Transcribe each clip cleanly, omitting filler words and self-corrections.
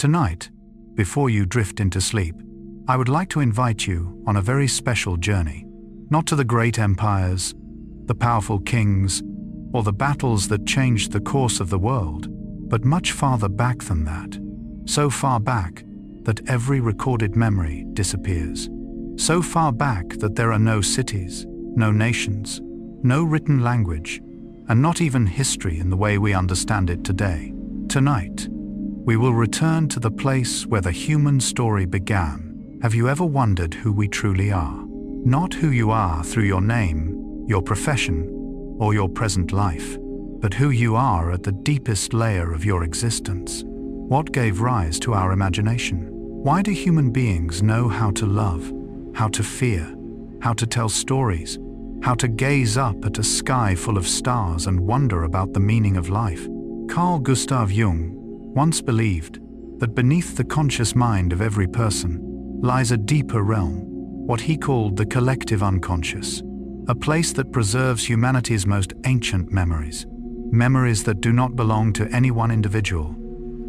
Tonight, before you drift into sleep, I would like to invite you on a very special journey, not to the great empires, the powerful kings, or the battles that changed the course of the world, but much farther back than that. So far back that every recorded memory disappears. So far back that there are no cities, no nations, no written language, and not even history in the way we understand it today. Tonight, we will return to the place where the human story began. Have you ever wondered who we truly are? Not who you are through your name, your profession, or your present life, but who you are at the deepest layer of your existence. What gave rise to our imagination? Why do human beings know how to love, how to fear, how to tell stories, how to gaze up at a sky full of stars and wonder about the meaning of life? Carl Gustav Jung once believed that beneath the conscious mind of every person lies a deeper realm, what he called the collective unconscious, a place that preserves humanity's most ancient memories, memories that do not belong to any one individual,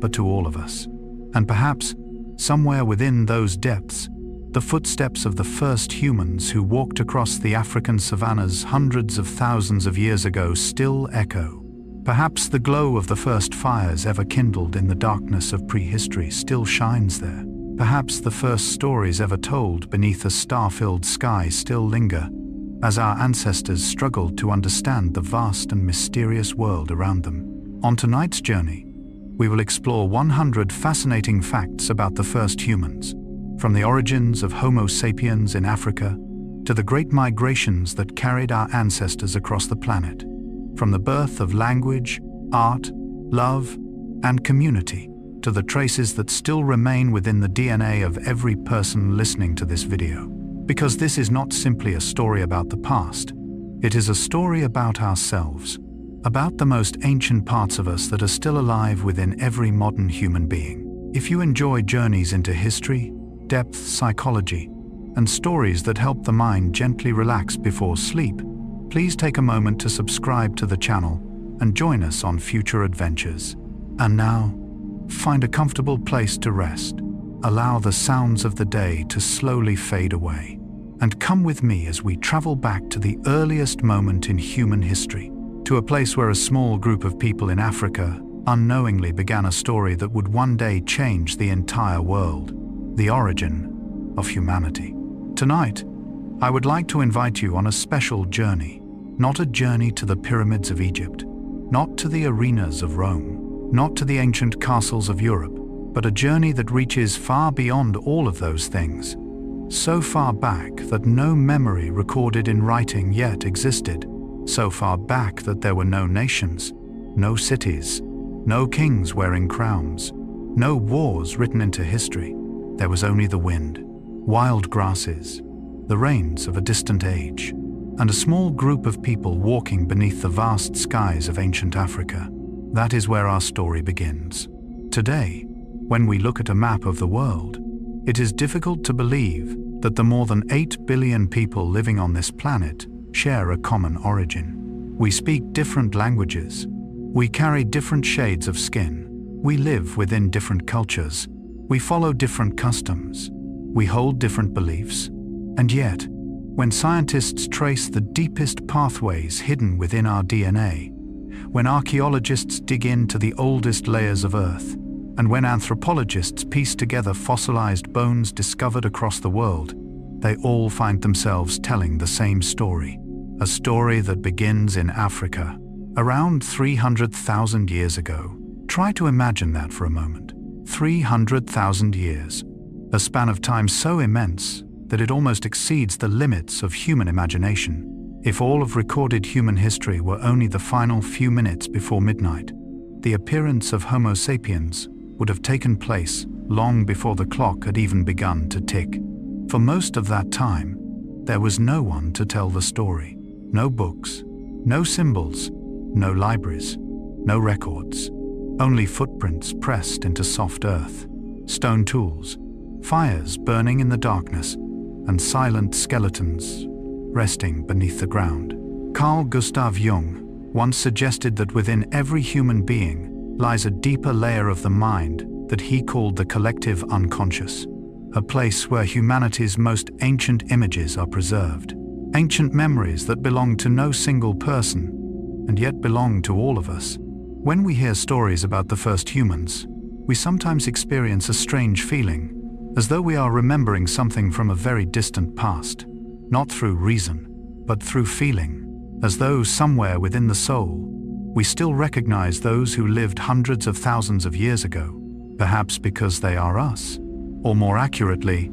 but to all of us. And perhaps, somewhere within those depths, the footsteps of the first humans who walked across the African savannas hundreds of thousands of years ago still echo. Perhaps the glow of the first fires ever kindled in the darkness of prehistory still shines there. Perhaps the first stories ever told beneath a star-filled sky still linger, as our ancestors struggled to understand the vast and mysterious world around them. On tonight's journey, we will explore 100 fascinating facts about the first humans, from the origins of Homo sapiens in Africa to the great migrations that carried our ancestors across the planet, from the birth of language, art, love, and community to the traces that still remain within the DNA of every person listening to this video. Because this is not simply a story about the past, it is a story about ourselves, about the most ancient parts of us that are still alive within every modern human being. If you enjoy journeys into history, depth psychology, and stories that help the mind gently relax before sleep, please take a moment to subscribe to the channel and join us on future adventures. And now, find a comfortable place to rest. Allow the sounds of the day to slowly fade away, and come with me as we travel back to the earliest moment in human history, to a place where a small group of people in Africa unknowingly began a story that would one day change the entire world, the origin of humanity. Tonight, I would like to invite you on a special journey, not a journey to the pyramids of Egypt, not to the arenas of Rome, not to the ancient castles of Europe, but a journey that reaches far beyond all of those things, so far back that no memory recorded in writing yet existed, so far back that there were no nations, no cities, no kings wearing crowns, no wars written into history. There was only the wind, wild grasses, the rains of a distant age, and a small group of people walking beneath the vast skies of ancient Africa. That is where our story begins. Today, when we look at a map of the world, it is difficult to believe that the more than 8 billion people living on this planet share a common origin. We speak different languages. We carry different shades of skin. We live within different cultures. We follow different customs. We hold different beliefs. And yet, when scientists trace the deepest pathways hidden within our DNA, when archaeologists dig into the oldest layers of Earth, and when anthropologists piece together fossilized bones discovered across the world, they all find themselves telling the same story, a story that begins in Africa, around 300,000 years ago. Try to imagine that for a moment. 300,000 years, a span of time so immense that it almost exceeds the limits of human imagination. If all of recorded human history were only the final few minutes before midnight, the appearance of Homo sapiens would have taken place long before the clock had even begun to tick. For most of that time, there was no one to tell the story. No books, no symbols, no libraries, no records. Only footprints pressed into soft earth, stone tools, fires burning in the darkness, and silent skeletons resting beneath the ground. Carl Gustav Jung once suggested that within every human being lies a deeper layer of the mind that he called the collective unconscious, a place where humanity's most ancient images are preserved, ancient memories that belong to no single person, and yet belong to all of us. When we hear stories about the first humans, we sometimes experience a strange feeling, as though we are remembering something from a very distant past, not through reason, but through feeling, as though somewhere within the soul, we still recognize those who lived hundreds of thousands of years ago, perhaps because they are us, or more accurately,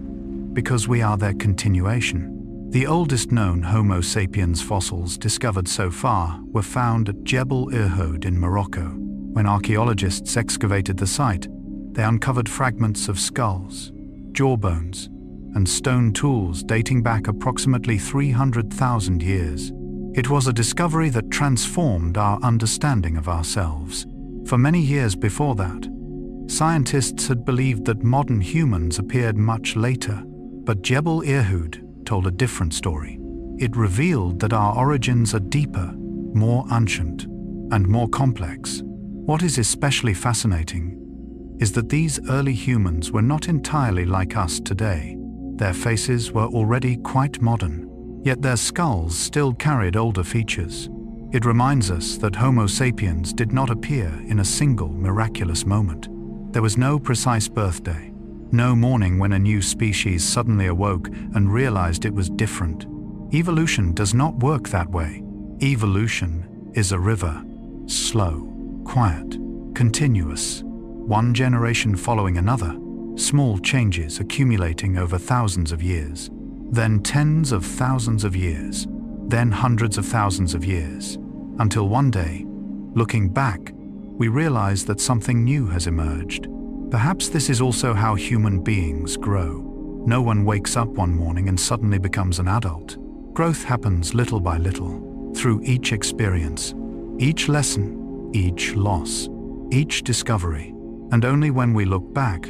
because we are their continuation. The oldest known Homo sapiens fossils discovered so far were found at Jebel Irhoud in Morocco. When archaeologists excavated the site, they uncovered fragments of skulls, jawbones, and stone tools dating back approximately 300,000 years. It was a discovery that transformed our understanding of ourselves. For many years before that, scientists had believed that modern humans appeared much later, but Jebel Irhoud told a different story. It revealed that our origins are deeper, more ancient, and more complex. What is especially fascinating is that these early humans were not entirely like us today. Their faces were already quite modern, yet their skulls still carried older features. It reminds us that Homo sapiens did not appear in a single miraculous moment. There was no precise birthday, no morning when a new species suddenly awoke and realized it was different. Evolution does not work that way. Evolution is a river, slow, quiet, continuous, one generation following another, small changes accumulating over thousands of years, then tens of thousands of years, then hundreds of thousands of years, until one day, looking back, we realize that something new has emerged. Perhaps this is also how human beings grow. No one wakes up one morning and suddenly becomes an adult. Growth happens little by little, through each experience, each lesson, each loss, each discovery. And only when we look back,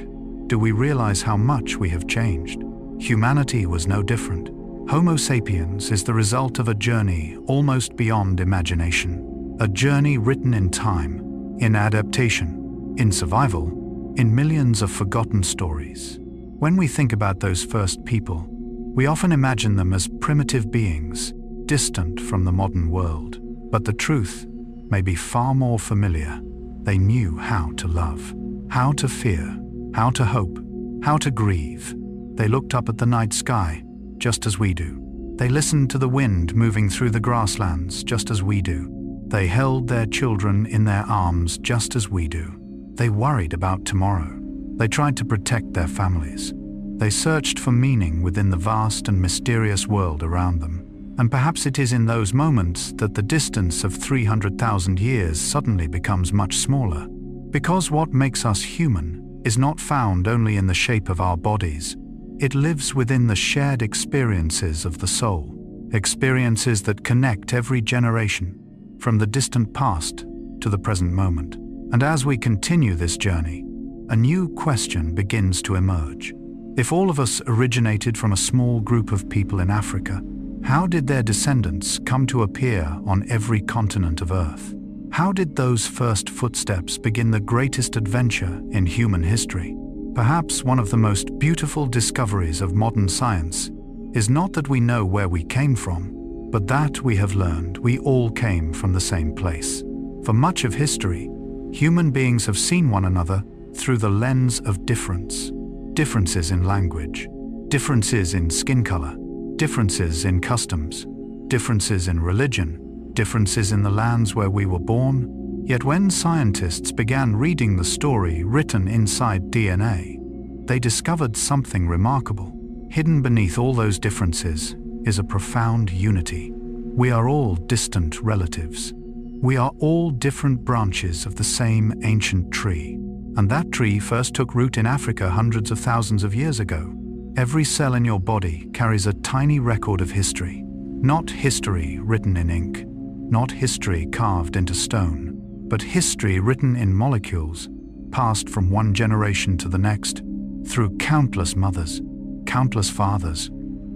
do we realize how much we have changed. Humanity was no different. Homo sapiens is the result of a journey almost beyond imagination. A journey written in time, in adaptation, in survival, in millions of forgotten stories. When we think about those first people, we often imagine them as primitive beings, distant from the modern world. But the truth may be far more familiar. They knew how to love, how to fear, how to hope, how to grieve. They looked up at the night sky, just as we do. They listened to the wind moving through the grasslands, just as we do. They held their children in their arms, just as we do. They worried about tomorrow. They tried to protect their families. They searched for meaning within the vast and mysterious world around them. And perhaps it is in those moments that the distance of 300,000 years suddenly becomes much smaller. Because what makes us human is not found only in the shape of our bodies. It lives within the shared experiences of the soul, experiences that connect every generation, from the distant past to the present moment. And as we continue this journey, a new question begins to emerge. If all of us originated from a small group of people in Africa, how did their descendants come to appear on every continent of Earth? How did those first footsteps begin the greatest adventure in human history? Perhaps one of the most beautiful discoveries of modern science is not that we know where we came from, but that we have learned we all came from the same place. For much of history, human beings have seen one another through the lens of difference. Differences in language, differences in skin color, differences in customs, differences in religion, differences in the lands where we were born. Yet when scientists began reading the story written inside DNA, they discovered something remarkable. Hidden beneath all those differences is a profound unity. We are all distant relatives. We are all different branches of the same ancient tree. And that tree first took root in Africa hundreds of thousands of years ago. Every cell in your body carries a tiny record of history. Not history written in ink, not history carved into stone, but history written in molecules, passed from one generation to the next, through countless mothers, countless fathers,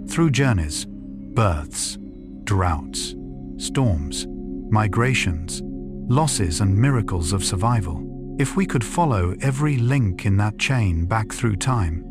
through journeys, births, droughts, storms, migrations, losses and miracles of survival. If we could follow every link in that chain back through time,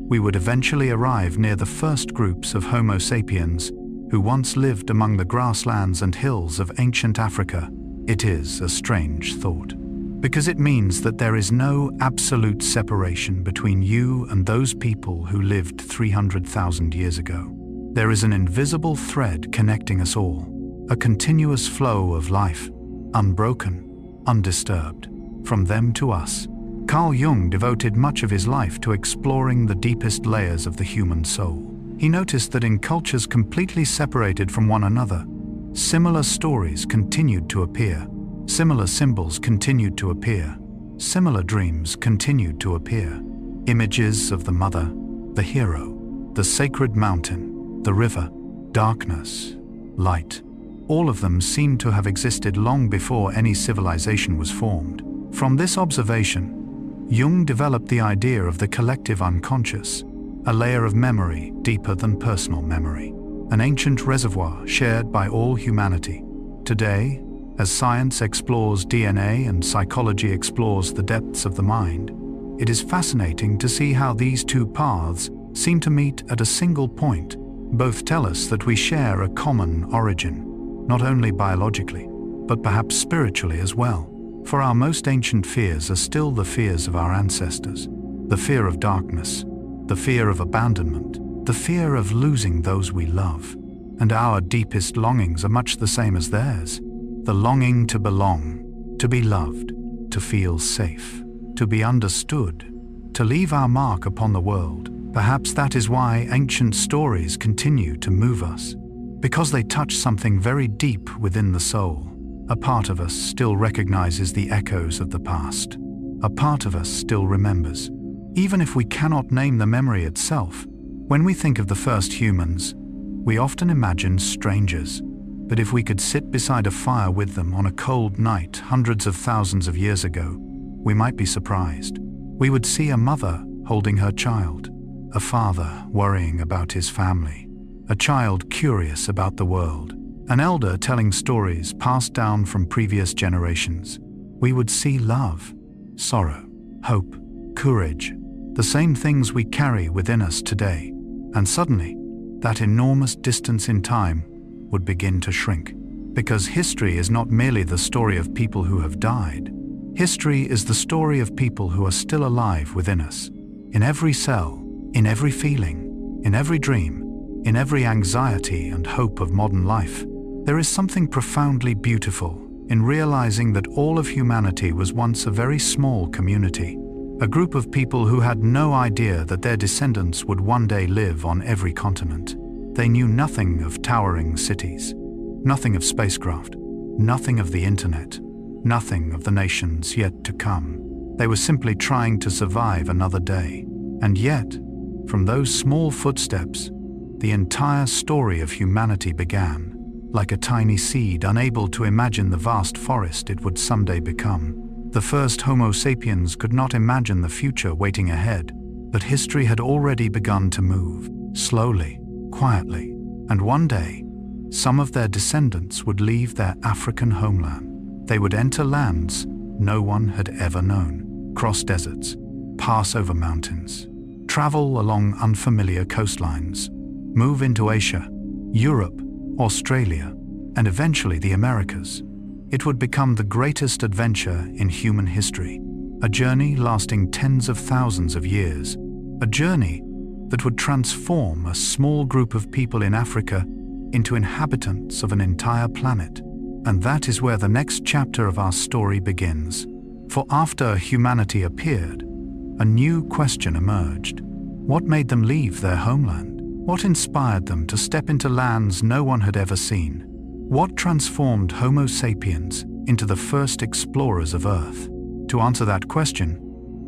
we would eventually arrive near the first groups of Homo sapiens who once lived among the grasslands and hills of ancient Africa. It is a strange thought, because it means that there is no absolute separation between you and those people who lived 300,000 years ago. There is an invisible thread connecting us all, a continuous flow of life, unbroken, undisturbed, from them to us. Carl Jung devoted much of his life to exploring the deepest layers of the human soul. He noticed that in cultures completely separated from one another, similar stories continued to appear, similar symbols continued to appear, similar dreams continued to appear. Images of the mother, the hero, the sacred mountain, the river, darkness, light, all of them seemed to have existed long before any civilization was formed. From this observation, Jung developed the idea of the collective unconscious, a layer of memory deeper than personal memory, an ancient reservoir shared by all humanity. Today, as science explores DNA and psychology explores the depths of the mind, it is fascinating to see how these two paths seem to meet at a single point. Both tell us that we share a common origin, not only biologically, but perhaps spiritually as well. For our most ancient fears are still the fears of our ancestors, the fear of darkness, the fear of abandonment, the fear of losing those we love. And our deepest longings are much the same as theirs, the longing to belong, to be loved, to feel safe, to be understood, to leave our mark upon the world. Perhaps that is why ancient stories continue to move us, because they touch something very deep within the soul. A part of us still recognizes the echoes of the past. A part of us still remembers. Even if we cannot name the memory itself, when we think of the first humans, we often imagine strangers. But if we could sit beside a fire with them on a cold night hundreds of thousands of years ago, we might be surprised. We would see a mother holding her child, a father worrying about his family, a child curious about the world, an elder telling stories passed down from previous generations. We would see love, sorrow, hope, courage, the same things we carry within us today. And suddenly, that enormous distance in time would begin to shrink. Because history is not merely the story of people who have died. History is the story of people who are still alive within us. In every cell, in every feeling, in every dream, in every anxiety and hope of modern life. There is something profoundly beautiful in realizing that all of humanity was once a very small community, a group of people who had no idea that their descendants would one day live on every continent. They knew nothing of towering cities, nothing of spacecraft, nothing of the internet, nothing of the nations yet to come. They were simply trying to survive another day. And yet, from those small footsteps, the entire story of humanity began. Like a tiny seed unable to imagine the vast forest it would someday become. The first Homo sapiens could not imagine the future waiting ahead, but history had already begun to move, slowly, quietly, and one day, some of their descendants would leave their African homeland. They would enter lands no one had ever known, cross deserts, pass over mountains, travel along unfamiliar coastlines, move into Asia, Europe, Australia, and eventually the Americas. It would become the greatest adventure in human history, a journey lasting tens of thousands of years, a journey that would transform a small group of people in Africa into inhabitants of an entire planet. And that is where the next chapter of our story begins. For after humanity appeared, a new question emerged. What made them leave their homeland? What inspired them to step into lands no one had ever seen? What transformed Homo sapiens into the first explorers of Earth? To answer that question,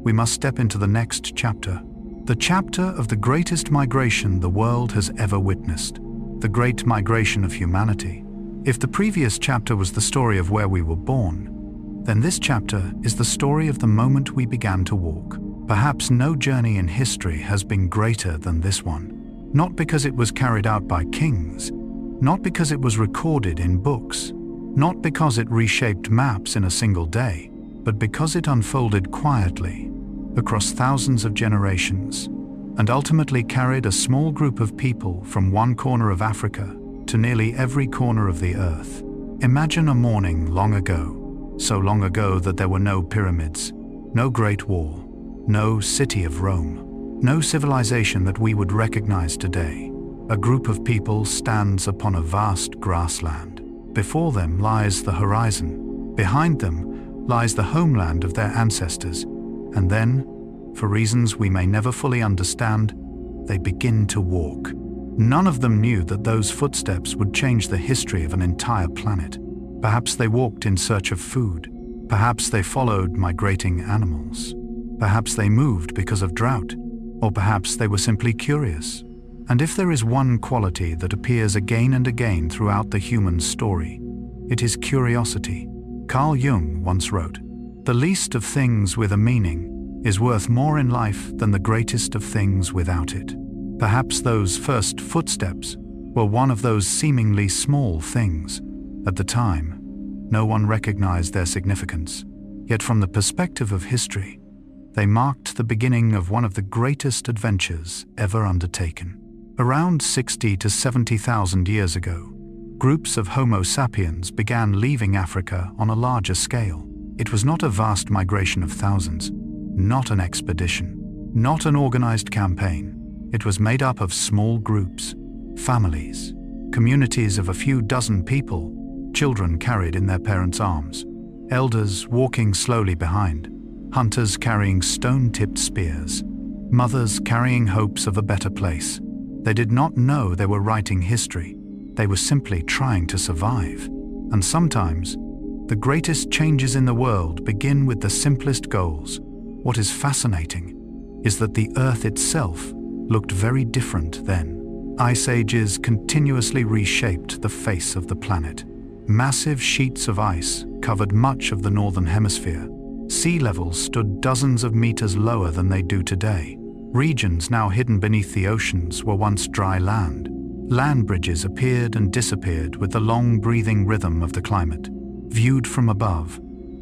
we must step into the next chapter. The chapter of the greatest migration the world has ever witnessed. The great migration of humanity. If the previous chapter was the story of where we were born, then this chapter is the story of the moment we began to walk. Perhaps no journey in history has been greater than this one. Not because it was carried out by kings, not because it was recorded in books, not because it reshaped maps in a single day, but because it unfolded quietly across thousands of generations and ultimately carried a small group of people from one corner of Africa to nearly every corner of the earth. Imagine a morning long ago, so long ago that there were no pyramids, no Great Wall, no city of Rome, no civilization that we would recognize today. A group of people stands upon a vast grassland. Before them lies the horizon. Behind them lies the homeland of their ancestors. And then, for reasons we may never fully understand, they begin to walk. None of them knew that those footsteps would change the history of an entire planet. Perhaps they walked in search of food. Perhaps they followed migrating animals. Perhaps they moved because of drought. Or perhaps they were simply curious. And if there is one quality that appears again and again throughout the human story, it is curiosity. Carl Jung once wrote, "The least of things with a meaning is worth more in life than the greatest of things without it." Perhaps those first footsteps were one of those seemingly small things. At the time, no one recognized their significance. Yet from the perspective of history, they marked the beginning of one of the greatest adventures ever undertaken. Around 60 to 70,000 years ago, groups of Homo sapiens began leaving Africa on a larger scale. It was not a vast migration of thousands, not an expedition, not an organized campaign. It was made up of small groups, families, communities of a few dozen people, children carried in their parents' arms, elders walking slowly behind, hunters carrying stone-tipped spears, mothers carrying hopes of a better place. They did not know they were writing history. They were simply trying to survive. And sometimes, the greatest changes in the world begin with the simplest goals. What is fascinating is that the Earth itself looked very different then. Ice ages continuously reshaped the face of the planet. Massive sheets of ice covered much of the northern hemisphere. Sea levels stood dozens of meters lower than they do today. Regions now hidden beneath the oceans were once dry land. Land bridges appeared and disappeared with the long breathing rhythm of the climate. Viewed from above,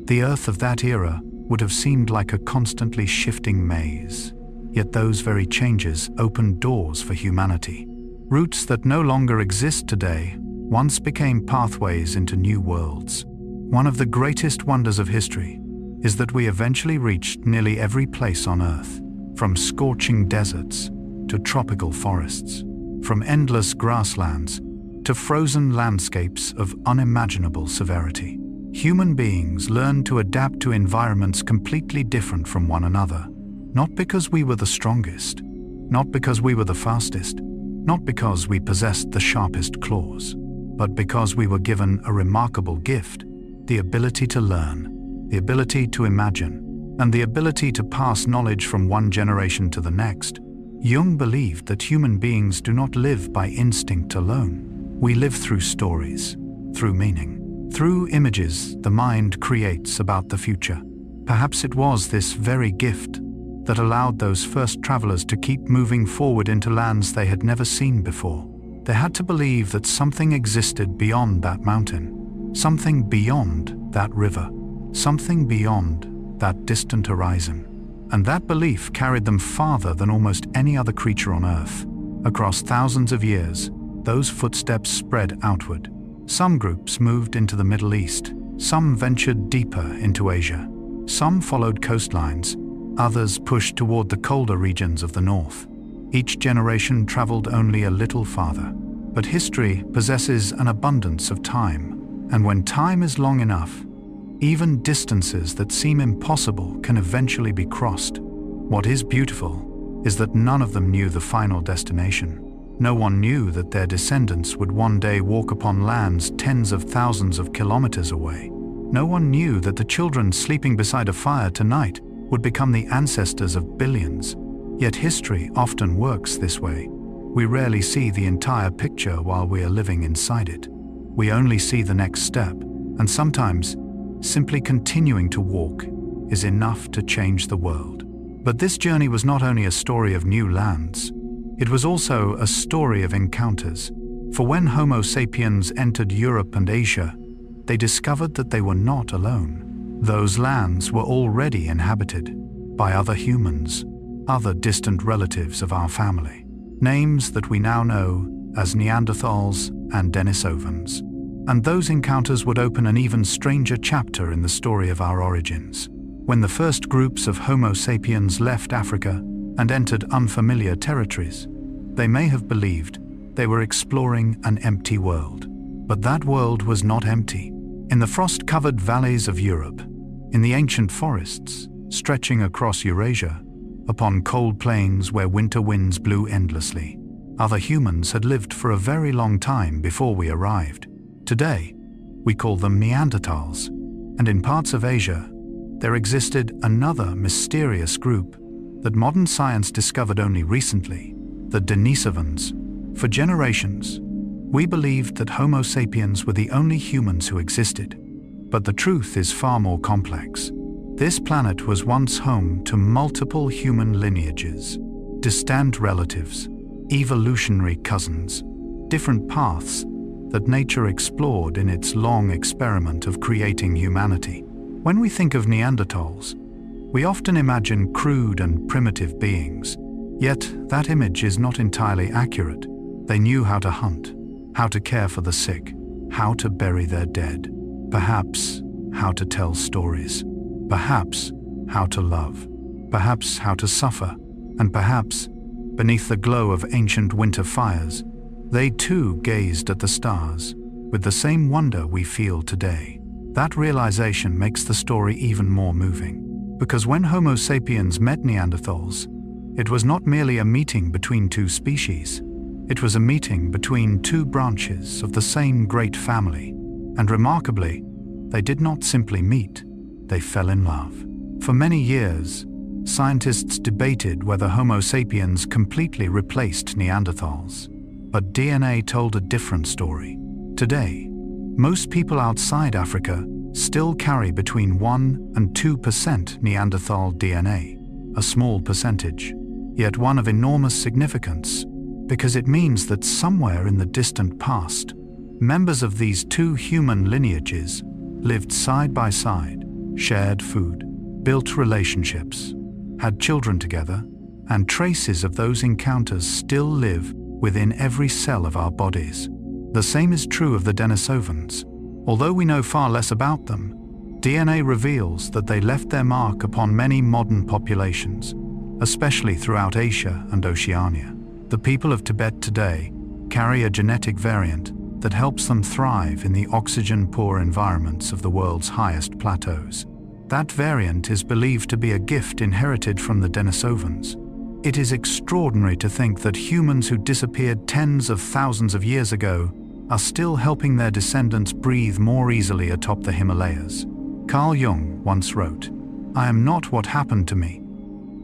the Earth of that era would have seemed like a constantly shifting maze. Yet those very changes opened doors for humanity. Routes that no longer exist today once became pathways into new worlds. One of the greatest wonders of history is that we eventually reached nearly every place on Earth. From scorching deserts to tropical forests, from endless grasslands to frozen landscapes of unimaginable severity. Human beings learned to adapt to environments completely different from one another, not because we were the strongest, not because we were the fastest, not because we possessed the sharpest claws, but because we were given a remarkable gift, the ability to learn, the ability to imagine, and the ability to pass knowledge from one generation to the next. Jung believed that human beings do not live by instinct alone. We live through stories, through meaning, through images the mind creates about the future. Perhaps it was this very gift that allowed those first travelers to keep moving forward into lands they had never seen before. They had to believe that something existed beyond that mountain, something beyond that river, something beyond that distant horizon. And that belief carried them farther than almost any other creature on Earth. Across thousands of years, those footsteps spread outward. Some groups moved into the Middle East, some ventured deeper into Asia, some followed coastlines, others pushed toward the colder regions of the north. Each generation traveled only a little farther. But history possesses an abundance of time, and when time is long enough, even distances that seem impossible can eventually be crossed. What is beautiful is that none of them knew the final destination. No one knew that their descendants would one day walk upon lands tens of thousands of kilometers away. No one knew that the children sleeping beside a fire tonight would become the ancestors of billions. Yet history often works this way. We rarely see the entire picture while we are living inside it. We only see the next step, and sometimes simply continuing to walk is enough to change the world. But this journey was not only a story of new lands, it was also a story of encounters. For when Homo sapiens entered Europe and Asia, they discovered that they were not alone. Those lands were already inhabited by other humans, other distant relatives of our family, names that we now know as Neanderthals and Denisovans. And those encounters would open an even stranger chapter in the story of our origins. When the first groups of Homo sapiens left Africa and entered unfamiliar territories, they may have believed they were exploring an empty world. But that world was not empty. In the frost-covered valleys of Europe, in the ancient forests stretching across Eurasia, upon cold plains where winter winds blew endlessly, other humans had lived for a very long time before we arrived. Today, we call them Neanderthals, and in parts of Asia, there existed another mysterious group that modern science discovered only recently, the Denisovans. For generations, we believed that Homo sapiens were the only humans who existed. But the truth is far more complex. This planet was once home to multiple human lineages, distant relatives, evolutionary cousins, different paths that nature explored in its long experiment of creating humanity. When we think of Neanderthals, we often imagine crude and primitive beings, yet that image is not entirely accurate. They knew how to hunt, how to care for the sick, how to bury their dead, perhaps how to tell stories, perhaps how to love, perhaps how to suffer, and perhaps, beneath the glow of ancient winter fires, they too gazed at the stars with the same wonder we feel today. That realization makes the story even more moving, because when Homo sapiens met Neanderthals, it was not merely a meeting between two species. It was a meeting between two branches of the same great family, and remarkably, they did not simply meet, they fell in love. For many years, scientists debated whether Homo sapiens completely replaced Neanderthals, but DNA told a different story. Today, most people outside Africa still carry between 1 and 2% Neanderthal DNA, a small percentage, yet one of enormous significance, because it means that somewhere in the distant past, members of these two human lineages lived side by side, shared food, built relationships, had children together, and traces of those encounters still live within every cell of our bodies. The same is true of the Denisovans. Although we know far less about them, DNA reveals that they left their mark upon many modern populations, especially throughout Asia and Oceania. The people of Tibet today carry a genetic variant that helps them thrive in the oxygen-poor environments of the world's highest plateaus. That variant is believed to be a gift inherited from the Denisovans. It is extraordinary to think that humans who disappeared tens of thousands of years ago are still helping their descendants breathe more easily atop the Himalayas. Carl Jung once wrote, "I am not what happened to me.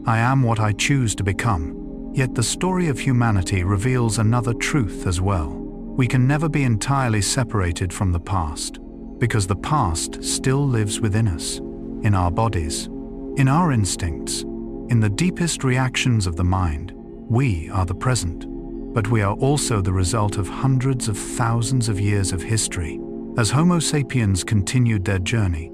I am what I choose to become." Yet the story of humanity reveals another truth as well. We can never be entirely separated from the past, because the past still lives within us, in our bodies, in our instincts, in the deepest reactions of the mind. We are the present, but we are also the result of hundreds of thousands of years of history. As Homo sapiens continued their journey,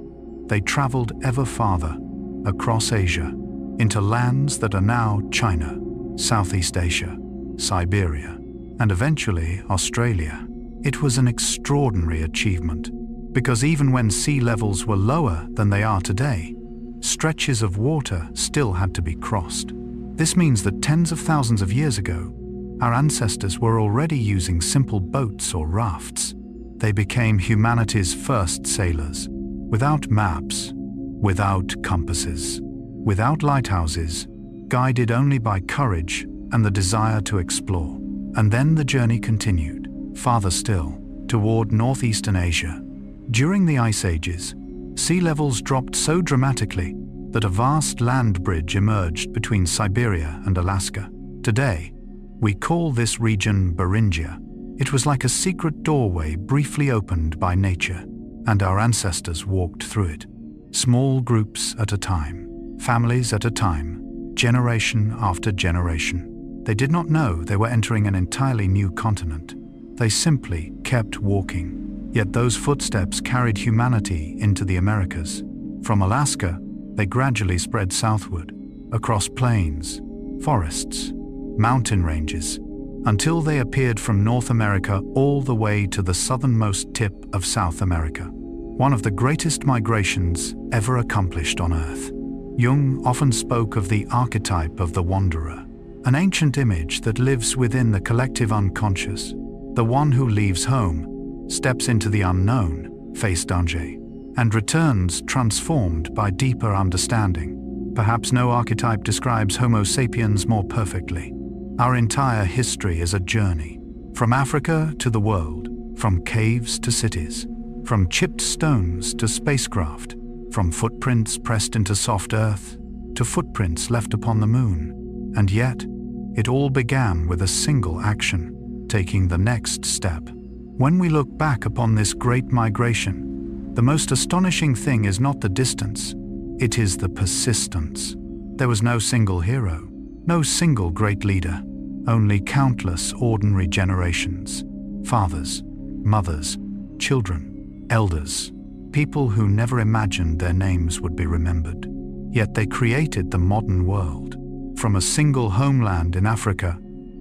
they traveled ever farther across Asia, into lands that are now China, Southeast Asia, Siberia, and eventually Australia. It was an extraordinary achievement, because even when sea levels were lower than they are today, stretches of water still had to be crossed. This means that tens of thousands of years ago, our ancestors were already using simple boats or rafts. They became humanity's first sailors, without maps, without compasses, without lighthouses, guided only by courage and the desire to explore. And then the journey continued, farther still, toward northeastern Asia. During the Ice Ages, sea levels dropped so dramatically that a vast land bridge emerged between Siberia and Alaska. Today, we call this region Beringia. It was like a secret doorway briefly opened by nature, and our ancestors walked through it. Small groups at a time, families at a time, generation after generation. They did not know they were entering an entirely new continent. They simply kept walking. Yet those footsteps carried humanity into the Americas. From Alaska, they gradually spread southward, across plains, forests, mountain ranges, until they appeared from North America all the way to the southernmost tip of South America, one of the greatest migrations ever accomplished on Earth. Jung often spoke of the archetype of the wanderer, an ancient image that lives within the collective unconscious, the one who leaves home, steps into the unknown, face danger, and returns transformed by deeper understanding. Perhaps no archetype describes Homo sapiens more perfectly. Our entire history is a journey, from Africa to the world, from caves to cities, from chipped stones to spacecraft, from footprints pressed into soft earth to footprints left upon the moon. And yet, it all began with a single action, taking the next step. When we look back upon this great migration, the most astonishing thing is not the distance, it is the persistence. There was no single hero, no single great leader, only countless ordinary generations, fathers, mothers, children, elders, people who never imagined their names would be remembered. Yet they created the modern world. From a single homeland in Africa,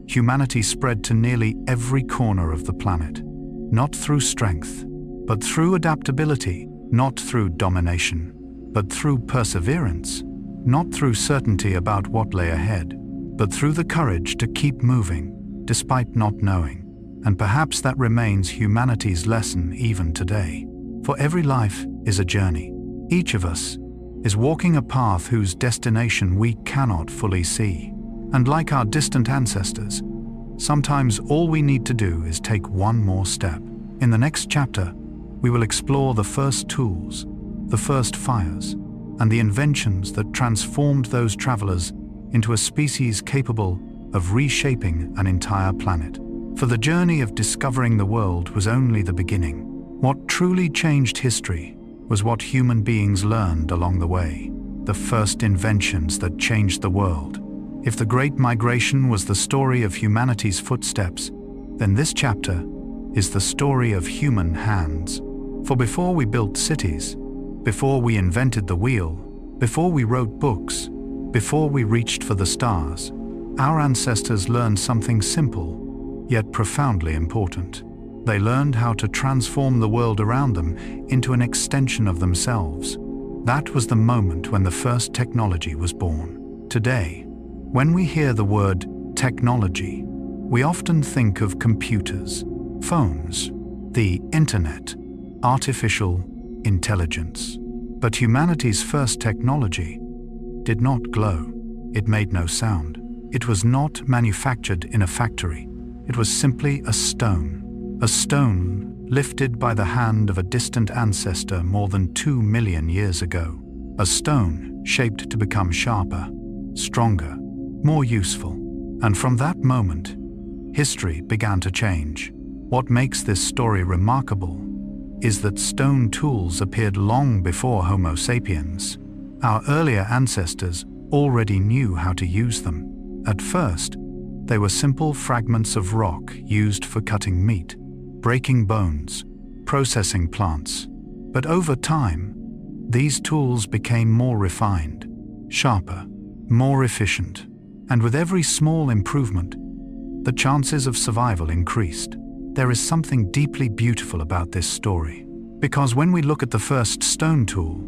humanity spread to nearly every corner of the planet, not through strength, but through adaptability, not through domination, but through perseverance, not through certainty about what lay ahead, but through the courage to keep moving, despite not knowing. And perhaps that remains humanity's lesson even today. For every life is a journey. Each of us is walking a path whose destination we cannot fully see. And like our distant ancestors, sometimes all we need to do is take one more step. In the next chapter, we will explore the first tools, the first fires, and the inventions that transformed those travelers into a species capable of reshaping an entire planet. For the journey of discovering the world was only the beginning. What truly changed history was what human beings learned along the way, the first inventions that changed the world. If the Great Migration was the story of humanity's footsteps, then this chapter is the story of human hands. For before we built cities, before we invented the wheel, before we wrote books, before we reached for the stars, our ancestors learned something simple, yet profoundly important. They learned how to transform the world around them into an extension of themselves. That was the moment when the first technology was born. Today, when we hear the word technology, we often think of computers, phones, the internet, artificial intelligence. But humanity's first technology did not glow. It made no sound. It was not manufactured in a factory. It was simply a stone lifted by the hand of a distant ancestor more than 2 million years ago. A stone shaped to become sharper, stronger, more useful. And from that moment, history began to change. What makes this story remarkable is that stone tools appeared long before Homo sapiens. Our earlier ancestors already knew how to use them. At first, they were simple fragments of rock used for cutting meat, breaking bones, processing plants. But over time, these tools became more refined, sharper, more efficient, and with every small improvement, the chances of survival increased. There is something deeply beautiful about this story, because when we look at the first stone tool,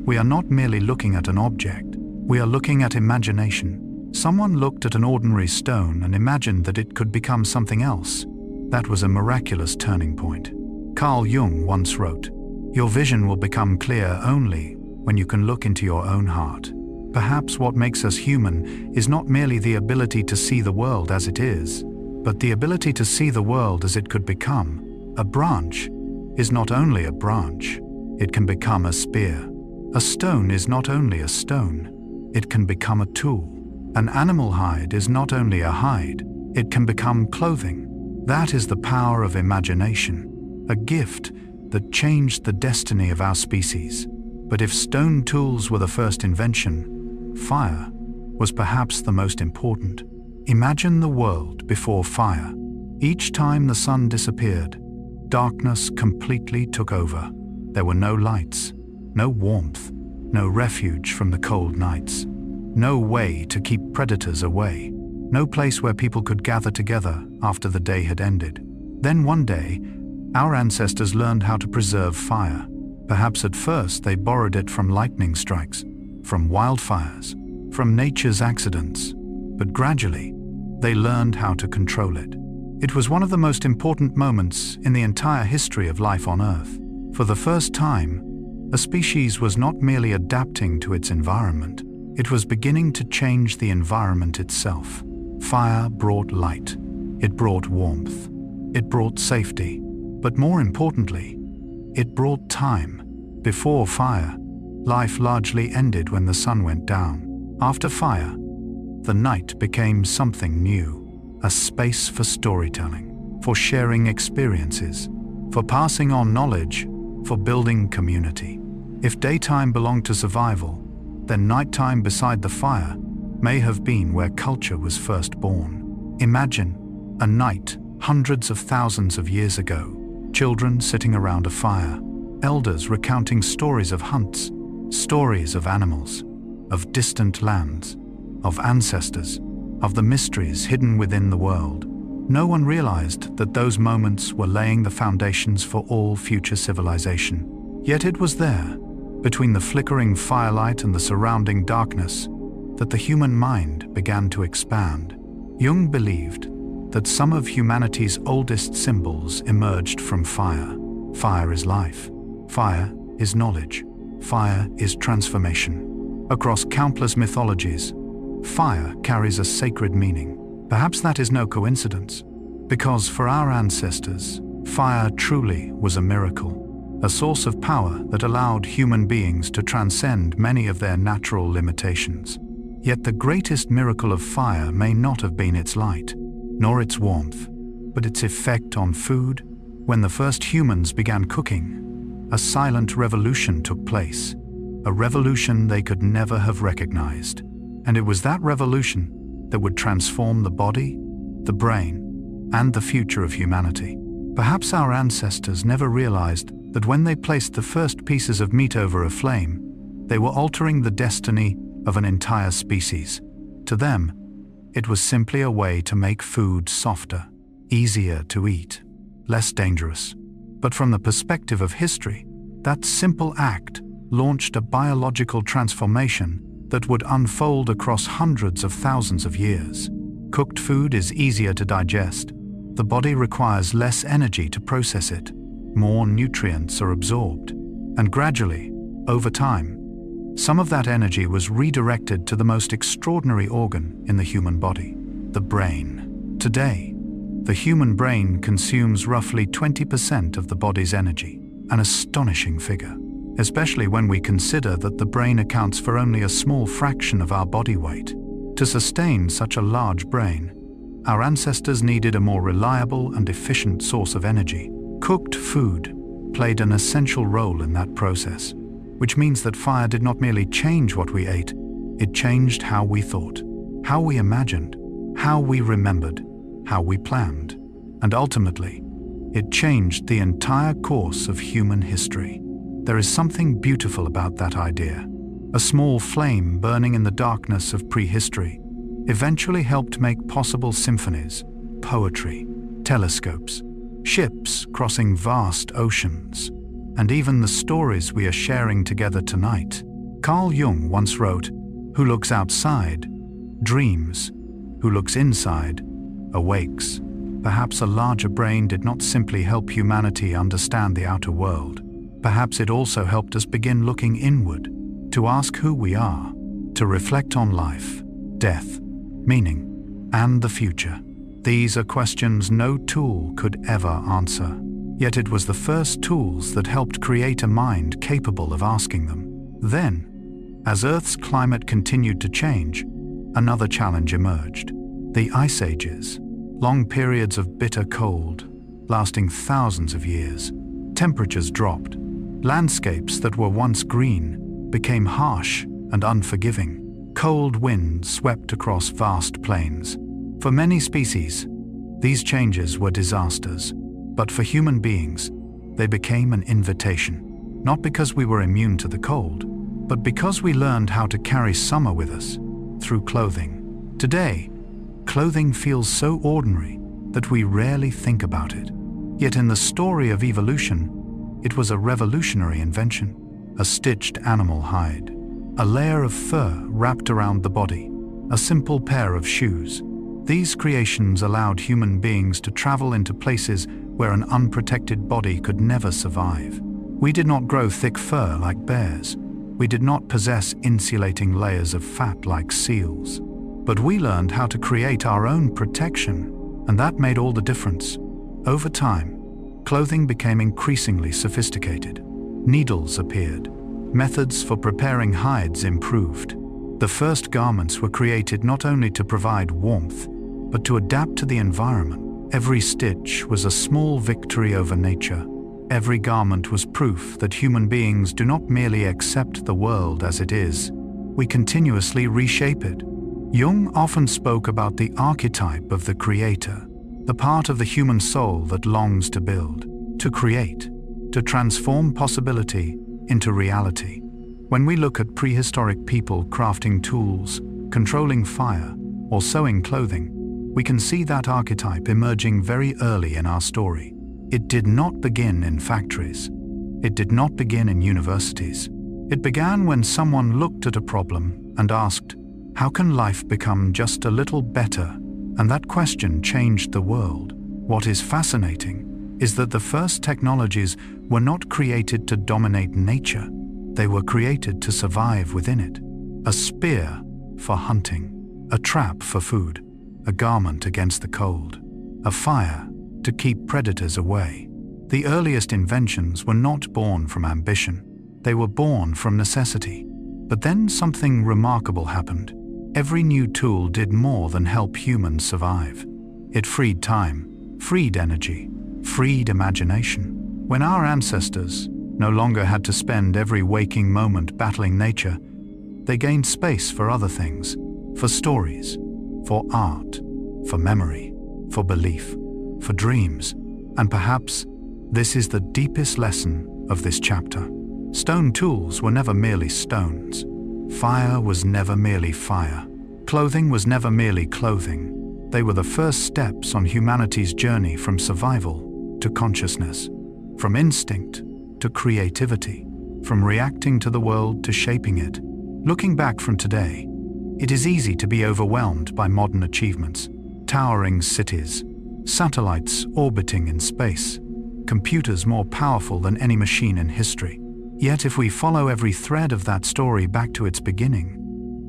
we are not merely looking at an object, we are looking at imagination. Someone looked at an ordinary stone and imagined that it could become something else. That was a miraculous turning point. Carl Jung once wrote, "Your vision will become clear only when you can look into your own heart." Perhaps what makes us human is not merely the ability to see the world as it is, but the ability to see the world as it could become. A branch is not only a branch, it can become a spear. A stone is not only a stone, it can become a tool. An animal hide is not only a hide, it can become clothing. That is the power of imagination, a gift that changed the destiny of our species. But if stone tools were the first invention, fire was perhaps the most important. Imagine the world before fire. Each time the sun disappeared, darkness completely took over. There were no lights, no warmth, no refuge from the cold nights, no way to keep predators away, no place where people could gather together after the day had ended. Then one day, our ancestors learned how to preserve fire. Perhaps at first they borrowed it from lightning strikes, from wildfires, from nature's accidents, but gradually, they learned how to control it. It was one of the most important moments in the entire history of life on Earth. For the first time, a species was not merely adapting to its environment, it was beginning to change the environment itself. Fire brought light, it brought warmth, it brought safety, but more importantly, it brought time. Before fire, life largely ended when the sun went down. After fire, the night became something new, a space for storytelling, for sharing experiences, for passing on knowledge, for building community. If daytime belonged to survival, then nighttime beside the fire may have been where culture was first born. Imagine a night hundreds of thousands of years ago, children sitting around a fire, elders recounting stories of hunts, stories of animals, of distant lands, of ancestors, of the mysteries hidden within the world. No one realized that those moments were laying the foundations for all future civilization. Yet it was there, between the flickering firelight and the surrounding darkness, that the human mind began to expand. Jung believed that some of humanity's oldest symbols emerged from fire. Fire is life. Fire is knowledge. Fire is transformation. Across countless mythologies, fire carries a sacred meaning. Perhaps that is no coincidence, because for our ancestors, fire truly was a miracle, a source of power that allowed human beings to transcend many of their natural limitations. Yet the greatest miracle of fire may not have been its light, nor its warmth, but its effect on food. When the first humans began cooking, a silent revolution took place, a revolution they could never have recognized. And it was that revolution that would transform the body, the brain, and the future of humanity. Perhaps our ancestors never realized that when they placed the first pieces of meat over a flame, they were altering the destiny of an entire species. To them, it was simply a way to make food softer, easier to eat, less dangerous. But from the perspective of history, that simple act launched a biological transformation that would unfold across hundreds of thousands of years. Cooked food is easier to digest. The body requires less energy to process it. More nutrients are absorbed. And gradually, over time, some of that energy was redirected to the most extraordinary organ in the human body, the brain. Today, the human brain consumes roughly 20% of the body's energy, an astonishing figure, especially when we consider that the brain accounts for only a small fraction of our body weight. To sustain such a large brain, our ancestors needed a more reliable and efficient source of energy. Cooked food played an essential role in that process, which means that fire did not merely change what we ate, it changed how we thought, how we imagined, how we remembered, how we planned, and ultimately, it changed the entire course of human history. There is something beautiful about that idea. A small flame burning in the darkness of prehistory eventually helped make possible symphonies, poetry, telescopes, ships crossing vast oceans, and even the stories we are sharing together tonight. Carl Jung once wrote, "Who looks outside, dreams. Who looks inside, awakes." Perhaps a larger brain did not simply help humanity understand the outer world. Perhaps it also helped us begin looking inward, to ask who we are, to reflect on life, death, meaning, and the future. These are questions no tool could ever answer. Yet it was the first tools that helped create a mind capable of asking them. Then, as Earth's climate continued to change, another challenge emerged. The Ice Ages, long periods of bitter cold, lasting thousands of years. Temperatures dropped. Landscapes that were once green became harsh and unforgiving. Cold winds swept across vast plains. For many species, these changes were disasters. But for human beings, they became an invitation. Not because we were immune to the cold, but because we learned how to carry summer with us through clothing. Today, clothing feels so ordinary that we rarely think about it. Yet in the story of evolution, it was a revolutionary invention. A stitched animal hide, a layer of fur wrapped around the body, a simple pair of shoes. These creations allowed human beings to travel into places where an unprotected body could never survive. We did not grow thick fur like bears. We did not possess insulating layers of fat like seals. But we learned how to create our own protection, and that made all the difference. Over time, clothing became increasingly sophisticated. Needles appeared. Methods for preparing hides improved. The first garments were created not only to provide warmth, but to adapt to the environment. Every stitch was a small victory over nature. Every garment was proof that human beings do not merely accept the world as it is, we continuously reshape it. Jung often spoke about the archetype of the creator, the part of the human soul that longs to build, to create, to transform possibility into reality. When we look at prehistoric people crafting tools, controlling fire, or sewing clothing, we can see that archetype emerging very early in our story. It did not begin in factories. It did not begin in universities. It began when someone looked at a problem and asked, how can life become just a little better? And that question changed the world. What is fascinating is that the first technologies were not created to dominate nature. They were created to survive within it. A spear for hunting, a trap for food, a garment against the cold, a fire to keep predators away. The earliest inventions were not born from ambition. They were born from necessity. But then something remarkable happened. Every new tool did more than help humans survive. It freed time, freed energy, freed imagination. When our ancestors no longer had to spend every waking moment battling nature, they gained space for other things, for stories, for art, for memory, for belief, for dreams. And perhaps this is the deepest lesson of this chapter. Stone tools were never merely stones. Fire was never merely fire. Clothing was never merely clothing. They were the first steps on humanity's journey from survival to consciousness, from instinct to creativity, from reacting to the world to shaping it. Looking back from today, it is easy to be overwhelmed by modern achievements, towering cities, satellites orbiting in space, computers more powerful than any machine in history. Yet if we follow every thread of that story back to its beginning,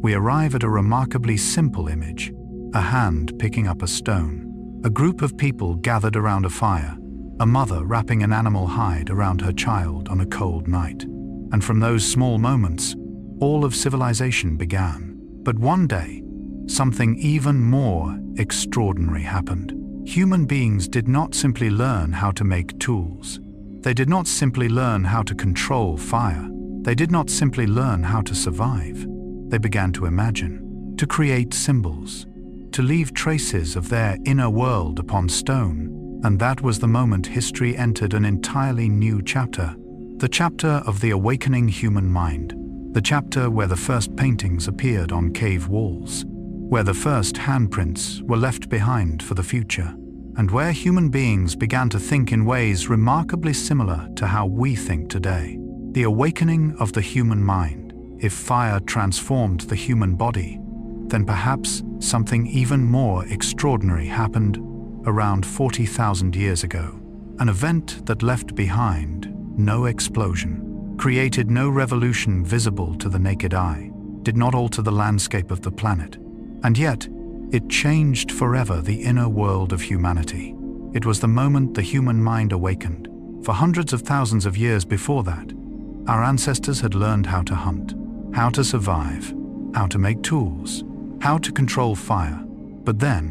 we arrive at a remarkably simple image: a hand picking up a stone, a group of people gathered around a fire, a mother wrapping an animal hide around her child on a cold night. And from those small moments, all of civilization began. But one day, something even more extraordinary happened. Human beings did not simply learn how to make tools. They did not simply learn how to control fire. They did not simply learn how to survive. They began to imagine, to create symbols, to leave traces of their inner world upon stone. And that was the moment history entered an entirely new chapter. The chapter of the awakening human mind. The chapter where the first paintings appeared on cave walls, where the first handprints were left behind for the future, and where human beings began to think in ways remarkably similar to how we think today. The awakening of the human mind. If fire transformed the human body, then perhaps something even more extraordinary happened around 40,000 years ago. An event that left behind no explosion, created no revolution visible to the naked eye, did not alter the landscape of the planet. And yet, it changed forever the inner world of humanity. It was the moment the human mind awakened. For hundreds of thousands of years before that, our ancestors had learned how to hunt, how to survive, how to make tools, how to control fire. But then,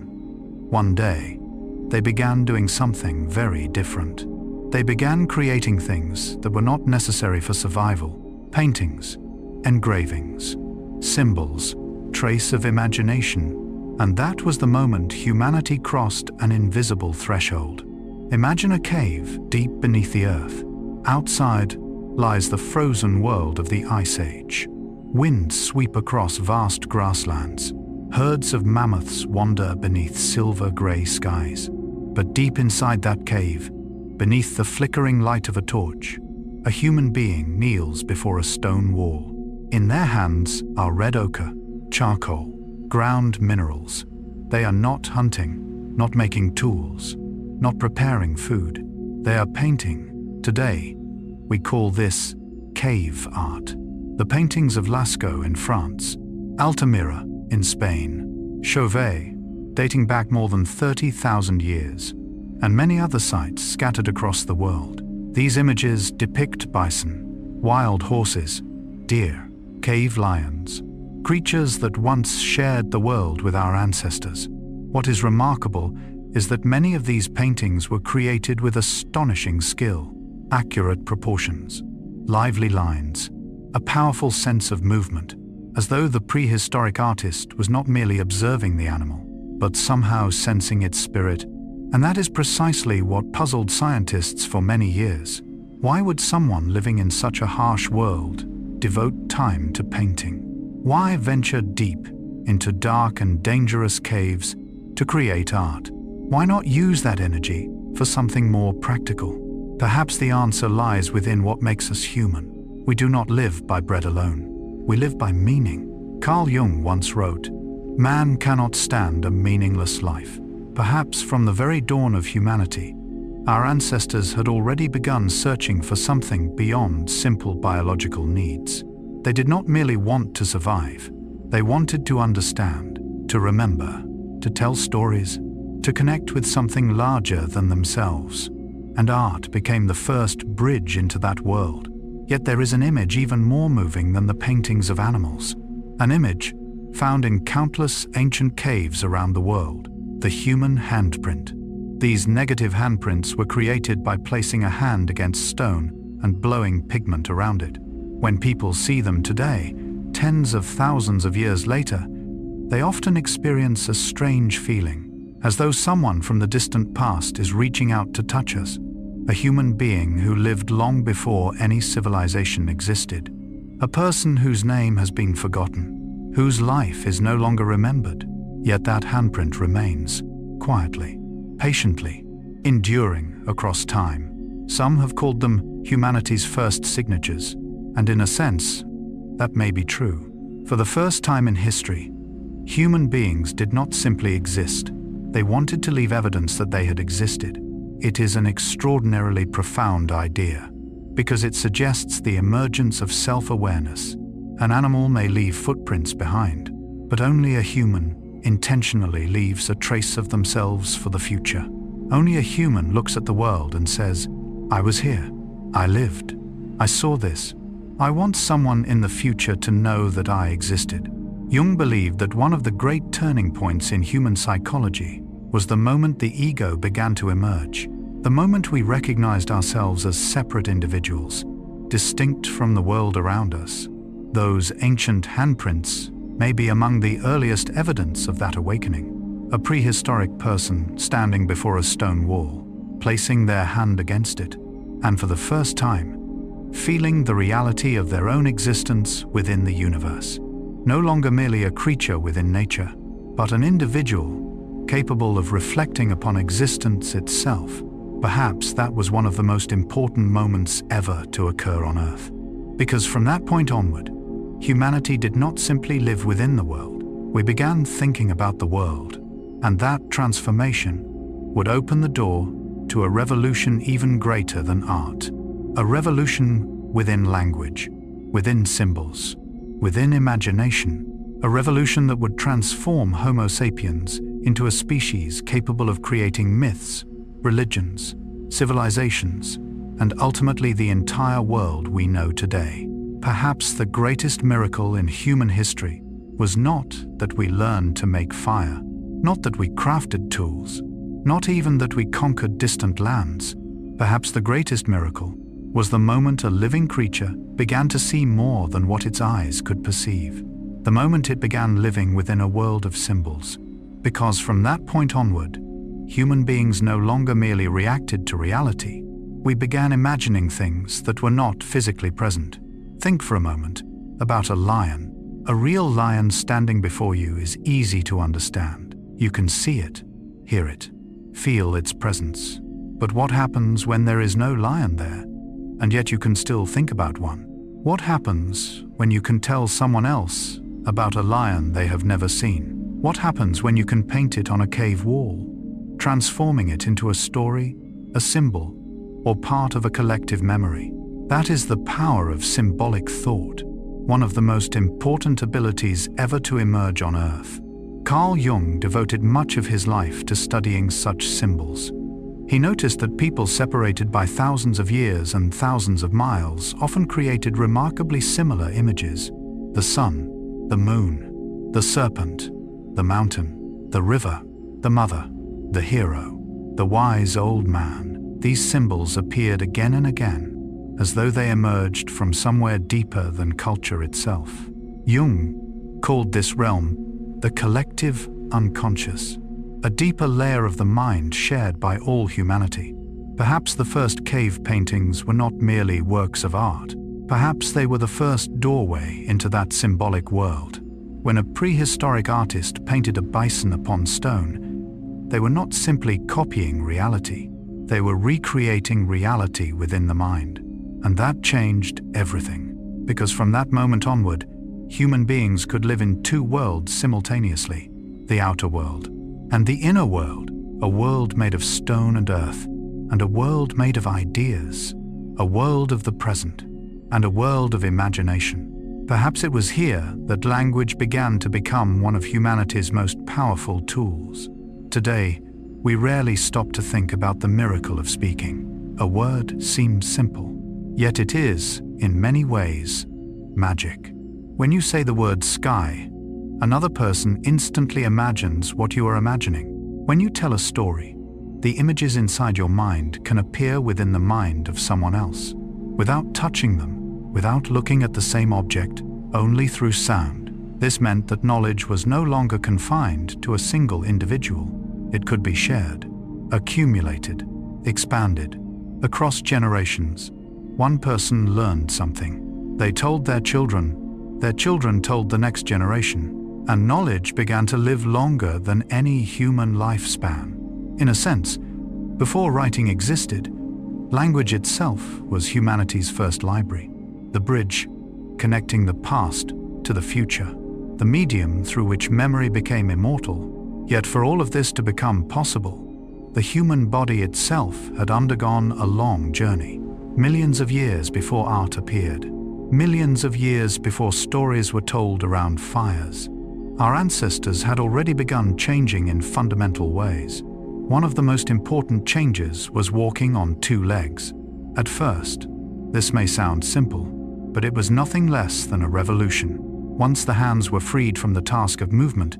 one day, they began doing something very different. They began creating things that were not necessary for survival: paintings, engravings, symbols, trace of imagination. And that was the moment humanity crossed an invisible threshold. Imagine a cave deep beneath the earth. Outside lies the frozen world of the Ice Age. Winds sweep across vast grasslands. Herds of mammoths wander beneath silver-gray skies. But deep inside that cave, beneath the flickering light of a torch, a human being kneels before a stone wall. In their hands are red ochre, charcoal, ground minerals. They are not hunting, not making tools, not preparing food. They are painting. Today, we call this cave art. The paintings of Lascaux in France, Altamira in Spain, Chauvet, dating back more than 30,000 years, and many other sites scattered across the world. These images depict bison, wild horses, deer, cave lions, creatures that once shared the world with our ancestors. What is remarkable is that many of these paintings were created with astonishing skill, accurate proportions, lively lines, a powerful sense of movement, as though the prehistoric artist was not merely observing the animal, but somehow sensing its spirit. And that is precisely what puzzled scientists for many years. Why would someone living in such a harsh world devote time to painting? Why venture deep into dark and dangerous caves to create art? Why not use that energy for something more practical? Perhaps the answer lies within what makes us human. We do not live by bread alone. We live by meaning. Carl Jung once wrote, "Man cannot stand a meaningless life." Perhaps from the very dawn of humanity, our ancestors had already begun searching for something beyond simple biological needs. They did not merely want to survive. They wanted to understand, to remember, to tell stories, to connect with something larger than themselves. And art became the first bridge into that world. Yet there is an image even more moving than the paintings of animals. An image found in countless ancient caves around the world. The human handprint. These negative handprints were created by placing a hand against stone and blowing pigment around it. When people see them today, tens of thousands of years later, they often experience a strange feeling, as though someone from the distant past is reaching out to touch us. A human being who lived long before any civilization existed. A person whose name has been forgotten, whose life is no longer remembered. Yet that handprint remains, quietly, patiently, enduring across time. Some have called them humanity's first signatures, and in a sense, that may be true. For the first time in history, human beings did not simply exist. They wanted to leave evidence that they had existed. It is an extraordinarily profound idea, because it suggests the emergence of self-awareness. An animal may leave footprints behind, but only a human intentionally leaves a trace of themselves for the future. Only a human looks at the world and says, "I was here, I lived, I saw this. I want someone in the future to know that I existed." Jung believed that one of the great turning points in human psychology was the moment the ego began to emerge, the moment we recognized ourselves as separate individuals, distinct from the world around us. Those ancient handprints may be among the earliest evidence of that awakening. A prehistoric person standing before a stone wall, placing their hand against it, and for the first time, feeling the reality of their own existence within the universe. No longer merely a creature within nature, but an individual capable of reflecting upon existence itself. Perhaps that was one of the most important moments ever to occur on Earth. Because from that point onward, humanity did not simply live within the world. We began thinking about the world, and that transformation would open the door to a revolution even greater than art. A revolution within language, within symbols, within imagination. A revolution that would transform Homo sapiens into a species capable of creating myths, religions, civilizations, and ultimately the entire world we know today. Perhaps the greatest miracle in human history was not that we learned to make fire, not that we crafted tools, not even that we conquered distant lands. Perhaps the greatest miracle was the moment a living creature began to see more than what its eyes could perceive. The moment it began living within a world of symbols. Because from that point onward, human beings no longer merely reacted to reality. We began imagining things that were not physically present. Think for a moment. about a lion. A real lion standing before you is easy to understand. You can see it, hear it, feel its presence. But what happens when there is no lion there, and yet you can still think about one? What happens when you can tell someone else about a lion they have never seen? What happens when you can paint it on a cave wall, transforming it into a story, a symbol, or part of a collective memory? That is the power of symbolic thought, one of the most important abilities ever to emerge on Earth. Carl Jung devoted much of his life to studying such symbols. He noticed that people separated by thousands of years and thousands of miles often created remarkably similar images. The sun, the moon, the serpent, the mountain, the river, the mother, the hero, the wise old man. These symbols appeared again and again, as though they emerged from somewhere deeper than culture itself. Jung called this realm the collective unconscious, a deeper layer of the mind shared by all humanity. Perhaps the first cave paintings were not merely works of art. Perhaps they were the first doorway into that symbolic world. When a prehistoric artist painted a bison upon stone, they were not simply copying reality. They were recreating reality within the mind. And that changed everything, because from that moment onward, human beings could live in two worlds simultaneously, the outer world and the inner world, a world made of stone and earth, and a world made of ideas, a world of the present, and a world of imagination. Perhaps it was here that language began to become one of humanity's most powerful tools. Today, we rarely stop to think about the miracle of speaking. A word seems simple, yet it is, in many ways, magic. When you say the word sky, another person instantly imagines what you are imagining. When you tell a story, the images inside your mind can appear within the mind of someone else, without touching them, without looking at the same object, only through sound. This meant that knowledge was no longer confined to a single individual. It could be shared, accumulated, expanded, across generations. One person learned something. They told their children told the next generation. And knowledge began to live longer than any human lifespan. In a sense, before writing existed, language itself was humanity's first library, the bridge connecting the past to the future, the medium through which memory became immortal. Yet for all of this to become possible, the human body itself had undergone a long journey, millions of years before art appeared, millions of years before stories were told around fires. Our ancestors had already begun changing in fundamental ways. One of the most important changes was walking on two legs. At first, this may sound simple, but it was nothing less than a revolution. Once the hands were freed from the task of movement,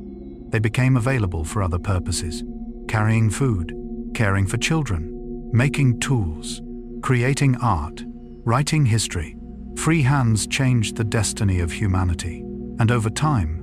they became available for other purposes: carrying food, caring for children, making tools, creating art, writing history. Free hands changed the destiny of humanity, and over time,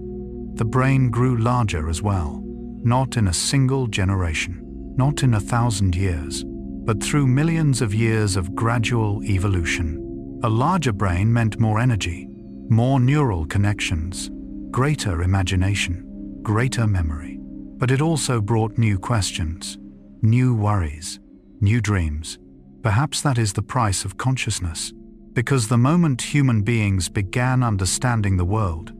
the brain grew larger as well, not in a single generation, not in 1,000 years, but through millions of years of gradual evolution. A larger brain meant more energy, more neural connections, greater imagination, greater memory. But it also brought new questions, new worries, new dreams. Perhaps that is the price of consciousness, because the moment human beings began understanding the world,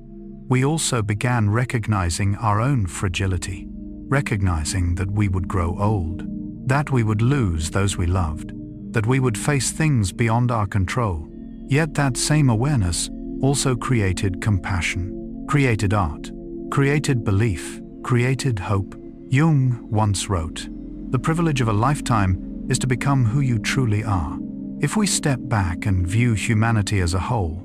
we also began recognizing our own fragility, recognizing that we would grow old, that we would lose those we loved, that we would face things beyond our control. Yet that same awareness also created compassion, created art, created belief, created hope. Jung once wrote, "The privilege of a lifetime is to become who you truly are." If we step back and view humanity as a whole,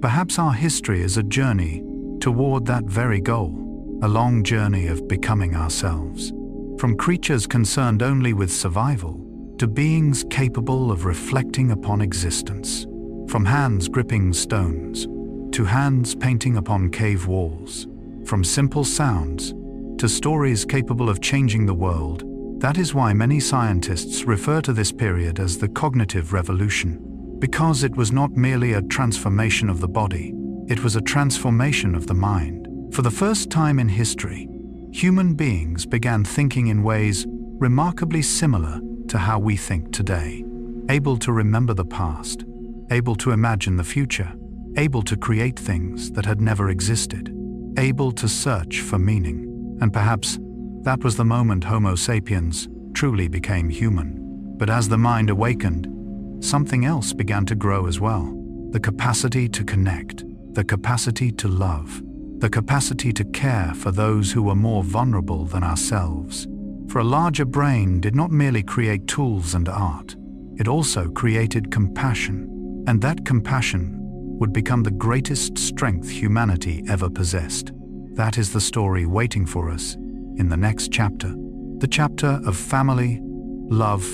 perhaps our history is a journey toward that very goal, a long journey of becoming ourselves. From creatures concerned only with survival, to beings capable of reflecting upon existence. From hands gripping stones, to hands painting upon cave walls. From simple sounds, to stories capable of changing the world. That is why many scientists refer to this period as the cognitive revolution, because it was not merely a transformation of the body, It was a transformation of the mind. For the first time in history, human beings began thinking in ways remarkably similar to how we think today. Able to remember the past, able to imagine the future, able to create things that had never existed, able to search for meaning. And perhaps that was the moment Homo sapiens truly became human. But as the mind awakened, something else began to grow as well. The capacity to connect, the capacity to love, the capacity to care for those who were more vulnerable than ourselves. For a larger brain did not merely create tools and art, it also created compassion, and that compassion would become the greatest strength humanity ever possessed. That is the story waiting for us in the next chapter, the chapter of family, love,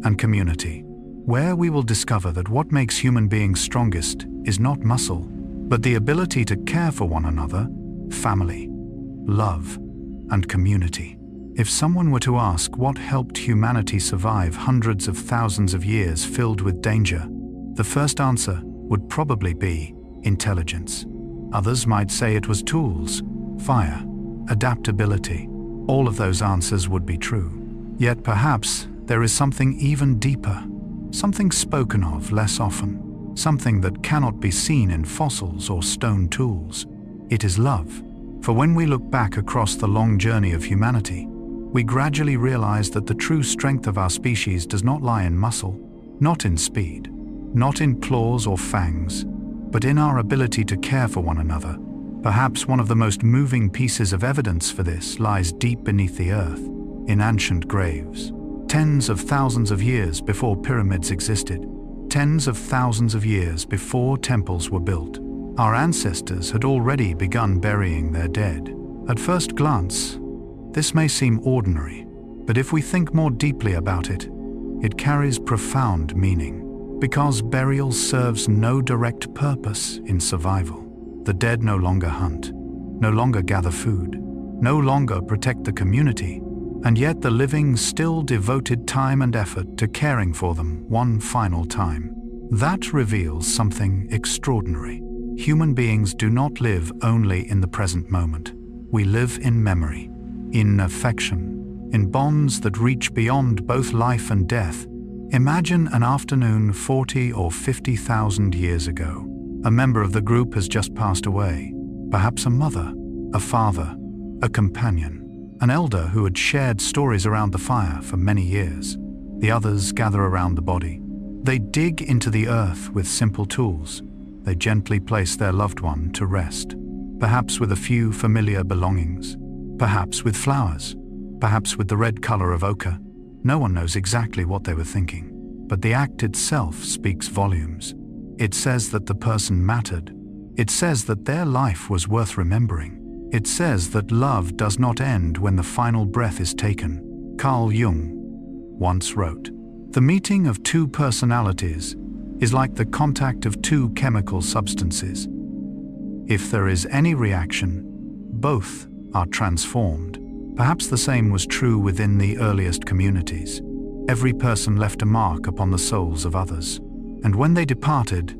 and community, where we will discover that what makes human beings strongest is not muscle, but the ability to care for one another, family, love, and community. If someone were to ask what helped humanity survive hundreds of thousands of years filled with danger, the first answer would probably be intelligence. Others might say it was tools, fire, adaptability. All of those answers would be true. Yet perhaps there is something even deeper, something spoken of less often, something that cannot be seen in fossils or stone tools. It is love. For when we look back across the long journey of humanity, we gradually realize that the true strength of our species does not lie in muscle, not in speed, not in claws or fangs, but in our ability to care for one another. Perhaps one of the most moving pieces of evidence for this lies deep beneath the earth, in ancient graves. Tens of thousands of years before pyramids existed, tens of thousands of years before temples were built, our ancestors had already begun burying their dead. At first glance, this may seem ordinary, but if we think more deeply about it, it carries profound meaning. Because burial serves no direct purpose in survival. The dead no longer hunt, no longer gather food, no longer protect the community, and yet the living still devoted time and effort to caring for them one final time. That reveals something extraordinary. Human beings do not live only in the present moment. We live in memory, in affection, in bonds that reach beyond both life and death. Imagine an afternoon 40 or 50,000 years ago. A member of the group has just passed away. Perhaps a mother, a father, a companion, an elder who had shared stories around the fire for many years. The others gather around the body. They dig into the earth with simple tools. They gently place their loved one to rest, perhaps with a few familiar belongings, perhaps with flowers, perhaps with the red color of ochre. No one knows exactly what they were thinking, but the act itself speaks volumes. It says that the person mattered. It says that their life was worth remembering. It says that love does not end when the final breath is taken. Carl Jung once wrote, "The meeting of two personalities is like the contact of two chemical substances. If there is any reaction, both are transformed." Perhaps the same was true within the earliest communities. Every person left a mark upon the souls of others, and when they departed,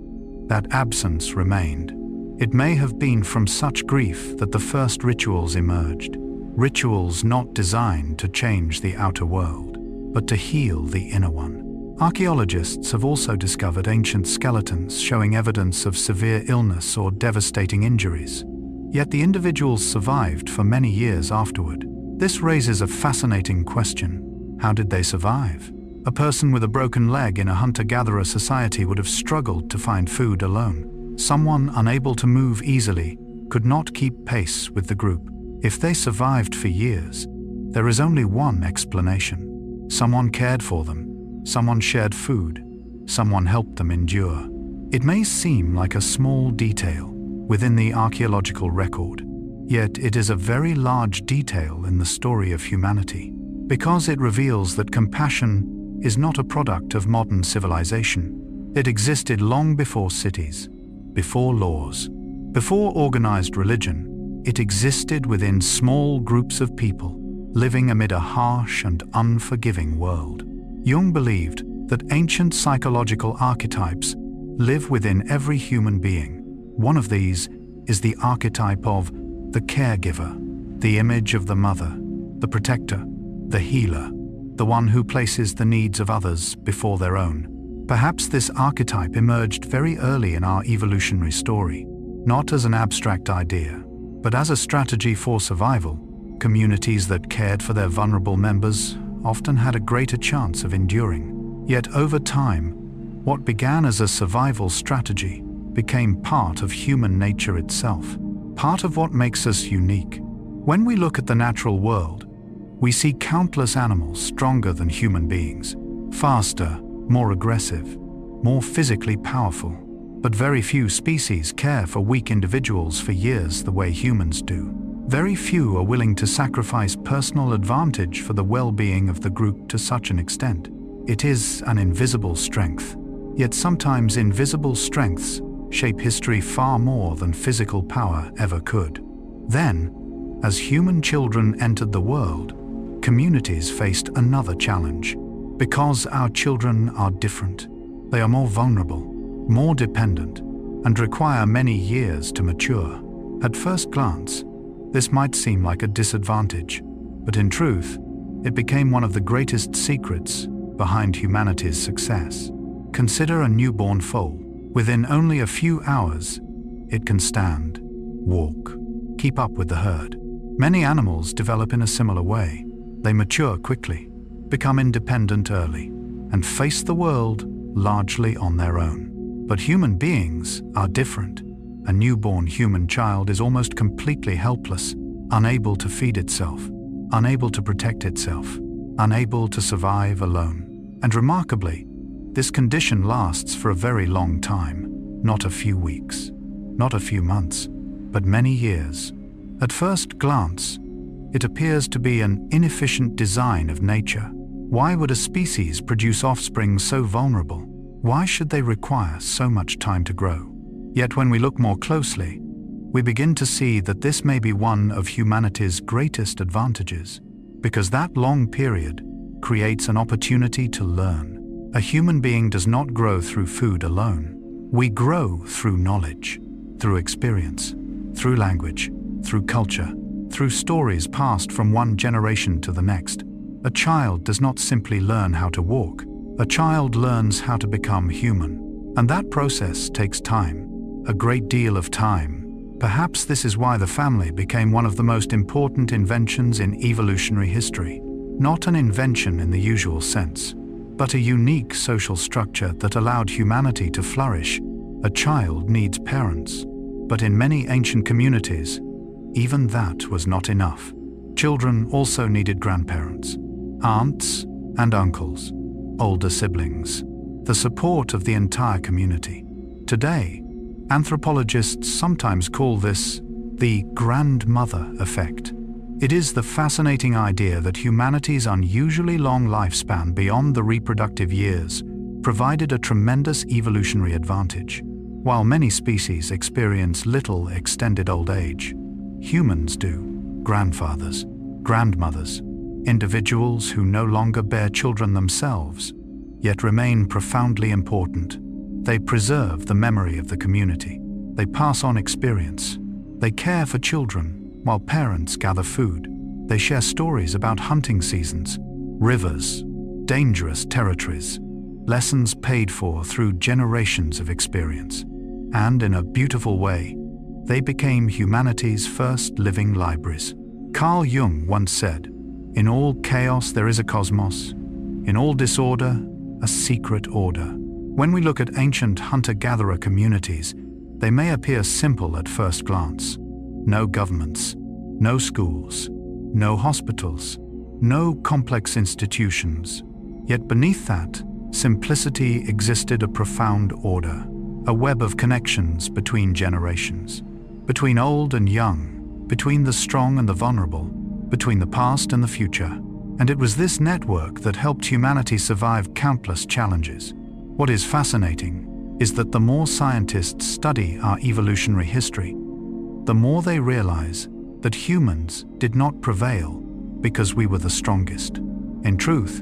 that absence remained. It may have been from such grief that the first rituals emerged, rituals not designed to change the outer world, but to heal the inner one. Archaeologists have also discovered ancient skeletons showing evidence of severe illness or devastating injuries. Yet the individuals survived for many years afterward. This raises a fascinating question. How did they survive? A person with a broken leg in a hunter-gatherer society would have struggled to find food alone. Someone unable to move easily could not keep pace with the group. If they survived for years, there is only one explanation. Someone cared for them, someone shared food, someone helped them endure. It may seem like a small detail within the archaeological record, yet it is a very large detail in the story of humanity, because it reveals that compassion is not a product of modern civilization. It existed long before cities, before laws, before organized religion. It existed within small groups of people, living amid a harsh and unforgiving world. Jung believed that ancient psychological archetypes live within every human being. One of these is the archetype of the caregiver, the image of the mother, the protector, the healer, the one who places the needs of others before their own. Perhaps this archetype emerged very early in our evolutionary story, not as an abstract idea, but as a strategy for survival. Communities that cared for their vulnerable members often had a greater chance of enduring. Yet over time, what began as a survival strategy became part of human nature itself, part of what makes us unique. When we look at the natural world, we see countless animals stronger than human beings, faster, more aggressive, more physically powerful. But very few species care for weak individuals for years the way humans do. Very few are willing to sacrifice personal advantage for the well-being of the group to such an extent. It is an invisible strength. Yet sometimes invisible strengths shape history far more than physical power ever could. Then, as human children entered the world, communities faced another challenge. Because our children are different, they are more vulnerable, more dependent, and require many years to mature. At first glance, this might seem like a disadvantage, but in truth, it became one of the greatest secrets behind humanity's success. Consider a newborn foal. Within only a few hours, it can stand, walk, keep up with the herd. Many animals develop in a similar way. They mature quickly, become independent early, and face the world largely on their own. But human beings are different. A newborn human child is almost completely helpless, unable to feed itself, unable to protect itself, unable to survive alone. And remarkably, this condition lasts for a very long time, not a few weeks, not a few months, but many years. At first glance, it appears to be an inefficient design of nature. Why would a species produce offspring so vulnerable? Why should they require so much time to grow? Yet when we look more closely, we begin to see that this may be one of humanity's greatest advantages, because that long period creates an opportunity to learn. A human being does not grow through food alone. We grow through knowledge, through experience, through language, through culture, through stories passed from one generation to the next. A child does not simply learn how to walk. A child learns how to become human. And that process takes time, a great deal of time. Perhaps this is why the family became one of the most important inventions in evolutionary history. Not an invention in the usual sense, but a unique social structure that allowed humanity to flourish. A child needs parents, but in many ancient communities, even that was not enough. Children also needed grandparents, aunts and uncles, older siblings, the support of the entire community. Today, anthropologists sometimes call this the grandmother effect. It is the fascinating idea that humanity's unusually long lifespan beyond the reproductive years provided a tremendous evolutionary advantage. While many species experience little extended old age, humans do. Grandfathers, grandmothers, individuals who no longer bear children themselves, yet remain profoundly important. They preserve the memory of the community. They pass on experience. They care for children while parents gather food. They share stories about hunting seasons, rivers, dangerous territories, lessons paid for through generations of experience. And in a beautiful way, they became humanity's first living libraries. Carl Jung once said, "In all chaos there is a cosmos, in all disorder, a secret order." When we look at ancient hunter-gatherer communities, they may appear simple at first glance. No governments, no schools, no hospitals, no complex institutions. Yet beneath that simplicity existed a profound order, a web of connections between generations, between old and young, between the strong and the vulnerable, between the past and the future. And it was this network that helped humanity survive countless challenges. What is fascinating is that the more scientists study our evolutionary history, the more they realize that humans did not prevail because we were the strongest. In truth,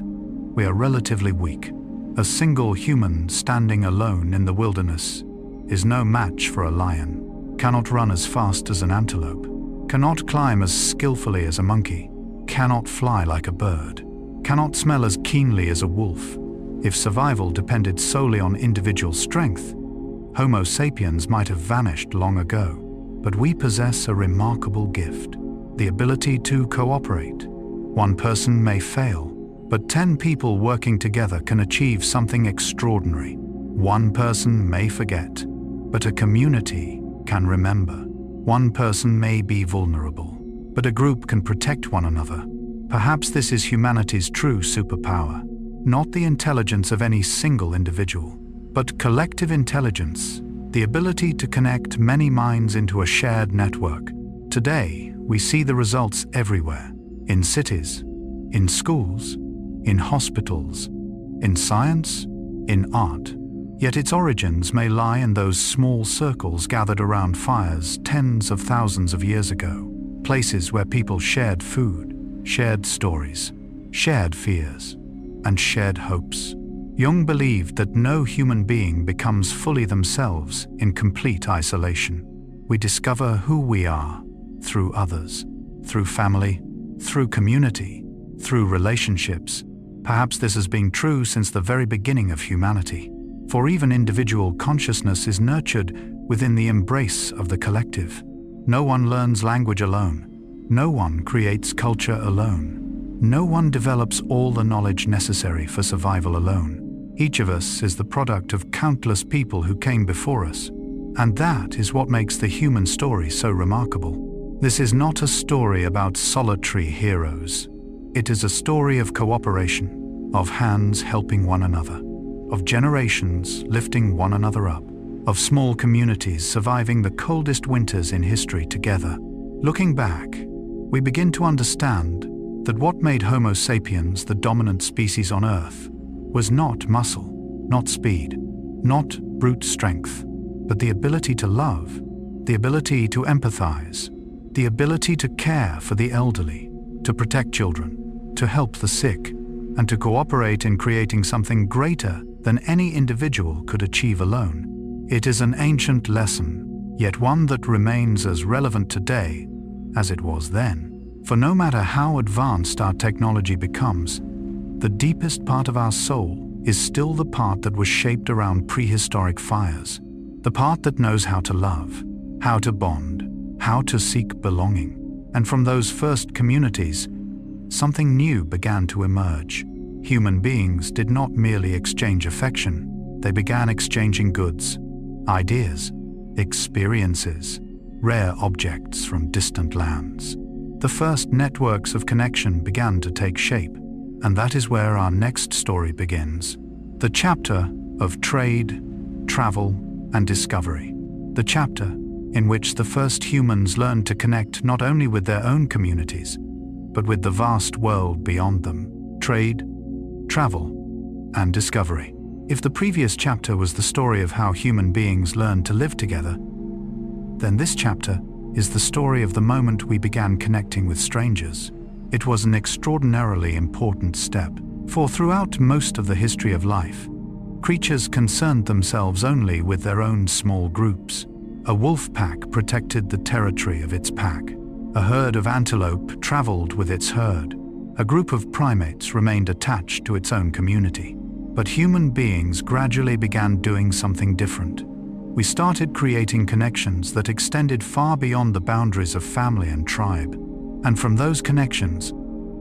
we are relatively weak. A single human standing alone in the wilderness is no match for a lion. cannot run as fast as an antelope, cannot climb as skillfully as a monkey, cannot fly like a bird, cannot smell as keenly as a wolf. If survival depended solely on individual strength, Homo sapiens might have vanished long ago. But we possess a remarkable gift, the ability to cooperate. One person may fail, but 10 people working together can achieve something extraordinary. One person may forget, but a community can remember. One person may be vulnerable, but a group can protect one another. Perhaps this is humanity's true superpower, not the intelligence of any single individual, but collective intelligence, the ability to connect many minds into a shared network. Today, we see the results everywhere, in cities, in schools, in hospitals, in science, in art. Yet its origins may lie in those small circles gathered around fires tens of thousands of years ago, places where people shared food, shared stories, shared fears, and shared hopes. Jung believed that no human being becomes fully themselves in complete isolation. We discover who we are through others, through family, through community, through relationships. Perhaps this has been true since the very beginning of humanity. For even individual consciousness is nurtured within the embrace of the collective. No one learns language alone. No one creates culture alone. No one develops all the knowledge necessary for survival alone. Each of us is the product of countless people who came before us. And that is what makes the human story so remarkable. This is not a story about solitary heroes. It is a story of cooperation, of hands helping one another, of generations lifting one another up, of small communities surviving the coldest winters in history together. Looking back, we begin to understand that what made Homo sapiens the dominant species on Earth was not muscle, not speed, not brute strength, but the ability to love, the ability to empathize, the ability to care for the elderly, to protect children, to help the sick, and to cooperate in creating something greater than any individual could achieve alone. It is an ancient lesson, yet one that remains as relevant today as it was then. For no matter how advanced our technology becomes, the deepest part of our soul is still the part that was shaped around prehistoric fires, the part that knows how to love, how to bond, how to seek belonging. And from those first communities, something new began to emerge. Human beings did not merely exchange affection, they began exchanging goods, ideas, experiences, rare objects from distant lands. The first networks of connection began to take shape, and that is where our next story begins. The chapter of trade, travel, and discovery. The chapter in which the first humans learned to connect not only with their own communities, but with the vast world beyond them. Trade, travel, and discovery. If the previous chapter was the story of how human beings learned to live together, then this chapter is the story of the moment we began connecting with strangers. It was an extraordinarily important step, for throughout most of the history of life, creatures concerned themselves only with their own small groups. A wolf pack protected the territory of its pack. A herd of antelope traveled with its herd. A group of primates remained attached to its own community. But human beings gradually began doing something different. We started creating connections that extended far beyond the boundaries of family and tribe. And from those connections,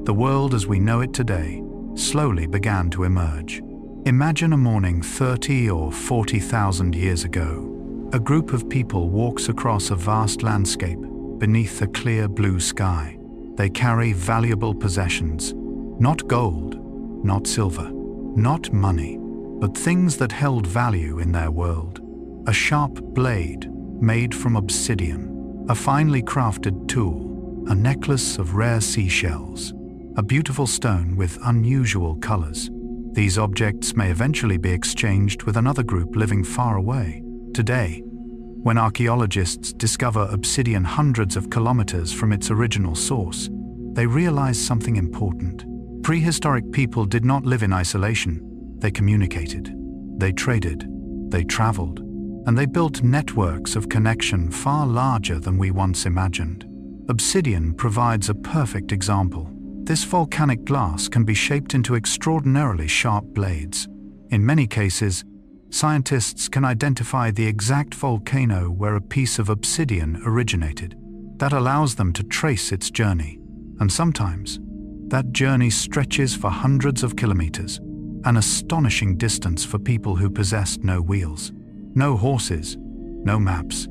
the world as we know it today slowly began to emerge. Imagine a morning 30 or 40,000 years ago. A group of people walks across a vast landscape beneath a clear blue sky. They carry valuable possessions, not gold, not silver, not money, but things that held value in their world. A sharp blade made from obsidian, a finely crafted tool, a necklace of rare seashells, a beautiful stone with unusual colors. These objects may eventually be exchanged with another group living far away. Today, when archaeologists discover obsidian hundreds of kilometers from its original source, they realize something important. Prehistoric people did not live in isolation. They communicated, they traded, they traveled, and they built networks of connection far larger than we once imagined. Obsidian provides a perfect example. This volcanic glass can be shaped into extraordinarily sharp blades. In many cases, scientists can identify the exact volcano where a piece of obsidian originated. That allows them to trace its journey, and sometimes that journey stretches for hundreds of kilometers, an astonishing distance for people who possessed no wheels, no horses, no maps,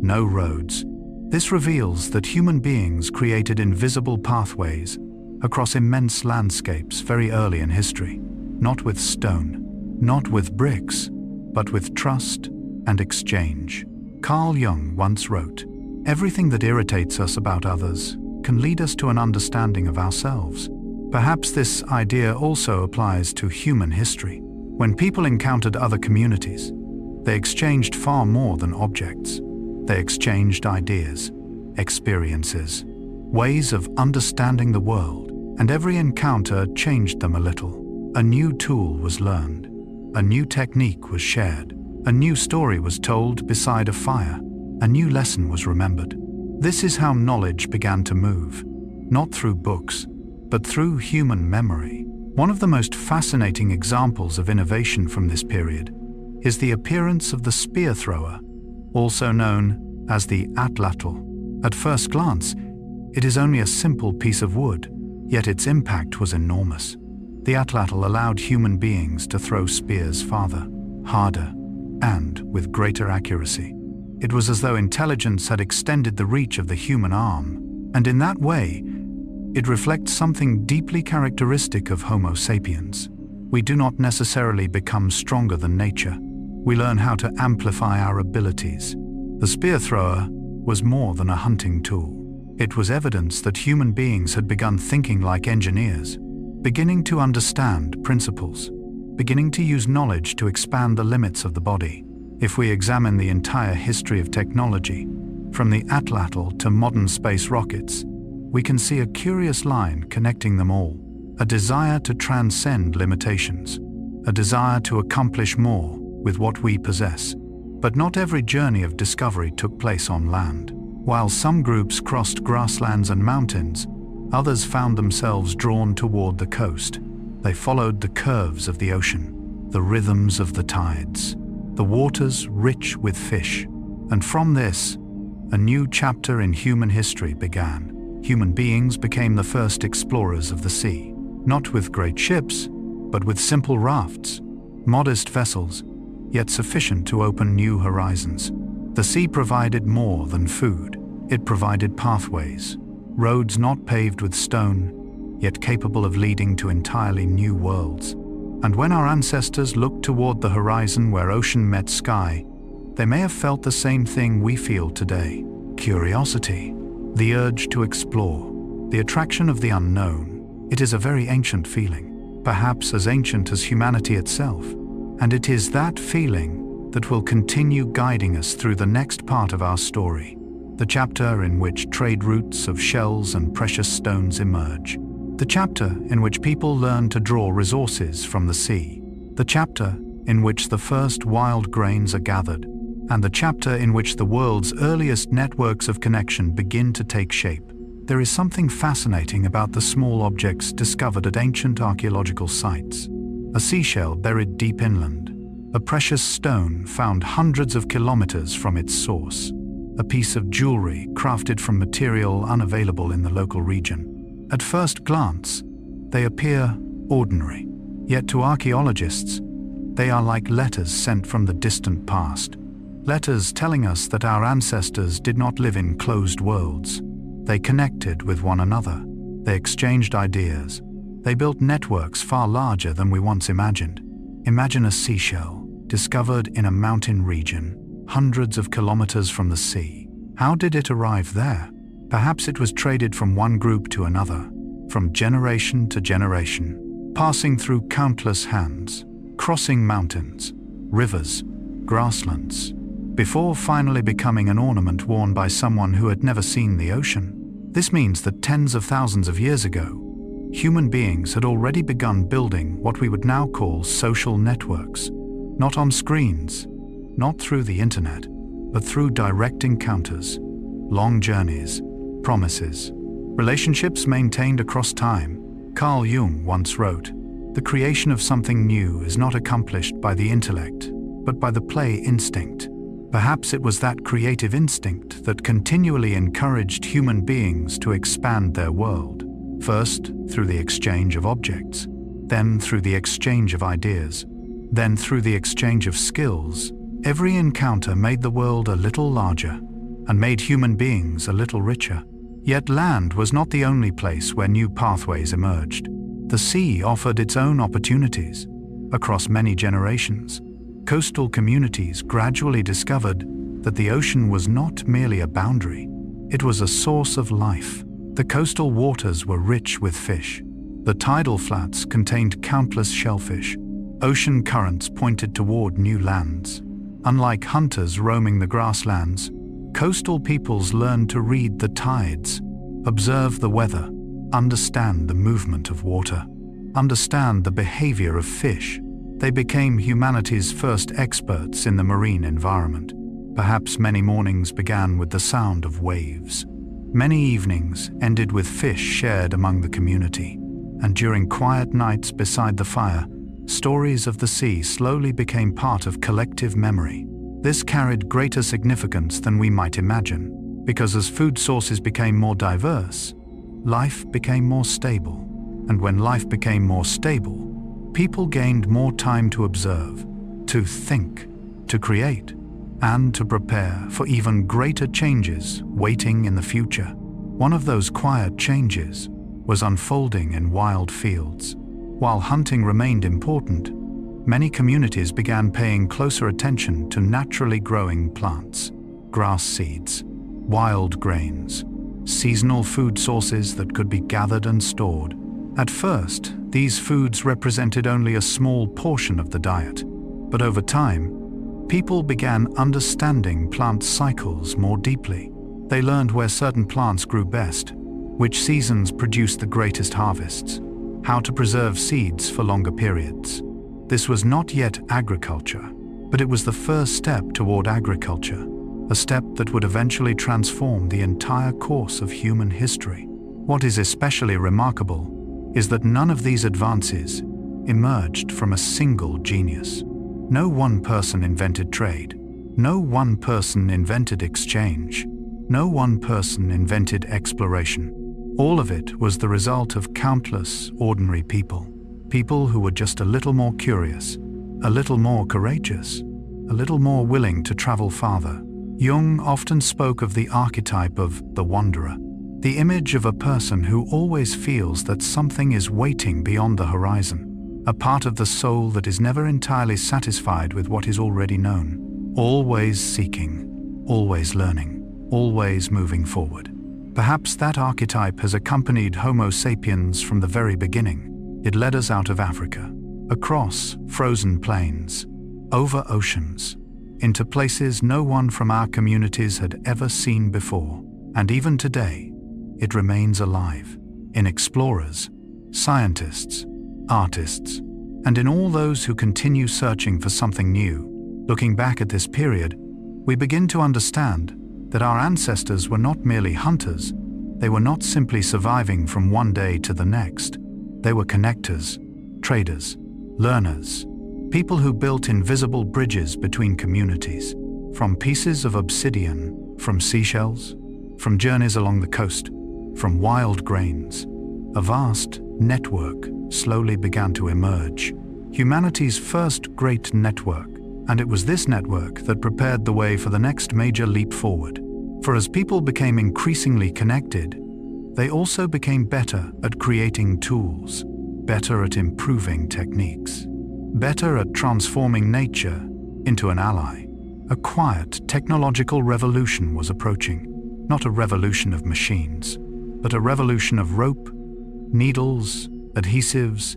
no roads. This reveals that human beings created invisible pathways across immense landscapes very early in history, not with stone, not with bricks, but with trust and exchange. Carl Jung once wrote, "Everything that irritates us about others can lead us to an understanding of ourselves." Perhaps this idea also applies to human history. When people encountered other communities, they exchanged far more than objects. They exchanged ideas, experiences, ways of understanding the world, and every encounter changed them a little. A new tool was learned, a new technique was shared, a new story was told beside a fire, a new lesson was remembered. This is how knowledge began to move, not through books, but through human memory. One of the most fascinating examples of innovation from this period is the appearance of the spear thrower, also known as the atlatl. At first glance, it is only a simple piece of wood, yet its impact was enormous. The atlatl allowed human beings to throw spears farther, harder, and with greater accuracy. It was as though intelligence had extended the reach of the human arm, and in that way, it reflects something deeply characteristic of Homo sapiens. We do not necessarily become stronger than nature. We learn how to amplify our abilities. The spear thrower was more than a hunting tool. It was evidence that human beings had begun thinking like engineers, beginning to understand principles, beginning to use knowledge to expand the limits of the body. If we examine the entire history of technology, from the atlatl to modern space rockets, we can see a curious line connecting them all. A desire to transcend limitations, a desire to accomplish more with what we possess. But not every journey of discovery took place on land. While some groups crossed grasslands and mountains, others found themselves drawn toward the coast. They followed the curves of the ocean, the rhythms of the tides, the waters rich with fish. And from this, a new chapter in human history began. Human beings became the first explorers of the sea, not with great ships, but with simple rafts, modest vessels, yet sufficient to open new horizons. The sea provided more than food. It provided pathways, roads not paved with stone, yet capable of leading to entirely new worlds. And when our ancestors looked toward the horizon where ocean met sky, they may have felt the same thing we feel today: curiosity, the urge to explore, the attraction of the unknown. It is a very ancient feeling, perhaps as ancient as humanity itself, and it is that feeling that will continue guiding us through the next part of our story, the chapter in which trade routes of shells and precious stones emerge, the chapter in which people learn to draw resources from the sea, the chapter in which the first wild grains are gathered, and the chapter in which the world's earliest networks of connection begin to take shape. There is something fascinating about the small objects discovered at ancient archaeological sites. A seashell buried deep inland, a precious stone found hundreds of kilometers from its source, a piece of jewelry crafted from material unavailable in the local region. At first glance, they appear ordinary, yet to archaeologists, they are like letters sent from the distant past. Letters telling us that our ancestors did not live in closed worlds. They connected with one another. They exchanged ideas. They built networks far larger than we once imagined. Imagine a seashell, discovered in a mountain region, hundreds of kilometers from the sea. How did it arrive there? Perhaps it was traded from one group to another, from generation to generation, passing through countless hands, crossing mountains, rivers, grasslands, before finally becoming an ornament worn by someone who had never seen the ocean. This means that tens of thousands of years ago, human beings had already begun building what we would now call social networks, not on screens, not through the internet, but through direct encounters, long journeys, promises, relationships maintained across time. Carl Jung once wrote, "The creation of something new is not accomplished by the intellect, but by the play instinct." Perhaps it was that creative instinct that continually encouraged human beings to expand their world, first through the exchange of objects, then through the exchange of ideas, then through the exchange of skills. Every encounter made the world a little larger and made human beings a little richer. Yet land was not the only place where new pathways emerged. The sea offered its own opportunities. Across many generations, coastal communities gradually discovered that the ocean was not merely a boundary, it was a source of life. The coastal waters were rich with fish. The tidal flats contained countless shellfish. Ocean currents pointed toward new lands. Unlike hunters roaming the grasslands, coastal peoples learned to read the tides, observe the weather, understand the movement of water, understand the behavior of fish. They became humanity's first experts in the marine environment. Perhaps many mornings began with the sound of waves. Many evenings ended with fish shared among the community. And during quiet nights beside the fire, stories of the sea slowly became part of collective memory. This carried greater significance than we might imagine, because as food sources became more diverse, life became more stable. And when life became more stable, people gained more time to observe, to think, to create, and to prepare for even greater changes waiting in the future. One of those quiet changes was unfolding in wild fields. While hunting remained important, many communities began paying closer attention to naturally growing plants, grass seeds, wild grains, seasonal food sources that could be gathered and stored. At first, these foods represented only a small portion of the diet, but over time, people began understanding plant cycles more deeply. They learned where certain plants grew best, which seasons produced the greatest harvests, how to preserve seeds for longer periods. This was not yet agriculture, but it was the first step toward agriculture, a step that would eventually transform the entire course of human history. What is especially remarkable is that none of these advances emerged from a single genius. No one person invented trade. No one person invented exchange. No one person invented exploration. All of it was the result of countless ordinary people. People who were just a little more curious, a little more courageous, a little more willing to travel farther. Jung often spoke of the archetype of the wanderer, the image of a person who always feels that something is waiting beyond the horizon, a part of the soul that is never entirely satisfied with what is already known, always seeking, always learning, always moving forward. Perhaps that archetype has accompanied Homo sapiens from the very beginning. It led us out of Africa, across frozen plains, over oceans, into places no one from our communities had ever seen before. And even today, it remains alive in explorers, scientists, artists, and in all those who continue searching for something new. Looking back at this period, we begin to understand that our ancestors were not merely hunters. They were not simply surviving from one day to the next. They were connectors, traders, learners, people who built invisible bridges between communities, from pieces of obsidian, from seashells, from journeys along the coast, from wild grains. A vast network slowly began to emerge, humanity's first great network, and it was this network that prepared the way for the next major leap forward. For as people became increasingly connected, they also became better at creating tools, better at improving techniques, better at transforming nature into an ally. A quiet technological revolution was approaching, not a revolution of machines, but a revolution of rope, needles, adhesives,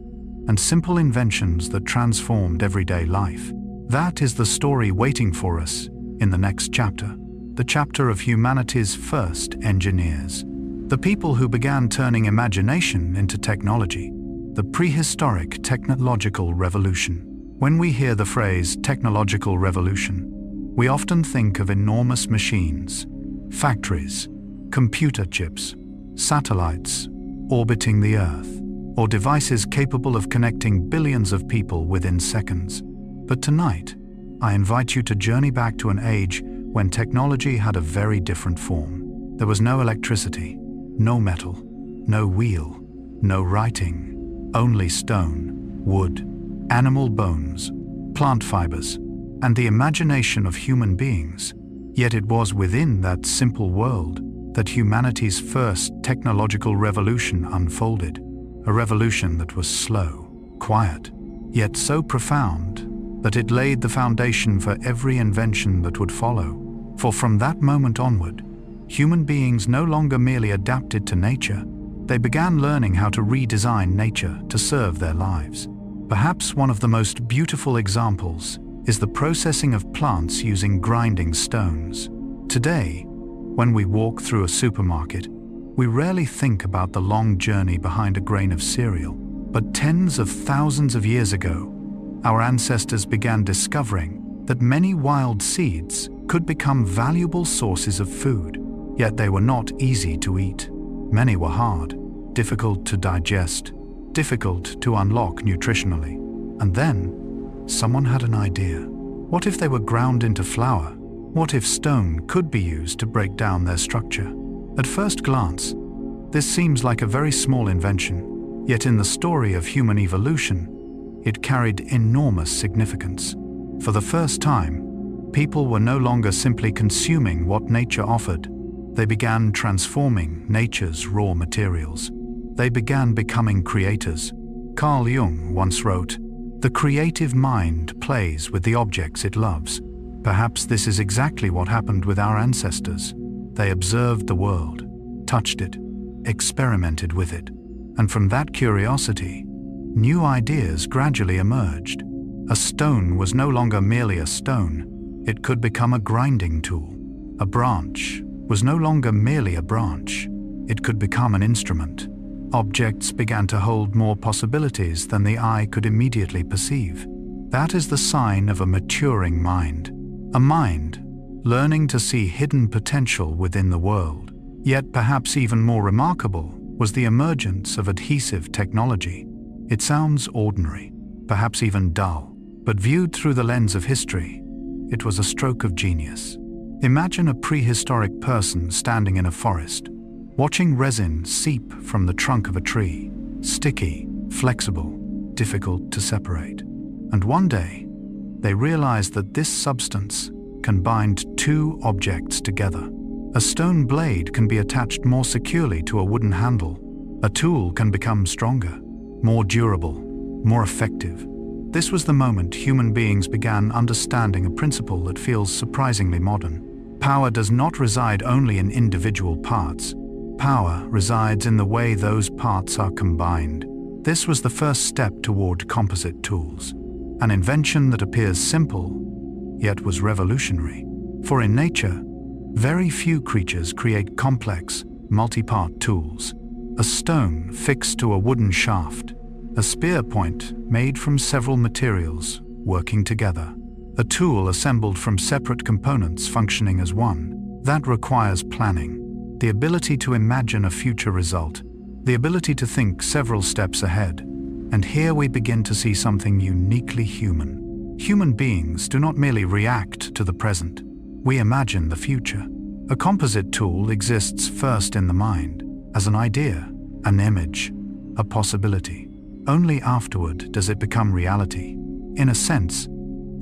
and simple inventions that transformed everyday life. That is the story waiting for us in the next chapter, the chapter of humanity's first engineers, the people who began turning imagination into technology, the prehistoric technological revolution. When we hear the phrase technological revolution, We often think of enormous machines, factories, computer chips, satellites orbiting the Earth, or devices capable of connecting billions of people within seconds. But tonight, I invite you to journey back to an age when technology had a very different form. There was no electricity, no metal, no wheel, no writing, only stone, wood, animal bones, plant fibers, and the imagination of human beings. Yet it was within that simple world that humanity's first technological revolution unfolded, a revolution that was slow, quiet, yet so profound that it laid the foundation for every invention that would follow. For from that moment onward, human beings no longer merely adapted to nature, they began learning how to redesign nature to serve their lives. Perhaps one of the most beautiful examples is the processing of plants using grinding stones. Today, when we walk through a supermarket, we rarely think about the long journey behind a grain of cereal. But tens of thousands of years ago, our ancestors began discovering that many wild seeds could become valuable sources of food, yet they were not easy to eat. Many were hard, difficult to digest, difficult to unlock nutritionally. And then, someone had an idea. What if they were ground into flour? What if stone could be used to break down their structure? At first glance, this seems like a very small invention, yet in the story of human evolution, it carried enormous significance. For the first time, people were no longer simply consuming what nature offered. They began transforming nature's raw materials. They began becoming creators. Carl Jung once wrote, "The creative mind plays with the objects it loves." Perhaps this is exactly what happened with our ancestors. They observed the world, touched it, experimented with it, and from that curiosity, new ideas gradually emerged. A stone was no longer merely a stone, it could become a grinding tool. A branch was no longer merely a branch, it could become an instrument. Objects began to hold more possibilities than the eye could immediately perceive. That is the sign of a maturing mind. A mind learning to see hidden potential within the world. Yet perhaps even more remarkable was the emergence of adhesive technology. It sounds ordinary, perhaps even dull, but viewed through the lens of history, it was a stroke of genius. Imagine a prehistoric person standing in a forest, watching resin seep from the trunk of a tree, sticky, flexible, difficult to separate. And one day, they realized that this substance can bind two objects together. A stone blade can be attached more securely to a wooden handle. A tool can become stronger, more durable, more effective. This was the moment human beings began understanding a principle that feels surprisingly modern. Power does not reside only in individual parts. Power resides in the way those parts are combined. This was the first step toward composite tools, an invention that appears simple, yet was revolutionary. For in nature, very few creatures create complex, multi-part tools. A stone fixed to a wooden shaft, a spear point made from several materials working together, a tool assembled from separate components functioning as one. That requires planning, the ability to imagine a future result, the ability to think several steps ahead. And here we begin to see something uniquely human. Human beings do not merely react to the present, we imagine the future. A composite tool exists first in the mind, as an idea, an image, a possibility. Only afterward does it become reality. In a sense,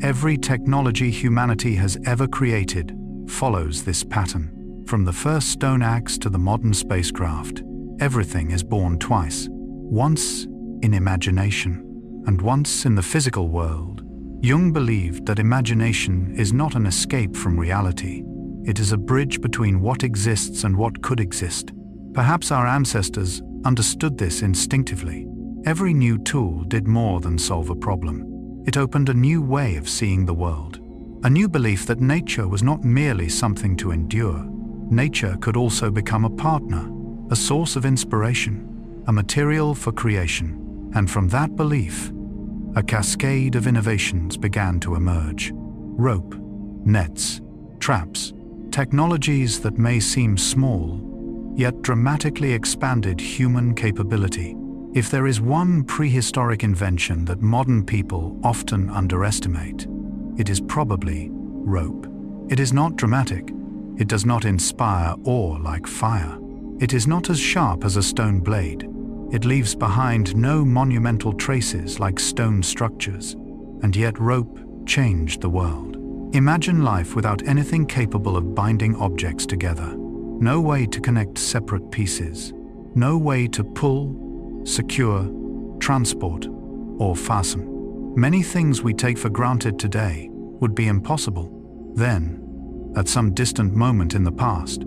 every technology humanity has ever created follows this pattern. From the first stone axe to the modern spacecraft, everything is born twice. Once in imagination, and once in the physical world. Jung believed that imagination is not an escape from reality. It is a bridge between what exists and what could exist. Perhaps our ancestors understood this instinctively. Every new tool did more than solve a problem. It opened a new way of seeing the world. A new belief that nature was not merely something to endure. Nature could also become a partner, a source of inspiration, a material for creation. And from that belief, a cascade of innovations began to emerge. Rope, Nets, traps, technologies that may seem small, yet dramatically expanded human capability. If there is one prehistoric invention that modern people often underestimate, it is probably rope. It is not dramatic. It does not inspire awe like fire. It is not as sharp as a stone blade. It leaves behind no monumental traces like stone structures, and yet rope changed the world. Imagine life without anything capable of binding objects together. No way to connect separate pieces. No way to pull, secure, transport, or fasten. Many things we take for granted today would be impossible. Then, at some distant moment in the past,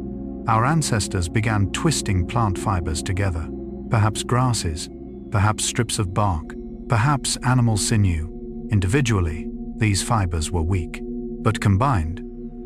our ancestors began twisting plant fibers together. Perhaps grasses, perhaps strips of bark, perhaps animal sinew. Individually, these fibers were weak, but combined,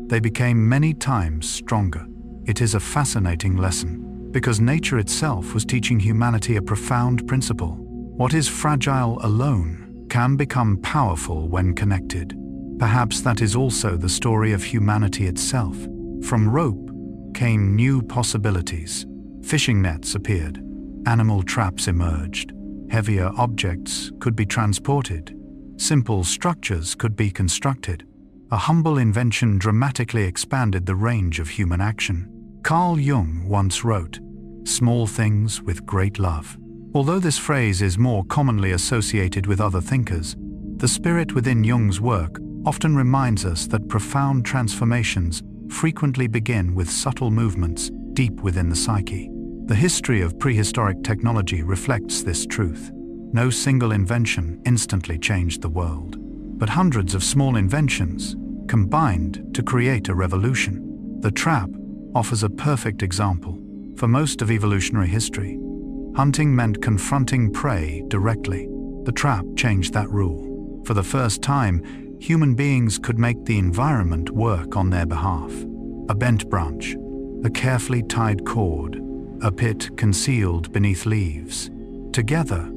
they became many times stronger. It is a fascinating lesson, because nature itself was teaching humanity a profound principle. What is fragile alone can become powerful when connected. Perhaps that is also the story of humanity itself. From rope came new possibilities. Fishing nets appeared. Animal traps emerged. Heavier objects could be transported. Simple structures could be constructed. A humble invention dramatically expanded the range of human action. Carl Jung once wrote, "Small things with great love." Although this phrase is more commonly associated with other thinkers, the spirit within Jung's work often reminds us that profound transformations frequently begin with subtle movements deep within the psyche. The history of prehistoric technology reflects this truth. No single invention instantly changed the world, but hundreds of small inventions combined to create a revolution. The trap offers a perfect example. For most of evolutionary history, hunting meant confronting prey directly. The trap changed that rule. For the first time, human beings could make the environment work on their behalf. A bent branch, a carefully tied cord, a pit concealed beneath leaves. Together,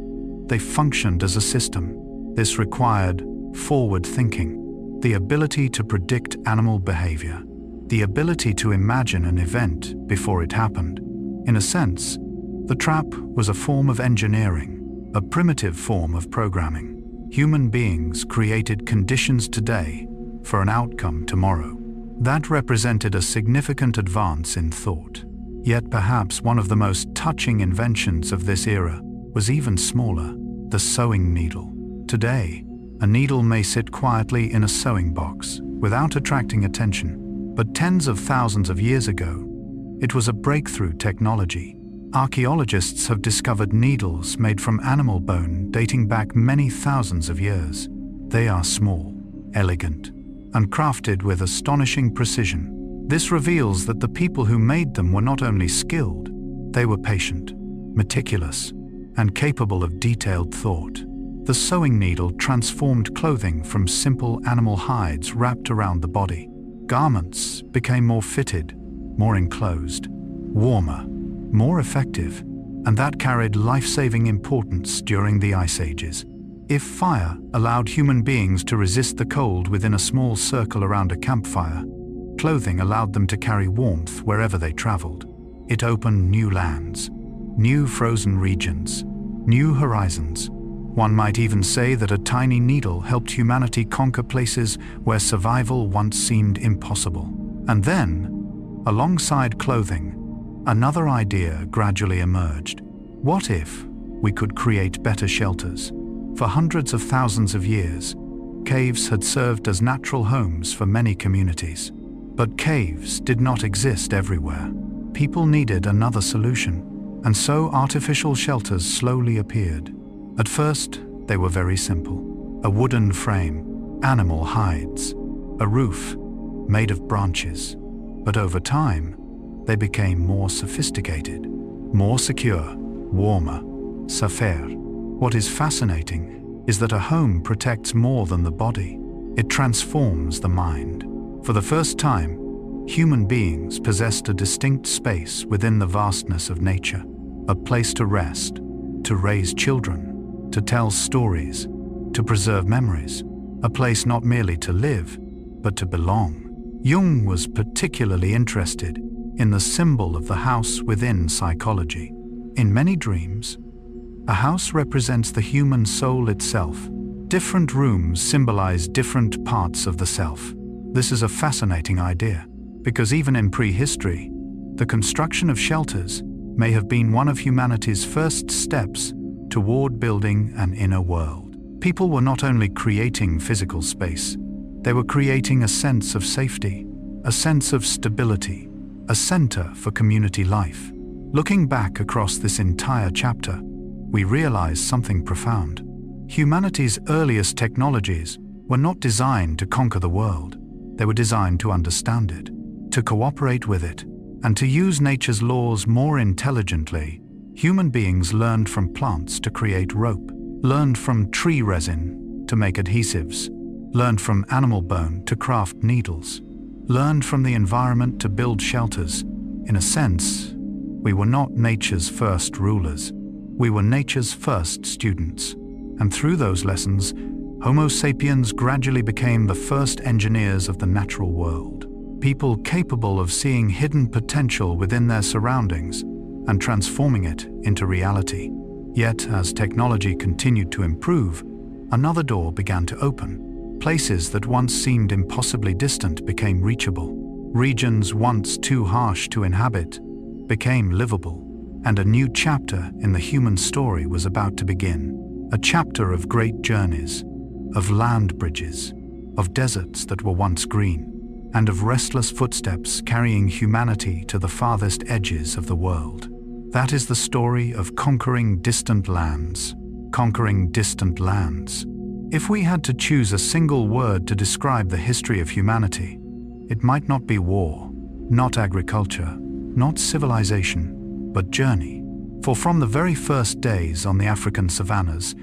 they functioned as a system. This required forward thinking, the ability to predict animal behavior, the ability to imagine an event before it happened. In a sense, the trap was a form of engineering, a primitive form of programming. Human beings created conditions today for an outcome tomorrow. That represented a significant advance in thought. Yet perhaps one of the most touching inventions of this era was even smaller, the sewing needle. Today, a needle may sit quietly in a sewing box without attracting attention, but tens of thousands of years ago, it was a breakthrough technology. Archaeologists have discovered needles made from animal bone dating back many thousands of years. They are small, elegant, and crafted with astonishing precision. This reveals that the people who made them were not only skilled, they were patient, meticulous, and capable of detailed thought. The sewing needle transformed clothing from simple animal hides wrapped around the body. Garments became more fitted, more enclosed, warmer, more effective, and that carried life-saving importance during the Ice Ages. If fire allowed human beings to resist the cold within a small circle around a campfire, clothing allowed them to carry warmth wherever they traveled. It opened new lands, new frozen regions, new horizons. One might even say that a tiny needle helped humanity conquer places where survival once seemed impossible. And then, alongside clothing, another idea gradually emerged. What if we could create better shelters? For hundreds of thousands of years, caves had served as natural homes for many communities. But caves did not exist everywhere. People needed another solution, and so artificial shelters slowly appeared. At first, they were very simple. A wooden frame, animal hides, a roof made of branches. But over time, they became more sophisticated, more secure, warmer, safer. What is fascinating is that a home protects more than the body. It transforms the mind. For the first time, human beings possessed a distinct space within the vastness of nature, a place to rest, to raise children, to tell stories, to preserve memories, a place not merely to live, but to belong. Jung was particularly interested in the symbol of the house within psychology. In many dreams, a house represents the human soul itself. Different rooms symbolize different parts of the self. This is a fascinating idea, because even in prehistory, the construction of shelters may have been one of humanity's first steps toward building an inner world. People were not only creating physical space, they were creating a sense of safety, a sense of stability, a center for community life. Looking back across this entire chapter, we realize something profound. Humanity's earliest technologies were not designed to conquer the world. They were designed to understand it, to cooperate with it, and to use nature's laws more intelligently. Human beings learned from plants to create rope, learned from tree resin to make adhesives, learned from animal bone to craft needles, learned from the environment to build shelters. In a sense, we were not nature's first rulers. We were nature's first students. And through those lessons, Homo sapiens gradually became the first engineers of the natural world. People capable of seeing hidden potential within their surroundings and transforming it into reality. Yet, as technology continued to improve, another door began to open. Places that once seemed impossibly distant became reachable. Regions once too harsh to inhabit became livable. And a new chapter in the human story was about to begin. A chapter of great journeys, of land bridges, of deserts that were once green, and of restless footsteps carrying humanity to the farthest edges of the world. That is the story of conquering distant lands. Conquering distant lands. If we had to choose a single word to describe the history of humanity, it might not be war, not agriculture, not civilization, but journey. For from the very first days on the African savannas,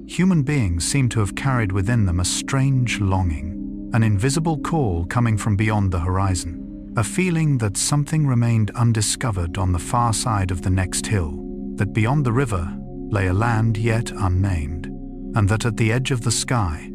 human beings seem to have carried within them a strange longing, an invisible call coming from beyond the horizon, a feeling that something remained undiscovered on the far side of the next hill, that beyond the river lay a land yet unnamed, and that at the edge of the sky,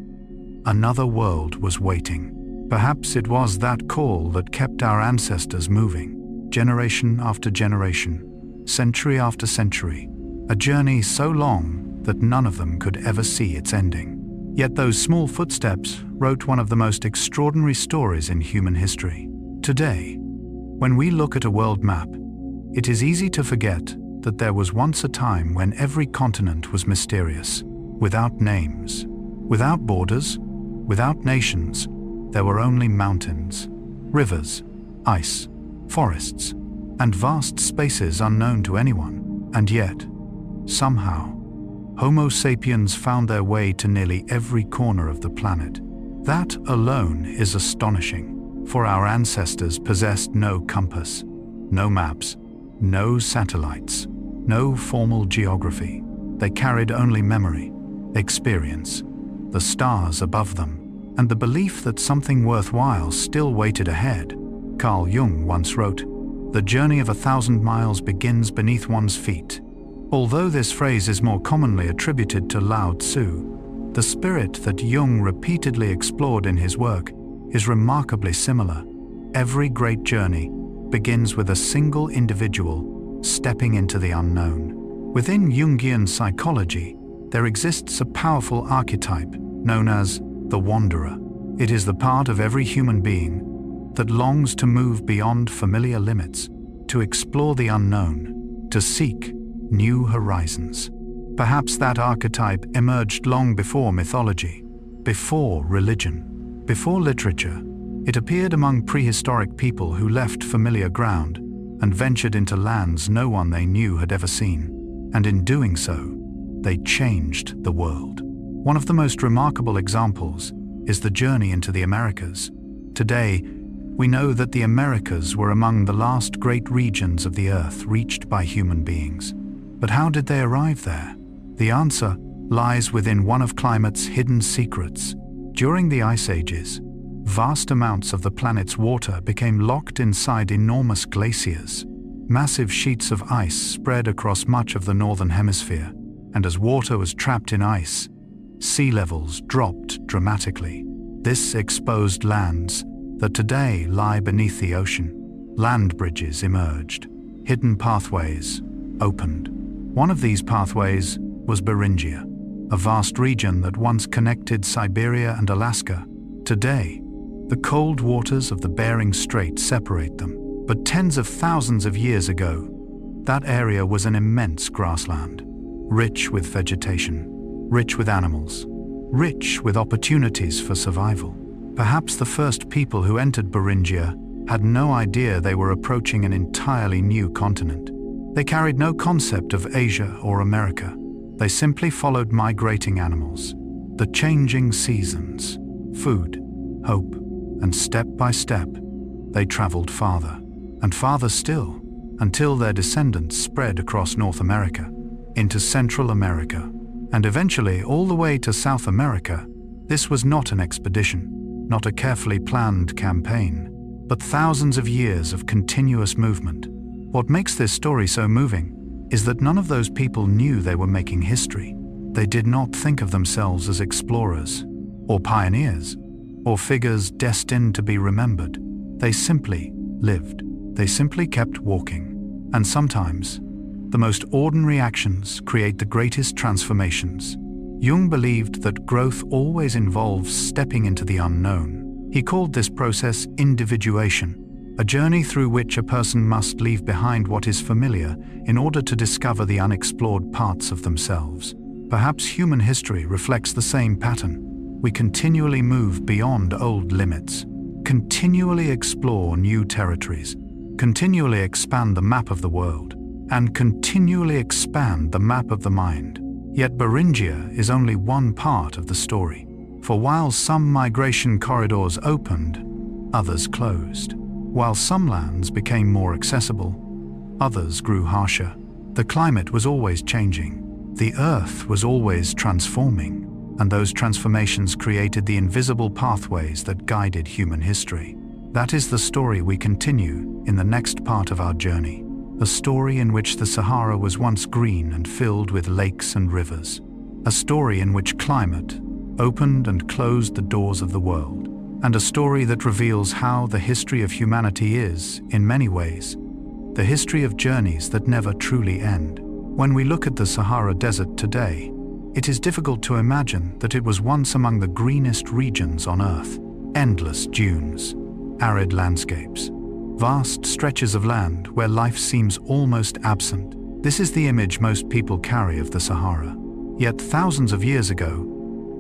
another world was waiting. Perhaps it was that call that kept our ancestors moving, generation after generation, century after century, a journey so long that none of them could ever see its ending. Yet those small footsteps wrote one of the most extraordinary stories in human history. Today, when we look at a world map, it is easy to forget that there was once a time when every continent was mysterious, without names, without borders, without nations. There were only mountains, rivers, ice, forests, and vast spaces unknown to anyone. And yet, somehow, Homo sapiens found their way to nearly every corner of the planet. That alone is astonishing, for our ancestors possessed no compass, no maps, no satellites, no formal geography. They carried only memory, experience, the stars above them, and the belief that something worthwhile still waited ahead. Carl Jung once wrote, "The journey of 1,000 miles begins beneath one's feet." Although this phrase is more commonly attributed to Lao Tzu, the spirit that Jung repeatedly explored in his work is remarkably similar. Every great journey begins with a single individual stepping into the unknown. Within Jungian psychology, there exists a powerful archetype known as the wanderer. It is the part of every human being that longs to move beyond familiar limits, to explore the unknown, to seek new horizons. Perhaps that archetype emerged long before mythology, before religion, before literature. It appeared among prehistoric people who left familiar ground and ventured into lands no one they knew had ever seen. And in doing so, they changed the world. One of the most remarkable examples is the journey into the Americas. Today, we know that the Americas were among the last great regions of the Earth reached by human beings. But how did they arrive there? The answer lies within one of climate's hidden secrets. During the Ice Ages, vast amounts of the planet's water became locked inside enormous glaciers. Massive sheets of ice spread across much of the northern hemisphere, and as water was trapped in ice, sea levels dropped dramatically. This exposed lands that today lie beneath the ocean. Land bridges emerged. Hidden pathways opened. One of these pathways was Beringia, a vast region that once connected Siberia and Alaska. Today, the cold waters of the Bering Strait separate them. But tens of thousands of years ago, that area was an immense grassland, rich with vegetation, rich with animals, rich with opportunities for survival. Perhaps the first people who entered Beringia had no idea they were approaching an entirely new continent. They carried no concept of Asia or America. They simply followed migrating animals, the changing seasons, food, hope, and step by step, they traveled farther, and farther still, until their descendants spread across North America, into Central America, and eventually all the way to South America. This was not an expedition, not a carefully planned campaign, but thousands of years of continuous movement. What makes this story so moving is that none of those people knew they were making history. They did not think of themselves as explorers, or pioneers, or figures destined to be remembered. They simply lived. They simply kept walking. And sometimes, the most ordinary actions create the greatest transformations. Jung believed that growth always involves stepping into the unknown. He called this process individuation, a journey through which a person must leave behind what is familiar in order to discover the unexplored parts of themselves. Perhaps human history reflects the same pattern. We continually move beyond old limits, continually explore new territories, continually expand the map of the world, and continually expand the map of the mind. Yet Beringia is only one part of the story. For while some migration corridors opened, others closed. While some lands became more accessible, others grew harsher. The climate was always changing. The earth was always transforming. And those transformations created the invisible pathways that guided human history. That is the story we continue in the next part of our journey. A story in which the Sahara was once green and filled with lakes and rivers. A story in which climate opened and closed the doors of the world. And a story that reveals how the history of humanity is, in many ways, the history of journeys that never truly end. When we look at the Sahara Desert today, it is difficult to imagine that it was once among the greenest regions on Earth. Endless dunes, arid landscapes, vast stretches of land where life seems almost absent. This is the image most people carry of the Sahara. Yet thousands of years ago,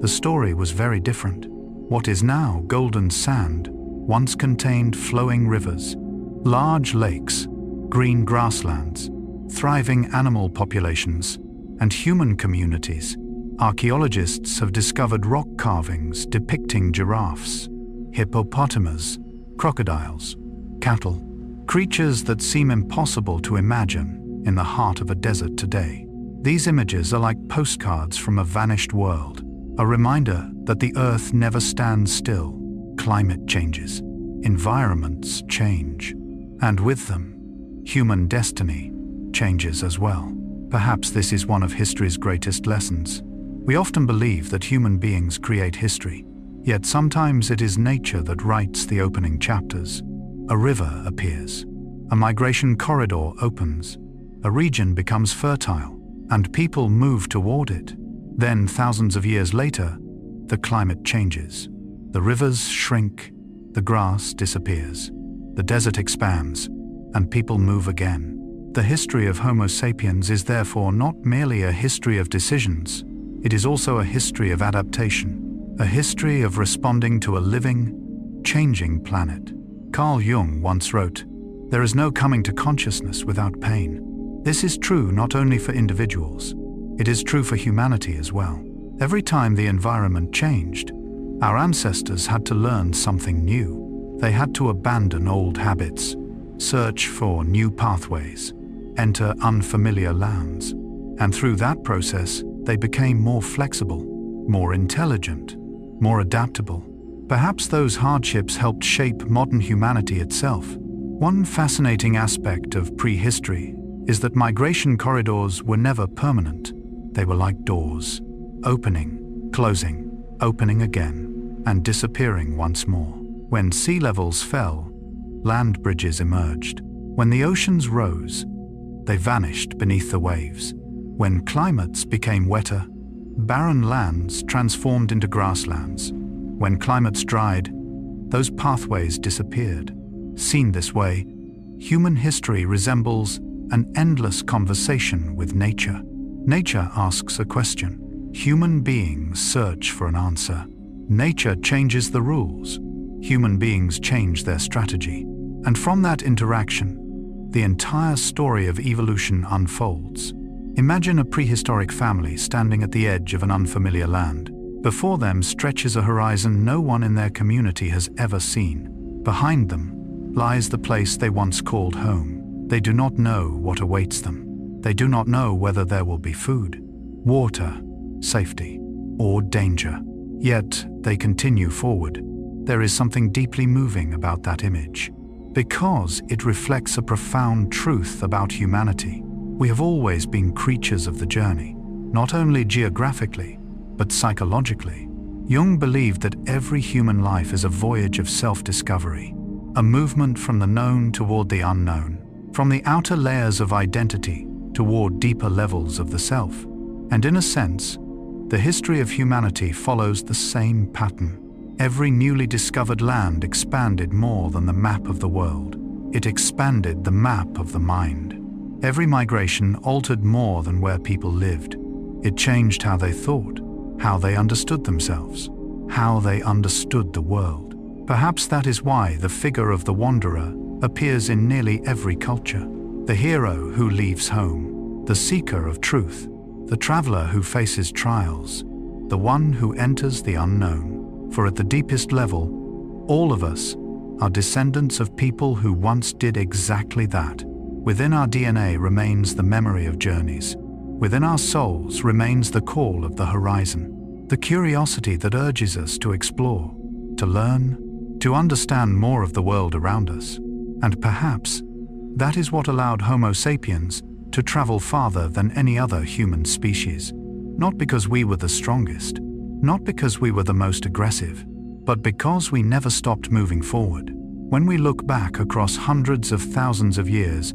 the story was very different. What is now golden sand once contained flowing rivers, large lakes, green grasslands, thriving animal populations, and human communities. Archaeologists have discovered rock carvings depicting giraffes, hippopotamus, crocodiles, cattle, creatures that seem impossible to imagine in the heart of a desert today. These images are like postcards from a vanished world, a reminder that the earth never stands still. Climate changes, environments change, and with them, human destiny changes as well. Perhaps this is one of history's greatest lessons. We often believe that human beings create history, yet sometimes it is nature that writes the opening chapters. A river appears, a migration corridor opens, a region becomes fertile, and people move toward it. Then, thousands of years later, the climate changes. The rivers shrink, the grass disappears, the desert expands, and people move again. The history of Homo sapiens is therefore not merely a history of decisions. It is also a history of adaptation, a history of responding to a living, changing planet. Carl Jung once wrote, "There is no coming to consciousness without pain." This is true not only for individuals, it is true for humanity as well. Every time the environment changed, our ancestors had to learn something new. They had to abandon old habits, search for new pathways, enter unfamiliar lands. And through that process, they became more flexible, more intelligent, more adaptable. Perhaps those hardships helped shape modern humanity itself. One fascinating aspect of prehistory is that migration corridors were never permanent. They were like doors, opening, closing, opening again, and disappearing once more. When sea levels fell, land bridges emerged. When the oceans rose, they vanished beneath the waves. When climates became wetter, barren lands transformed into grasslands. When climates dried, those pathways disappeared. Seen this way, human history resembles an endless conversation with nature. Nature asks a question. Human beings search for an answer. Nature changes the rules. Human beings change their strategy. And from that interaction, the entire story of evolution unfolds. Imagine a prehistoric family standing at the edge of an unfamiliar land. Before them stretches a horizon no one in their community has ever seen. Behind them lies the place they once called home. They do not know what awaits them. They do not know whether there will be food, water, safety, or danger. Yet they continue forward. There is something deeply moving about that image, because it reflects a profound truth about humanity. We have always been creatures of the journey, not only geographically, but psychologically. Jung believed that every human life is a voyage of self-discovery, a movement from the known toward the unknown, from the outer layers of identity toward deeper levels of the self. And in a sense, the history of humanity follows the same pattern. Every newly discovered land expanded more than the map of the world. It expanded the map of the mind. Every migration altered more than where people lived. It changed how they thought, how they understood themselves, how they understood the world. Perhaps that is why the figure of the wanderer appears in nearly every culture. The hero who leaves home, the seeker of truth, the traveler who faces trials, the one who enters the unknown. For at the deepest level, all of us are descendants of people who once did exactly that. Within our DNA remains the memory of journeys. Within our souls remains the call of the horizon, the curiosity that urges us to explore, to learn, to understand more of the world around us. And perhaps that is what allowed Homo sapiens to travel farther than any other human species. Not because we were the strongest, not because we were the most aggressive, but because we never stopped moving forward. When we look back across hundreds of thousands of years,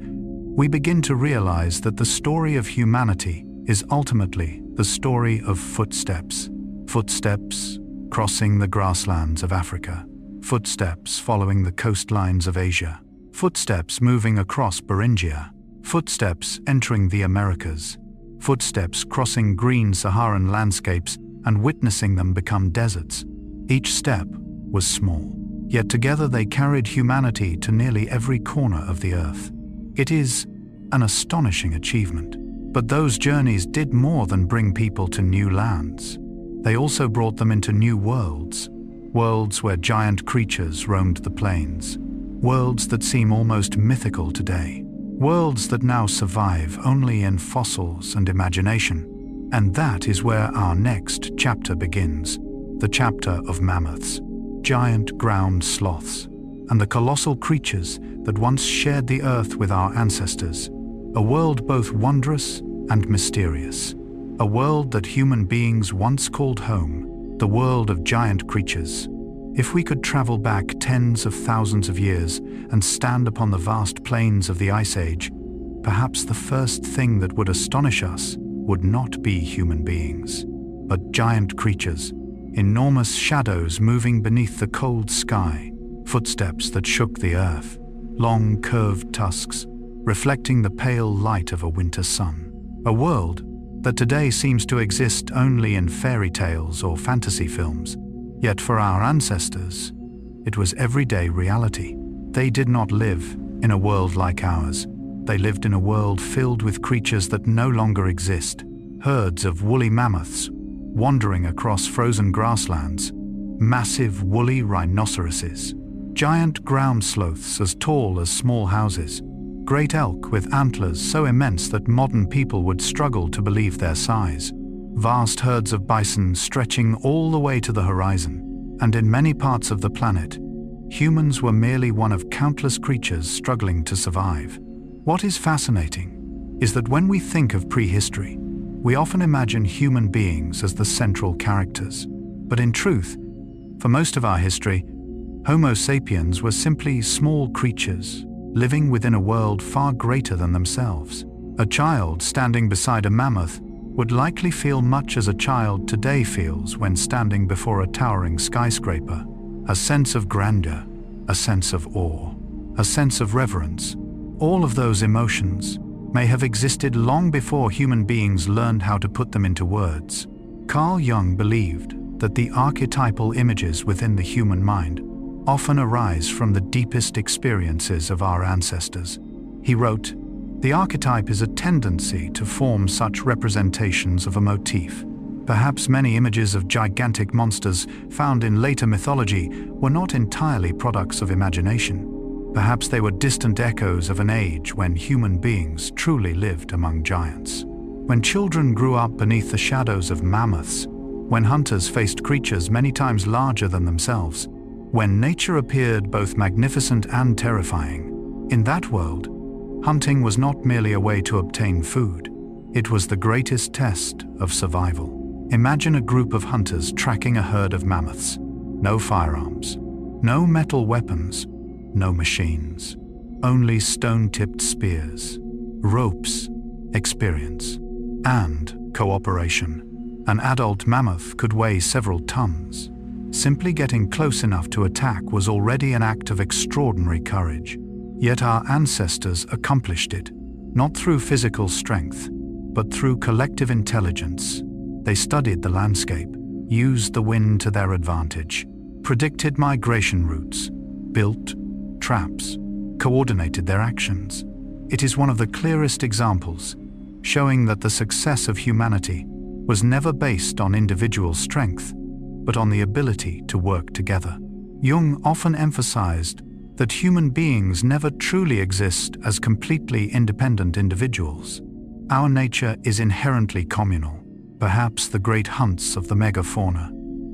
we begin to realize that the story of humanity is ultimately the story of footsteps. Footsteps crossing the grasslands of Africa. Footsteps following the coastlines of Asia. Footsteps moving across Beringia. Footsteps entering the Americas. Footsteps crossing green Saharan landscapes and witnessing them become deserts. Each step was small, yet together they carried humanity to nearly every corner of the earth. It is an astonishing achievement. But those journeys did more than bring people to new lands. They also brought them into new worlds. Worlds where giant creatures roamed the plains. Worlds that seem almost mythical today. Worlds that now survive only in fossils and imagination. And that is where our next chapter begins. The chapter of mammoths, giant ground sloths, and the colossal creatures that once shared the earth with our ancestors. A world both wondrous and mysterious. A world that human beings once called home. The world of giant creatures. If we could travel back tens of thousands of years and stand upon the vast plains of the Ice Age, perhaps the first thing that would astonish us would not be human beings, but giant creatures, enormous shadows moving beneath the cold sky, footsteps that shook the earth, long curved tusks, reflecting the pale light of a winter sun. A world that today seems to exist only in fairy tales or fantasy films. Yet for our ancestors, it was everyday reality. They did not live in a world like ours. They lived in a world filled with creatures that no longer exist. Herds of woolly mammoths wandering across frozen grasslands, massive woolly rhinoceroses, giant ground sloths as tall as small houses, great elk with antlers so immense that modern people would struggle to believe their size, vast herds of bison stretching all the way to the horizon. And in many parts of the planet, humans were merely one of countless creatures struggling to survive. What is fascinating is that when we think of prehistory, we often imagine human beings as the central characters. But in truth, for most of our history, Homo sapiens were simply small creatures, living within a world far greater than themselves. A child standing beside a mammoth would likely feel much as a child today feels when standing before a towering skyscraper. A sense of grandeur, a sense of awe, a sense of reverence. All of those emotions may have existed long before human beings learned how to put them into words. Carl Jung believed that the archetypal images within the human mind often arise from the deepest experiences of our ancestors. He wrote, "The archetype is a tendency to form such representations of a motif. Perhaps many images of gigantic monsters found in later mythology were not entirely products of imagination. Perhaps they were distant echoes of an age when human beings truly lived among giants. When children grew up beneath the shadows of mammoths, when hunters faced creatures many times larger than themselves, when nature appeared both magnificent and terrifying, in that world, hunting was not merely a way to obtain food. It was the greatest test of survival. Imagine a group of hunters tracking a herd of mammoths. No firearms, no metal weapons, no machines, only stone-tipped spears, ropes, experience, and cooperation. An adult mammoth could weigh several tons. Simply getting close enough to attack was already an act of extraordinary courage. Yet our ancestors accomplished it, not through physical strength, but through collective intelligence. They studied the landscape, used the wind to their advantage, predicted migration routes, built traps, coordinated their actions. It is one of the clearest examples, showing that the success of humanity was never based on individual strength, but on the ability to work together. Jung often emphasized that human beings never truly exist as completely independent individuals. Our nature is inherently communal. Perhaps the great hunts of the megafauna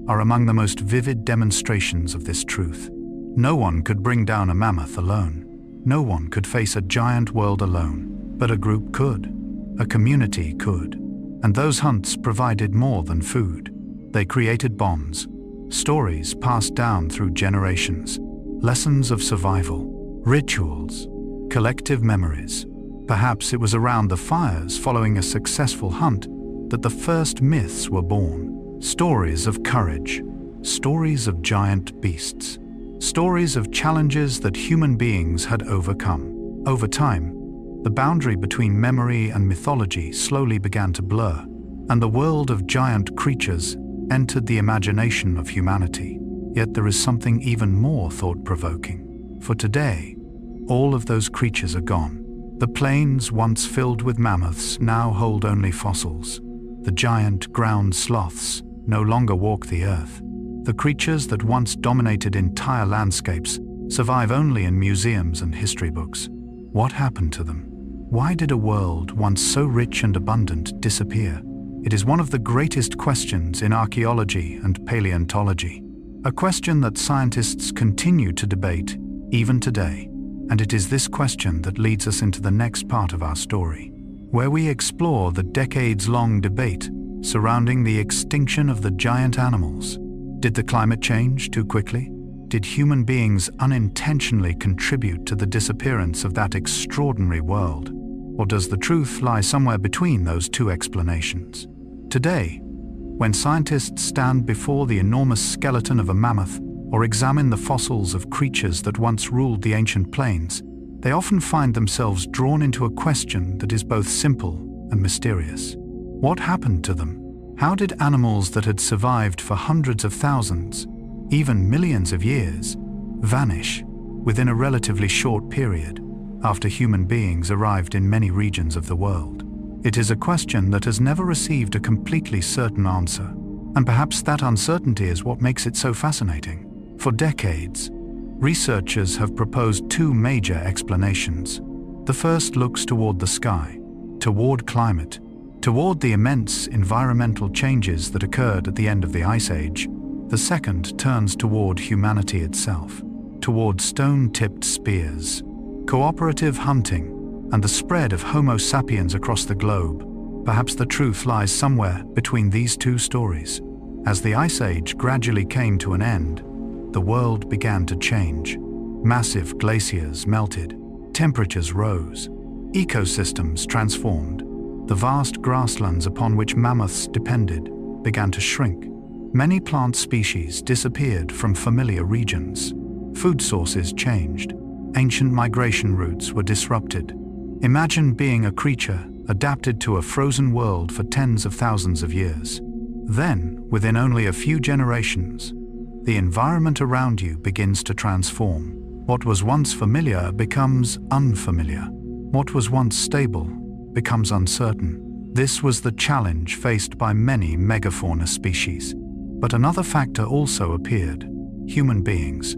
are among the most vivid demonstrations of this truth. No one could bring down a mammoth alone. No one could face a giant world alone, but a group could. A community could. And those hunts provided more than food. They created bonds, stories passed down through generations, lessons of survival, rituals, collective memories. Perhaps it was around the fires following a successful hunt that the first myths were born. Stories of courage, stories of giant beasts, stories of challenges that human beings had overcome. Over time, the boundary between memory and mythology slowly began to blur, and the world of giant creatures entered the imagination of humanity. Yet there is something even more thought-provoking. For today, all of those creatures are gone. The plains once filled with mammoths now hold only fossils. The giant ground sloths no longer walk the earth. The creatures that once dominated entire landscapes survive only in museums and history books. What happened to them? Why did a world once so rich and abundant disappear? It is one of the greatest questions in archaeology and paleontology, a question that scientists continue to debate even today. And it is this question that leads us into the next part of our story, where we explore the decades-long debate surrounding the extinction of the giant animals. Did the climate change too quickly? Did human beings unintentionally contribute to the disappearance of that extraordinary world? Or does the truth lie somewhere between those two explanations? Today, when scientists stand before the enormous skeleton of a mammoth or examine the fossils of creatures that once ruled the ancient plains, they often find themselves drawn into a question that is both simple and mysterious. What happened to them? How did animals that had survived for hundreds of thousands, even millions of years, vanish within a relatively short period after human beings arrived in many regions of the world? It is a question that has never received a completely certain answer, and perhaps that uncertainty is what makes it so fascinating. For decades, researchers have proposed two major explanations. The first looks toward the sky, toward climate, toward the immense environmental changes that occurred at the end of the Ice Age. The second turns toward humanity itself, toward stone-tipped spears, cooperative hunting, and the spread of Homo sapiens across the globe. Perhaps the truth lies somewhere between these two stories. As the Ice Age gradually came to an end, the world began to change. Massive glaciers melted, temperatures rose, ecosystems transformed. The vast grasslands upon which mammoths depended began to shrink. Many plant species disappeared from familiar regions. Food sources changed. Ancient migration routes were disrupted. Imagine being a creature adapted to a frozen world for tens of thousands of years. Then, within only a few generations, the environment around you begins to transform. What was once familiar becomes unfamiliar. What was once stable becomes uncertain. This was the challenge faced by many megafauna species. But another factor also appeared: human beings.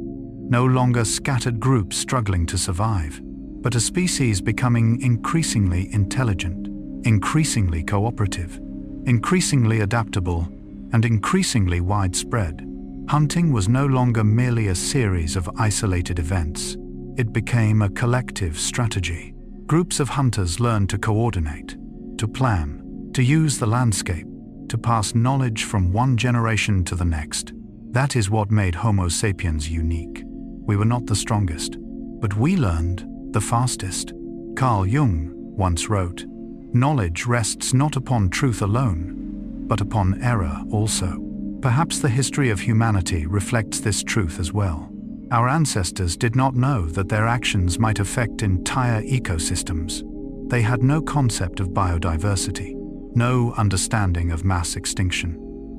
No longer scattered groups struggling to survive, but a species becoming increasingly intelligent, increasingly cooperative, increasingly adaptable, and increasingly widespread. Hunting was no longer merely a series of isolated events. It became a collective strategy. Groups of hunters learned to coordinate, to plan, to use the landscape, to pass knowledge from one generation to the next. That is what made Homo sapiens unique. We were not the strongest, but we learned the fastest. Carl Jung once wrote, "Knowledge rests not upon truth alone, but upon error also." Perhaps the history of humanity reflects this truth as well. Our ancestors did not know that their actions might affect entire ecosystems. They had no concept of biodiversity, no understanding of mass extinction.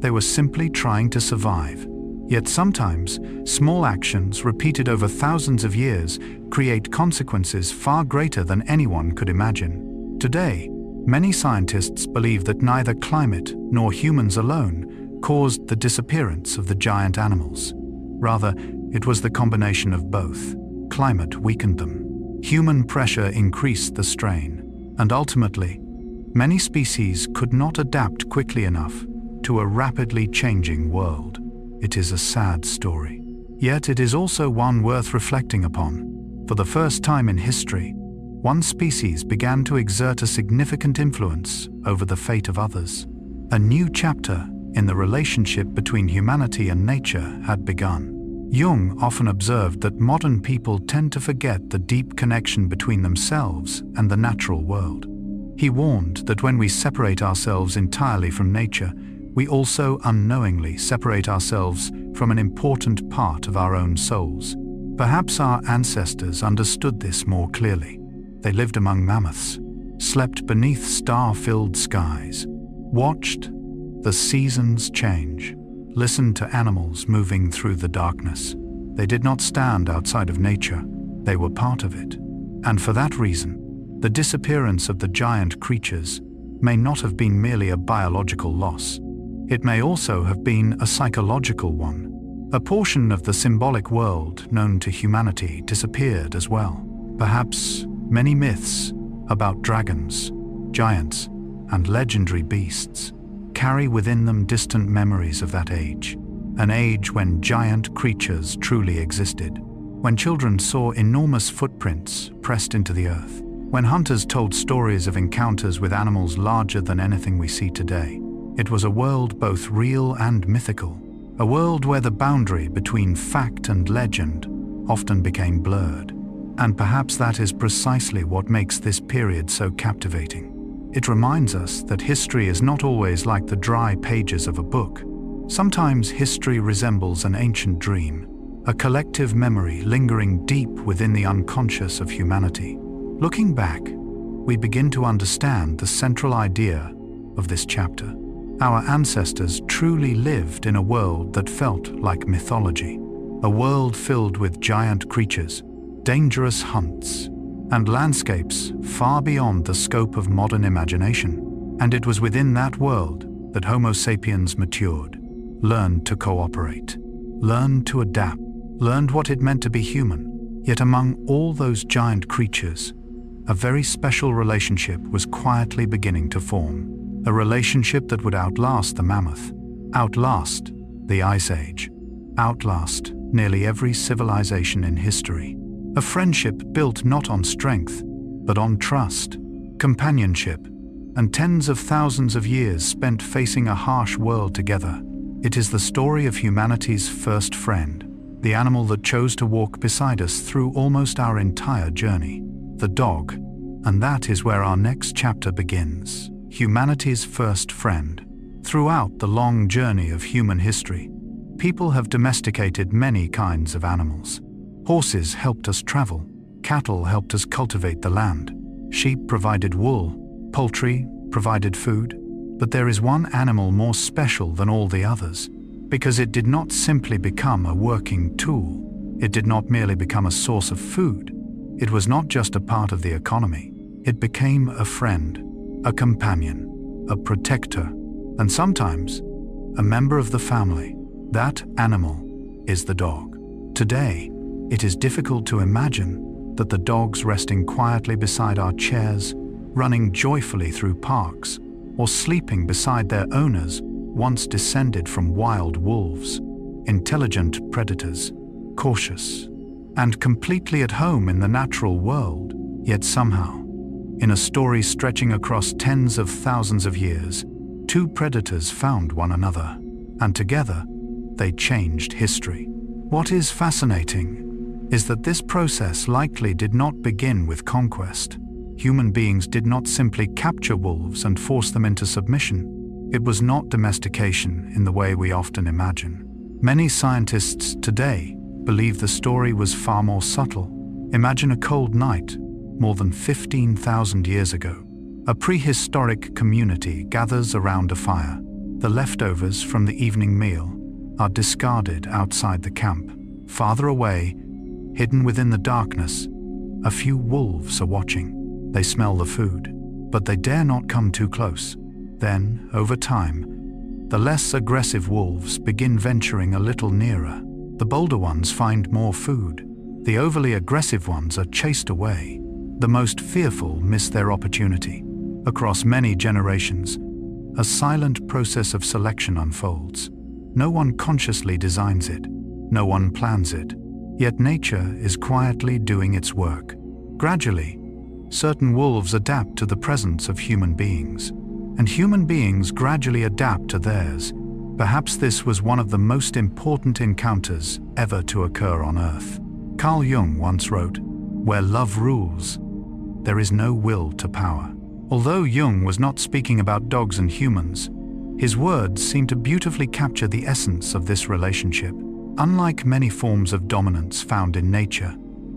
They were simply trying to survive. Yet sometimes, small actions repeated over thousands of years create consequences far greater than anyone could imagine. Today, many scientists believe that neither climate nor humans alone caused the disappearance of the giant animals. Rather, it was the combination of both. Climate weakened them. Human pressure increased the strain. And ultimately, many species could not adapt quickly enough to a rapidly changing world. It is a sad story. Yet it is also one worth reflecting upon. For the first time in history, one species began to exert a significant influence over the fate of others. A new chapter in the relationship between humanity and nature had begun. Jung often observed that modern people tend to forget the deep connection between themselves and the natural world. He warned that when we separate ourselves entirely from nature, we also unknowingly separate ourselves from an important part of our own souls. Perhaps our ancestors understood this more clearly. They lived among mammoths, slept beneath star-filled skies, watched the seasons change, listened to animals moving through the darkness. They did not stand outside of nature, they were part of it. And for that reason, the disappearance of the giant creatures may not have been merely a biological loss. It may also have been a psychological one. A portion of the symbolic world known to humanity disappeared as well. Perhaps many myths about dragons, giants, and legendary beasts carry within them distant memories of that age, an age when giant creatures truly existed, when children saw enormous footprints pressed into the earth, when hunters told stories of encounters with animals larger than anything we see today. It was a world both real and mythical, a world where the boundary between fact and legend often became blurred. And perhaps that is precisely what makes this period so captivating. It reminds us that history is not always like the dry pages of a book. Sometimes history resembles an ancient dream, a collective memory lingering deep within the unconscious of humanity. Looking back, we begin to understand the central idea of this chapter. Our ancestors truly lived in a world that felt like mythology, a world filled with giant creatures, dangerous hunts, and landscapes far beyond the scope of modern imagination. And it was within that world that Homo sapiens matured, learned to cooperate, learned to adapt, learned what it meant to be human. Yet among all those giant creatures, a very special relationship was quietly beginning to form. A relationship that would outlast the mammoth, outlast the Ice Age, outlast nearly every civilization in history. A friendship built not on strength, but on trust, companionship, and tens of thousands of years spent facing a harsh world together. It is the story of humanity's first friend, the animal that chose to walk beside us through almost our entire journey, the dog. And that is where our next chapter begins, humanity's first friend. Throughout the long journey of human history, people have domesticated many kinds of animals. Horses helped us travel, cattle helped us cultivate the land, sheep provided wool, poultry provided food. But there is one animal more special than all the others, because it did not simply become a working tool. It did not merely become a source of food. It was not just a part of the economy. It became a friend, a companion, a protector, and sometimes a member of the family. That animal is the dog. Today, it is difficult to imagine that the dogs resting quietly beside our chairs, running joyfully through parks, or sleeping beside their owners once descended from wild wolves, intelligent predators, cautious, and completely at home in the natural world. Yet somehow, in a story stretching across tens of thousands of years, two predators found one another, and together they changed history. What is fascinating is that this process likely did not begin with conquest. Human beings did not simply capture wolves and force them into submission. It was not domestication in the way we often imagine. Many scientists today believe the story was far more subtle. Imagine a cold night, more than 15,000 years ago. A prehistoric community gathers around a fire. The leftovers from the evening meal are discarded outside the camp. Farther away, hidden within the darkness, a few wolves are watching. They smell the food, but they dare not come too close. Then, over time, the less aggressive wolves begin venturing a little nearer. The bolder ones find more food. The overly aggressive ones are chased away. The most fearful miss their opportunity. Across many generations, a silent process of selection unfolds. No one consciously designs it. No one plans it. Yet nature is quietly doing its work. Gradually, certain wolves adapt to the presence of human beings, and human beings gradually adapt to theirs. Perhaps this was one of the most important encounters ever to occur on Earth. Carl Jung once wrote, "Where love rules, there is no will to power." Although Jung was not speaking about dogs and humans, his words seem to beautifully capture the essence of this relationship. Unlike many forms of dominance found in nature,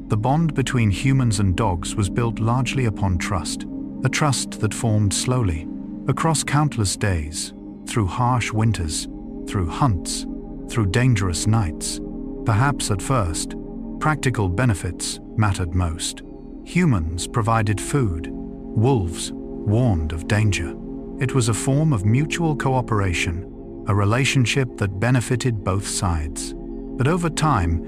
the bond between humans and dogs was built largely upon trust, a trust that formed slowly, across countless days, through harsh winters, through hunts, through dangerous nights. Perhaps at first, practical benefits mattered most. Humans provided food, wolves warned of danger. It was a form of mutual cooperation, a relationship that benefited both sides. But over time,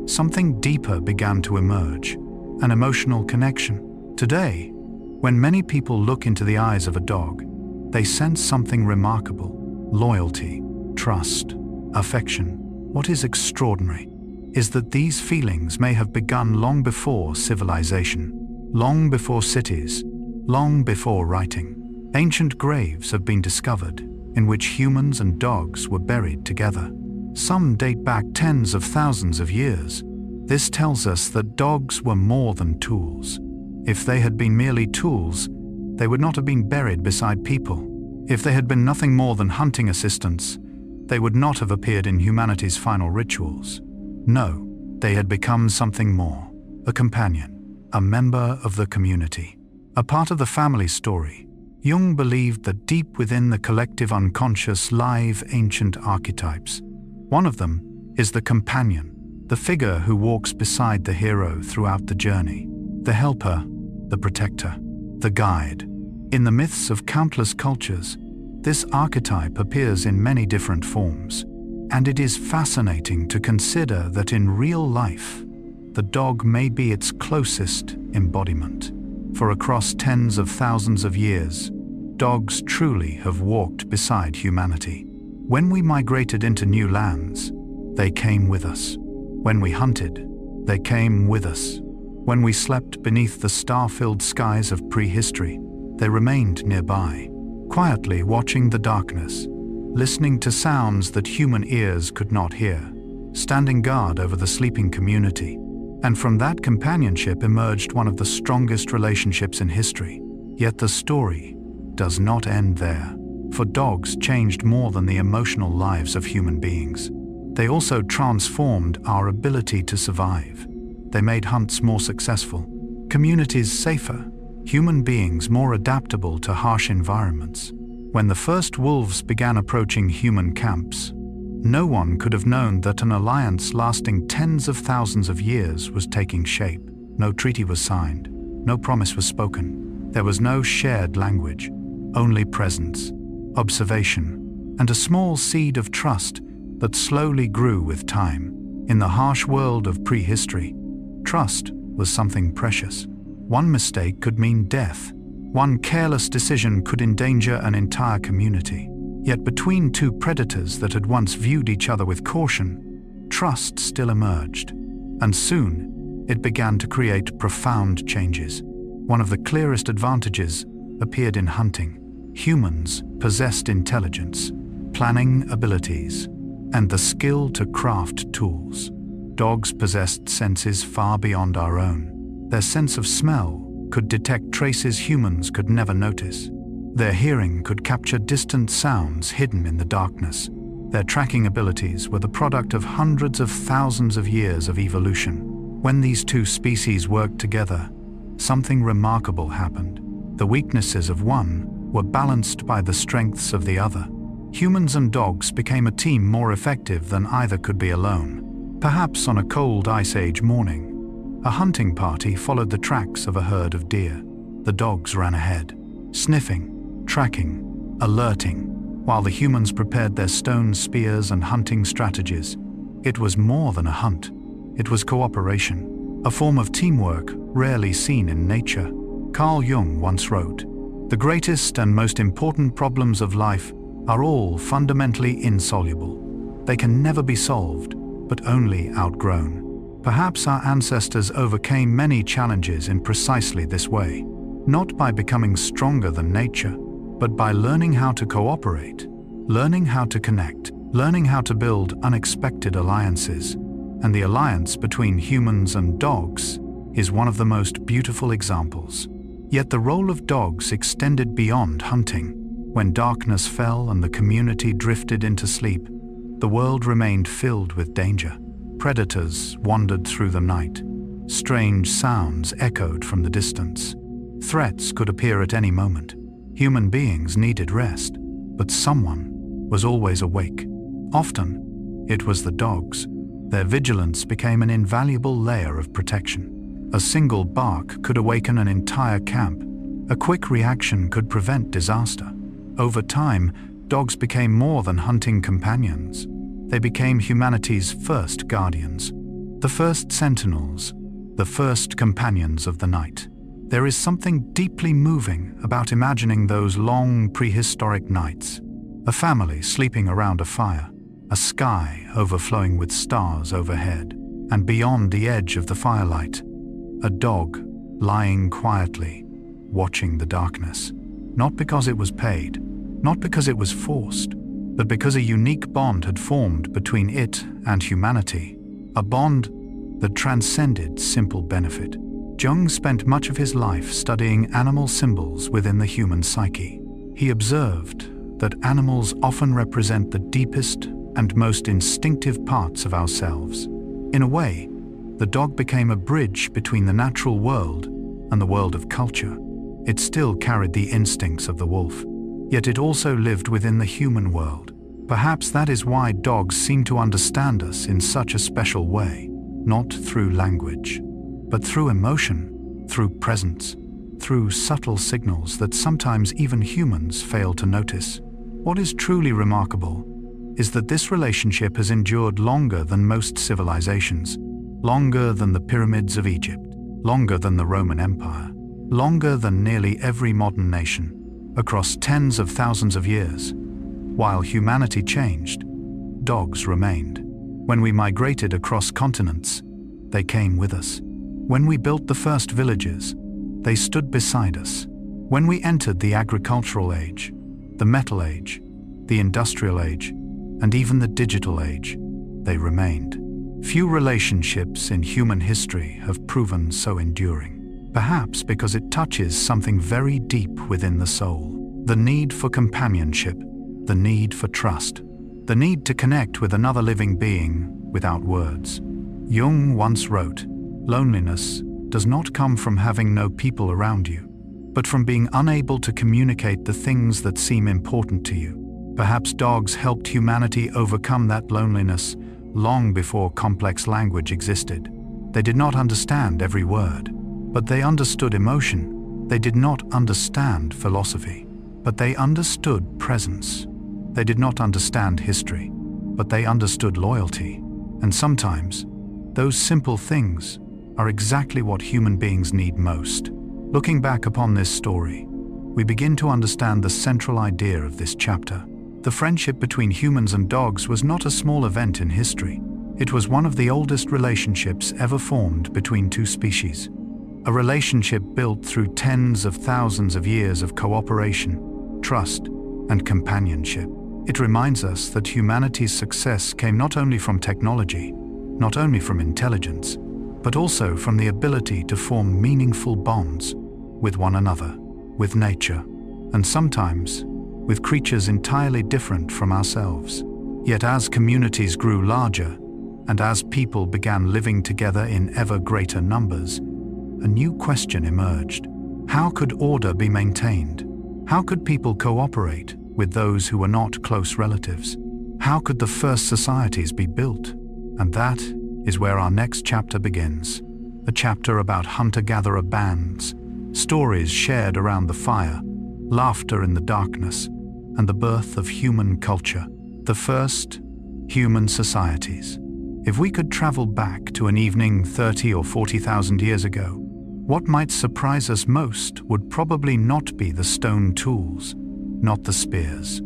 something deeper began to emerge, an emotional connection. Today, when many people look into the eyes of a dog, they sense something remarkable: loyalty, trust, affection. What is extraordinary is that these feelings may have begun long before civilization, long before cities, long before writing. Ancient graves have been discovered in which humans and dogs were buried together. Some date back tens of thousands of years. This tells us that dogs were more than tools. If they had been merely tools, they would not have been buried beside people. If they had been nothing more than hunting assistants, they would not have appeared in humanity's final rituals. No, they had become something more: a companion, a member of the community, a part of the family story. Jung believed that deep within the collective unconscious live ancient archetypes. One of them is the companion, the figure who walks beside the hero throughout the journey, the helper, the protector, the guide. In the myths of countless cultures, this archetype appears in many different forms, and it is fascinating to consider that in real life, the dog may be its closest embodiment. For across tens of thousands of years, dogs truly have walked beside humanity. When we migrated into new lands, they came with us. When we hunted, they came with us. When we slept beneath the star-filled skies of prehistory, they remained nearby, quietly watching the darkness, listening to sounds that human ears could not hear. standing guard over the sleeping community. And from that companionship emerged one of the strongest relationships in history. Yet the story does not end there, for dogs changed more than the emotional lives of human beings. They also transformed our ability to survive. They made hunts more successful, communities safer, human beings more adaptable to harsh environments. When the first wolves began approaching human camps, no one could have known that an alliance lasting tens of thousands of years was taking shape. No treaty was signed, no promise was spoken. There was no shared language, only presence, observation, and a small seed of trust that slowly grew with time. In the harsh world of prehistory, trust was something precious. One mistake could mean death. One careless decision could endanger an entire community. Yet between two predators that had once viewed each other with caution, trust still emerged. And soon, it began to create profound changes. One of the clearest advantages appeared in hunting. Humans possessed intelligence, planning abilities, and the skill to craft tools. Dogs possessed senses far beyond our own. Their sense of smell could detect traces humans could never notice. Their hearing could capture distant sounds hidden in the darkness. Their tracking abilities were the product of hundreds of thousands of years of evolution. When these two species worked together, something remarkable happened. The weaknesses of one were balanced by the strengths of the other. Humans and dogs became a team more effective than either could be alone. Perhaps on a cold Ice Age morning, a hunting party followed the tracks of a herd of deer. The dogs ran ahead, sniffing, tracking, alerting, while the humans prepared their stone spears and hunting strategies. It was more than a hunt. It was cooperation, a form of teamwork rarely seen in nature. Carl Jung once wrote, "The greatest and most important problems of life are all fundamentally insoluble. They can never be solved, but only outgrown." Perhaps our ancestors overcame many challenges in precisely this way, not by becoming stronger than nature, but by learning how to cooperate, learning how to connect, learning how to build unexpected alliances. And the alliance between humans and dogs is one of the most beautiful examples. Yet the role of dogs extended beyond hunting. When darkness fell and the community drifted into sleep, the world remained filled with danger. Predators wandered through the night. Strange sounds echoed from the distance. Threats could appear at any moment. Human beings needed rest, but someone was always awake. Often, it was the dogs. Their vigilance became an invaluable layer of protection. A single bark could awaken an entire camp. A quick reaction could prevent disaster. Over time, dogs became more than hunting companions. They became humanity's first guardians, the first sentinels, the first companions of the night. There is something deeply moving about imagining those long prehistoric nights. A family sleeping around a fire, a sky overflowing with stars overhead, and beyond the edge of the firelight, a dog lying quietly, watching the darkness. Not because it was paid, not because it was forced, but because a unique bond had formed between it and humanity, a bond that transcended simple benefit. Jung spent much of his life studying animal symbols within the human psyche. He observed that animals often represent the deepest and most instinctive parts of ourselves. In a way, the dog became a bridge between the natural world and the world of culture. It still carried the instincts of the wolf, yet it also lived within the human world. Perhaps that is why dogs seem to understand us in such a special way, not through language, but through emotion, through presence, through subtle signals that sometimes even humans fail to notice. What is truly remarkable is that this relationship has endured longer than most civilizations, longer than the pyramids of Egypt, longer than the Roman Empire, longer than nearly every modern nation. Across tens of thousands of years, while humanity changed, dogs remained. When we migrated across continents, they came with us. When we built the first villages, they stood beside us. When we entered the agricultural age, the metal age, the industrial age, and even the digital age, they remained. Few relationships in human history have proven so enduring, perhaps because it touches something very deep within the soul. The need for companionship, the need for trust, the need to connect with another living being without words. Jung once wrote, "Loneliness does not come from having no people around you, but from being unable to communicate the things that seem important to you." Perhaps dogs helped humanity overcome that loneliness long before complex language existed. They did not understand every word, but they understood emotion. They did not understand philosophy, but they understood presence. They did not understand history, but they understood loyalty. And sometimes, those simple things are exactly what human beings need most. Looking back upon this story, we begin to understand the central idea of this chapter. The friendship between humans and dogs was not a small event in history. It was one of the oldest relationships ever formed between two species. A relationship built through tens of thousands of years of cooperation, trust, and companionship. It reminds us that humanity's success came not only from technology, not only from intelligence, but also from the ability to form meaningful bonds with one another, with nature, and sometimes with creatures entirely different from ourselves. Yet as communities grew larger, and as people began living together in ever greater numbers, a new question emerged. How could order be maintained? How could people cooperate with those who were not close relatives? How could the first societies be built? And that is where our next chapter begins. A chapter about hunter-gatherer bands, stories shared around the fire, laughter in the darkness, and the birth of human culture, the first human societies. If we could travel back to an evening 30 or 40,000 years ago, what might surprise us most would probably not be the stone tools, not the spears,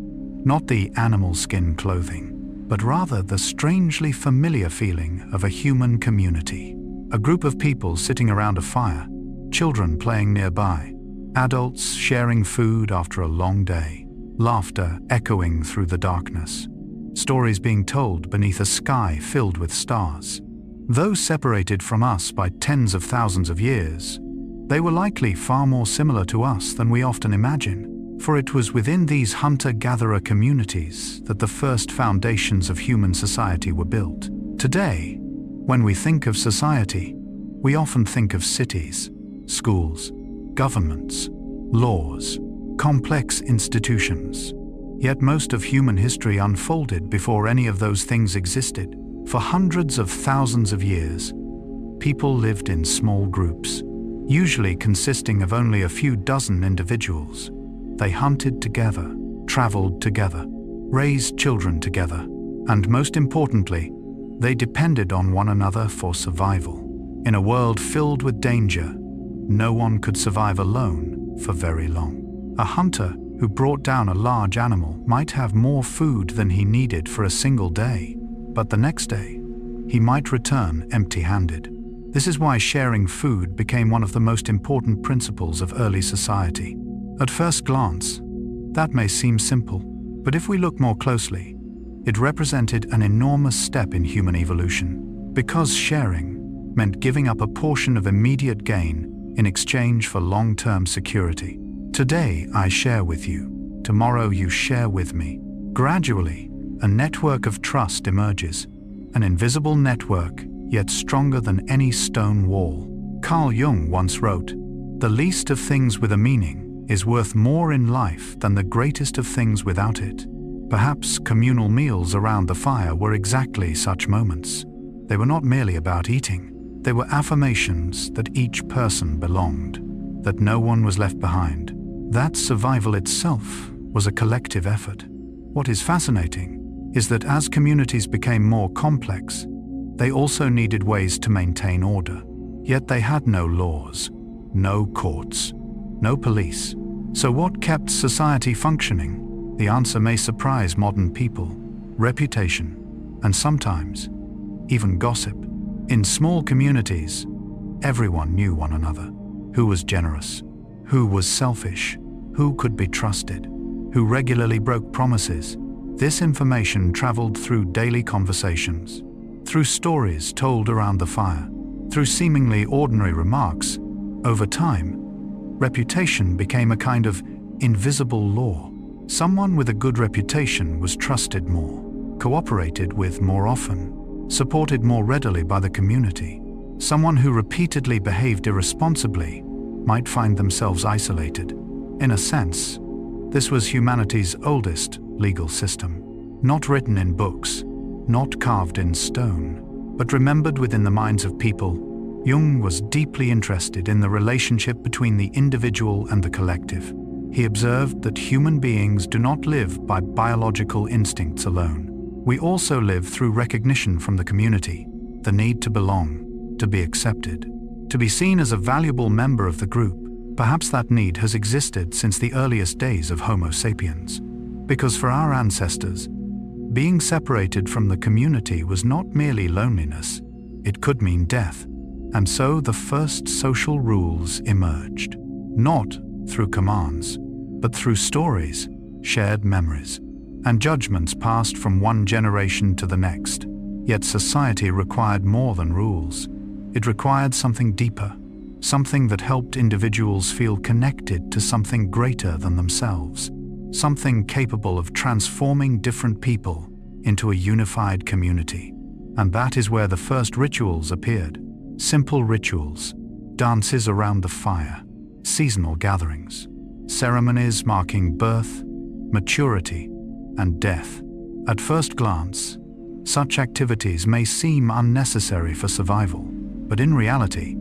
not the animal skin clothing, but rather the strangely familiar feeling of a human community. A group of people sitting around a fire, children playing nearby, adults sharing food after a long day, laughter echoing through the darkness, stories being told beneath a sky filled with stars. Though separated from us by tens of thousands of years, they were likely far more similar to us than we often imagine, for it was within these hunter-gatherer communities that the first foundations of human society were built. Today, when we think of society, we often think of cities, schools, governments, laws, complex institutions. Yet most of human history unfolded before any of those things existed. For hundreds of thousands of years, people lived in small groups, usually consisting of only a few dozen individuals. They hunted together, traveled together, raised children together, and most importantly, they depended on one another for survival. In a world filled with danger, no one could survive alone for very long. A hunter who brought down a large animal might have more food than he needed for a single day, but the next day, he might return empty-handed. This is why sharing food became one of the most important principles of early society. At first glance, that may seem simple, but if we look more closely, it represented an enormous step in human evolution, because sharing meant giving up a portion of immediate gain in exchange for long-term security. Today I share with you, tomorrow you share with me. Gradually, a network of trust emerges, an invisible network, yet stronger than any stone wall. Carl Jung once wrote, "The least of things with a meaning is worth more in life than the greatest of things without it." Perhaps communal meals around the fire were exactly such moments. They were not merely about eating. They were affirmations that each person belonged, that no one was left behind. That survival itself was a collective effort. What is fascinating is that as communities became more complex, they also needed ways to maintain order. Yet they had no laws, no courts, no police. So what kept society functioning? The answer may surprise modern people: reputation, and sometimes even gossip. In small communities, everyone knew one another. Who was generous? Who was selfish? Who could be trusted? Who regularly broke promises? This information traveled through daily conversations. through stories told around the fire, through seemingly ordinary remarks. Over time, reputation became a kind of invisible law. Someone with a good reputation was trusted more, cooperated with more often, supported more readily by the community. Someone who repeatedly behaved irresponsibly might find themselves isolated. In a sense, this was humanity's oldest legal system, not written in books, not carved in stone, but remembered within the minds of people. Jung was deeply interested in the relationship between the individual and the collective. He observed that human beings do not live by biological instincts alone. We also live through recognition from the community, the need to belong, to be accepted, to be seen as a valuable member of the group. Perhaps that need has existed since the earliest days of Homo sapiens. Because for our ancestors, being separated from the community was not merely loneliness, it could mean death. And so the first social rules emerged, not through commands, but through stories, shared memories, and judgments passed from one generation to the next. Yet society required more than rules. It required something deeper, something that helped individuals feel connected to something greater than themselves, something capable of transforming different people into a unified community. And that is where the first rituals appeared. Simple rituals, dances around the fire, seasonal gatherings, ceremonies marking birth, maturity, and death. At first glance, such activities may seem unnecessary for survival, but in reality,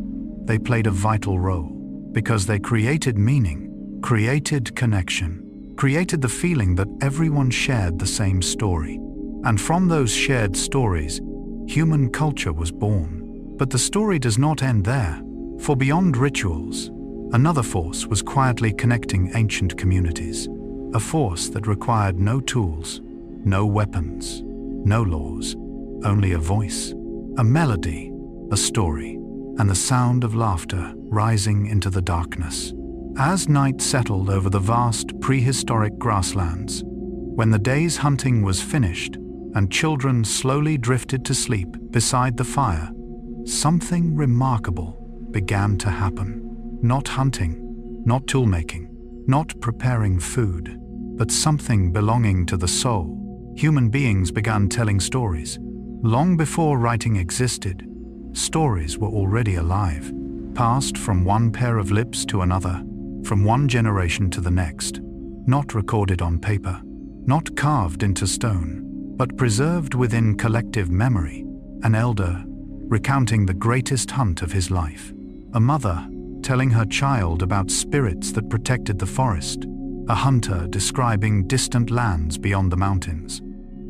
they played a vital role because they created meaning, created connection, created the feeling that everyone shared the same story. And from those shared stories, human culture was born. But the story does not end there, for beyond rituals, another force was quietly connecting ancient communities, a force that required no tools, no weapons, no laws, only a voice, a melody, a story, and the sound of laughter rising into the darkness. As night settled over the vast prehistoric grasslands, when the day's hunting was finished and children slowly drifted to sleep beside the fire, something remarkable began to happen. Not hunting, not tool-making, not preparing food, but something belonging to the soul. Human beings began telling stories. Long before writing existed, stories were already alive, passed from one pair of lips to another, from one generation to the next, not recorded on paper, not carved into stone, but preserved within collective memory. An elder recounting the greatest hunt of his life, a mother telling her child about spirits that protected the forest, a hunter describing distant lands beyond the mountains.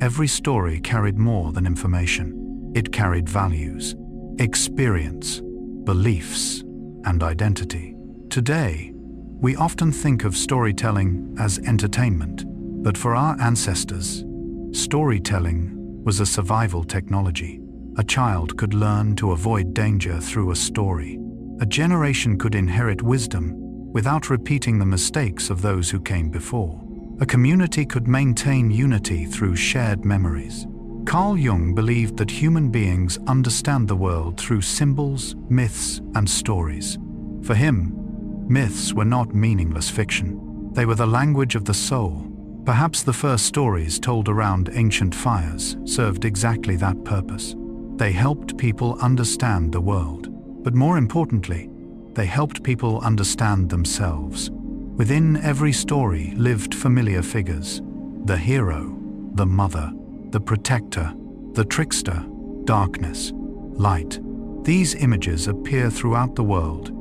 Every story carried more than information. It carried values, experience, beliefs, and identity. Today, we often think of storytelling as entertainment, but for our ancestors, storytelling was a survival technology. A child could learn to avoid danger through a story. A generation could inherit wisdom without repeating the mistakes of those who came before. A community could maintain unity through shared memories. Carl Jung believed that human beings understand the world through symbols, myths, and stories. For him, myths were not meaningless fiction. They were the language of the soul. Perhaps the first stories told around ancient fires served exactly that purpose. They helped people understand the world, but more importantly, they helped people understand themselves. Within every story lived familiar figures: the hero, the mother, the protector, the trickster, darkness, light. These images appear throughout the world,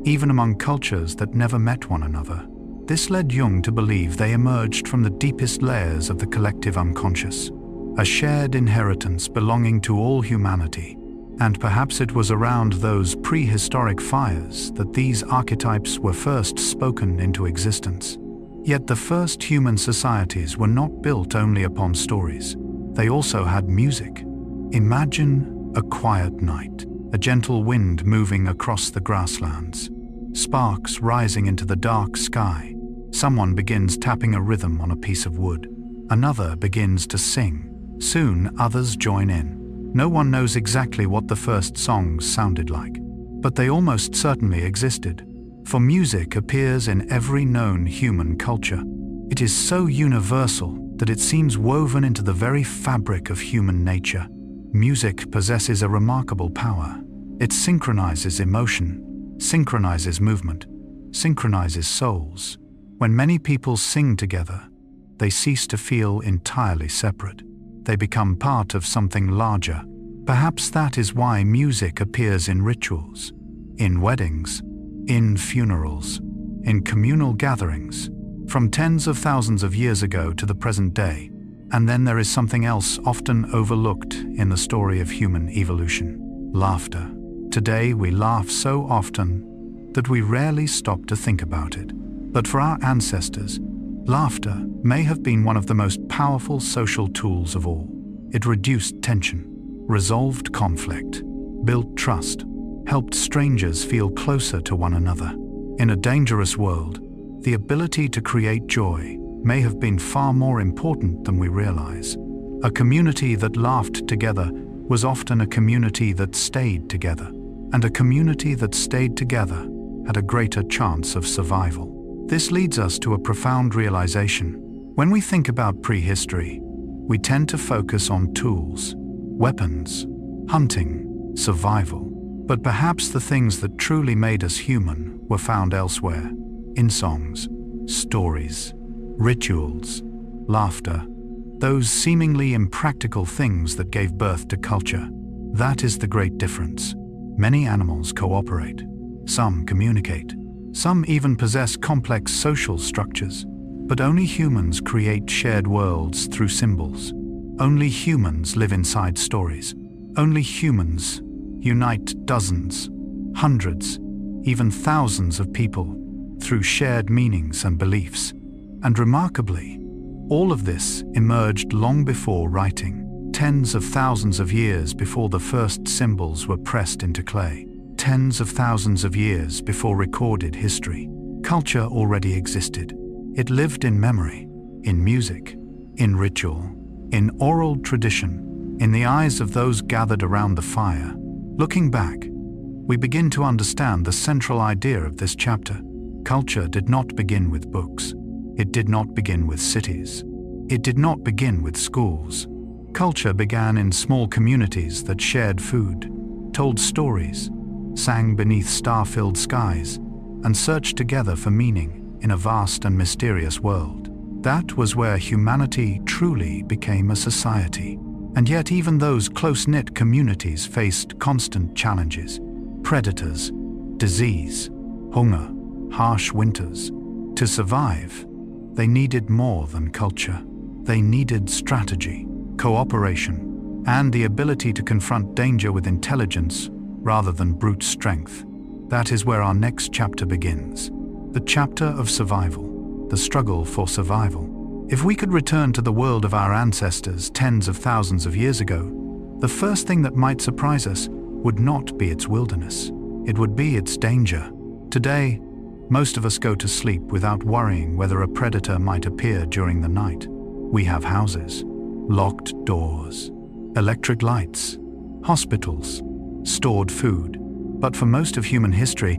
even among cultures that never met one another. This led Jung to believe they emerged from the deepest layers of the collective unconscious, a shared inheritance belonging to all humanity. And perhaps it was around those prehistoric fires that these archetypes were first spoken into existence. Yet the first human societies were not built only upon stories. They also had music. Imagine a quiet night, a gentle wind moving across the grasslands, sparks rising into the dark sky. Someone begins tapping a rhythm on a piece of wood. Another begins to sing. Soon others join in. No one knows exactly what the first songs sounded like, but they almost certainly existed, for music appears in every known human culture. It is so universal that it seems woven into the very fabric of human nature. Music possesses a remarkable power. It synchronizes emotion, synchronizes movement, synchronizes souls. When many people sing together, they cease to feel entirely separate. They become part of something larger. Perhaps that is why music appears in rituals, in weddings, in funerals, in communal gatherings, from tens of thousands of years ago to the present day. And then there is something else often overlooked in the story of human evolution: laughter. Today we laugh so often that we rarely stop to think about it. But for our ancestors, laughter may have been one of the most powerful social tools of all. It reduced tension, resolved conflict, built trust, helped strangers feel closer to one another. In a dangerous world, the ability to create joy may have been far more important than we realize. A community that laughed together was often a community that stayed together, and a community that stayed together had a greater chance of survival. This leads us to a profound realization. When we think about prehistory, we tend to focus on tools, weapons, hunting, survival. But perhaps the things that truly made us human were found elsewhere, in songs, stories, rituals, laughter, those seemingly impractical things that gave birth to culture. That is the great difference. Many animals cooperate, some communicate, some even possess complex social structures, but only humans create shared worlds through symbols. Only humans live inside stories. Only humans unite dozens, hundreds, even thousands of people through shared meanings and beliefs. And remarkably, all of this emerged long before writing, tens of thousands of years before the first symbols were pressed into clay, tens of thousands of years before recorded history. Culture already existed. It lived in memory, in music, in ritual, in oral tradition, in the eyes of those gathered around the fire. Looking back, we begin to understand the central idea of this chapter. Culture did not begin with books. It did not begin with cities. It did not begin with schools. Culture began in small communities that shared food, told stories, sang beneath star-filled skies, and searched together for meaning in a vast and mysterious world. That was where humanity truly became a society. And yet even those close-knit communities faced constant challenges: predators, disease, hunger, harsh winters. To survive, they needed more than culture. They needed strategy, cooperation, and the ability to confront danger with intelligence rather than brute strength. That is where our next chapter begins. The chapter of survival, the struggle for survival. If we could return to the world of our ancestors tens of thousands of years ago, the first thing that might surprise us would not be its wilderness. It would be its danger. Today, most of us go to sleep without worrying whether a predator might appear during the night. We have houses, locked doors, electric lights, hospitals, stored food. But for most of human history,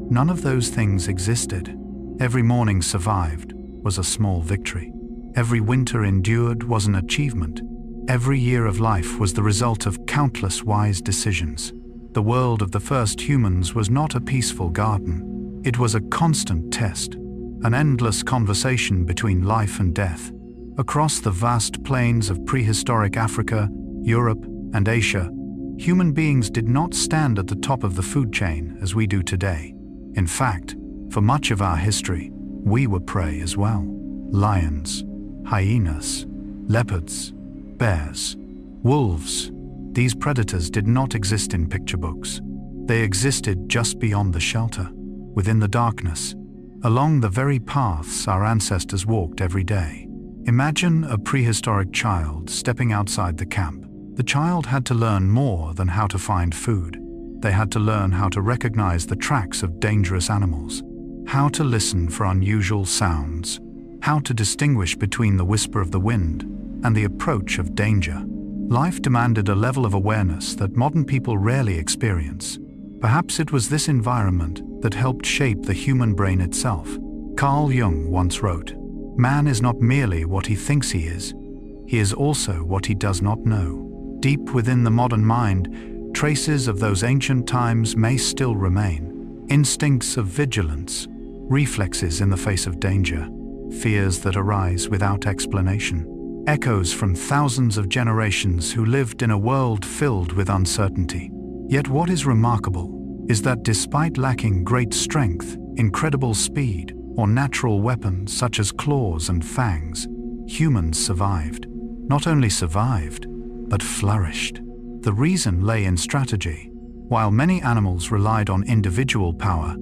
none of those things existed. Every morning survived was a small victory. Every winter endured was an achievement. Every year of life was the result of countless wise decisions. The world of the first humans was not a peaceful garden. It was a constant test, an endless conversation between life and death. Across the vast plains of prehistoric Africa, Europe, and Asia, human beings did not stand at the top of the food chain as we do today. In fact, for much of our history, we were prey as well. Lions, hyenas, leopards, bears, wolves. These predators did not exist in picture books. They existed just beyond the shelter, within the darkness, along the very paths our ancestors walked every day. Imagine a prehistoric child stepping outside the camp. The child had to learn more than how to find food. They had to learn how to recognize the tracks of dangerous animals, how to listen for unusual sounds, how to distinguish between the whisper of the wind and the approach of danger. Life demanded a level of awareness that modern people rarely experience. Perhaps it was this environment that helped shape the human brain itself. Carl Jung once wrote, "Man is not merely what he thinks he is also what he does not know." Deep within the modern mind, traces of those ancient times may still remain. Instincts of vigilance, reflexes in the face of danger, fears that arise without explanation. Echoes from thousands of generations who lived in a world filled with uncertainty. Yet what is remarkable is that despite lacking great strength, incredible speed, or natural weapons such as claws and fangs, humans survived. Not only survived, but flourished. The reason lay in strategy. While many animals relied on individual power,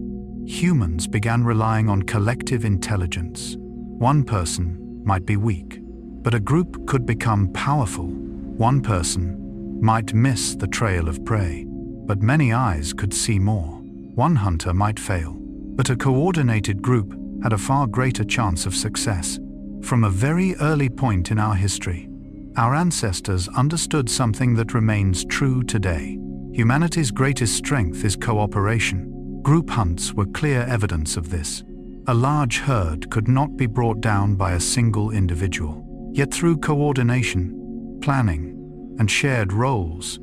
humans began relying on collective intelligence. One person might be weak, but a group could become powerful. One person might miss the trail of prey, but many eyes could see more. One hunter might fail, but a coordinated group had a far greater chance of success. From a very early point in our history, our ancestors understood something that remains true today. Humanity's greatest strength is cooperation. Group hunts were clear evidence of this. A large herd could not be brought down by a single individual. Yet through coordination, planning, and shared roles,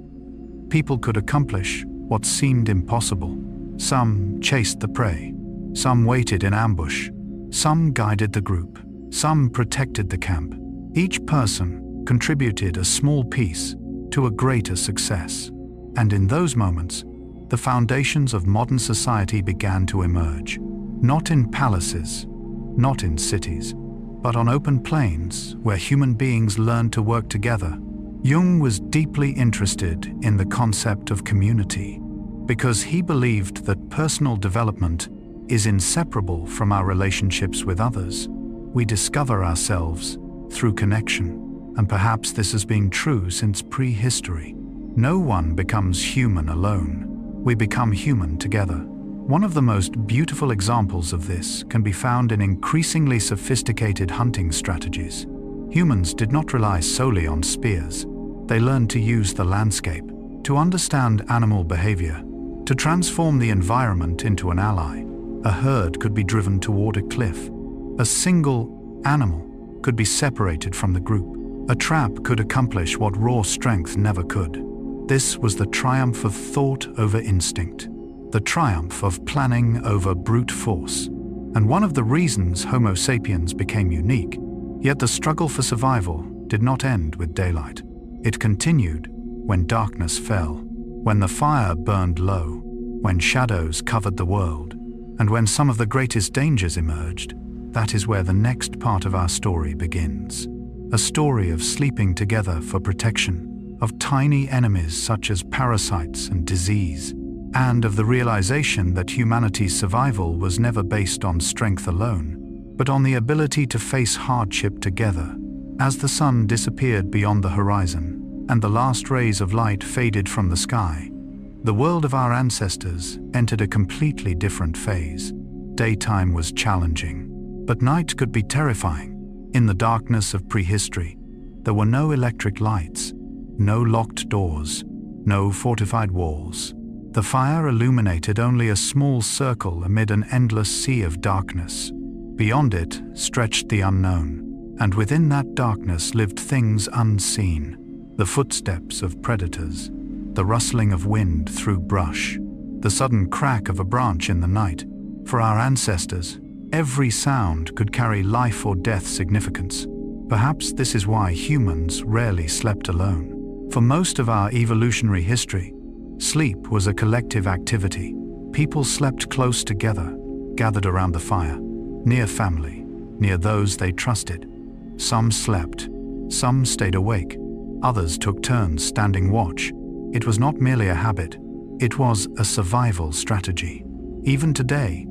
people could accomplish what seemed impossible. Some chased the prey, some waited in ambush, some guided the group, some protected the camp. Each person contributed a small piece to a greater success. And in those moments, the foundations of modern society began to emerge. Not in palaces, not in cities, but on open plains where human beings learned to work together. Jung was deeply interested in the concept of community because he believed that personal development is inseparable from our relationships with others. We discover ourselves through connection, and perhaps this has been true since prehistory. No one becomes human alone. We become human together. One of the most beautiful examples of this can be found in increasingly sophisticated hunting strategies. Humans did not rely solely on spears. They learned to use the landscape, to understand animal behavior, to transform the environment into an ally. A herd could be driven toward a cliff. A single animal could be separated from the group. A trap could accomplish what raw strength never could. This was the triumph of thought over instinct, the triumph of planning over brute force, and one of the reasons Homo sapiens became unique. Yet the struggle for survival did not end with daylight. It continued when darkness fell, when the fire burned low, when shadows covered the world, and when some of the greatest dangers emerged. That is where the next part of our story begins. A story of sleeping together for protection, of tiny enemies such as parasites and disease, and of the realization that humanity's survival was never based on strength alone, but on the ability to face hardship together. As the sun disappeared beyond the horizon, and the last rays of light faded from the sky, the world of our ancestors entered a completely different phase. Daytime was challenging, but night could be terrifying. In the darkness of prehistory, there were no electric lights, no locked doors, no fortified walls. The fire illuminated only a small circle amid an endless sea of darkness. Beyond it stretched the unknown, and within that darkness lived things unseen. The footsteps of predators, the rustling of wind through brush, the sudden crack of a branch in the night. For our ancestors, every sound could carry life or death significance. Perhaps this is why humans rarely slept alone. For most of our evolutionary history, sleep was a collective activity. People slept close together, gathered around the fire, near family, near those they trusted. Some slept, some stayed awake, others took turns standing watch. It was not merely a habit, it was a survival strategy. Even today,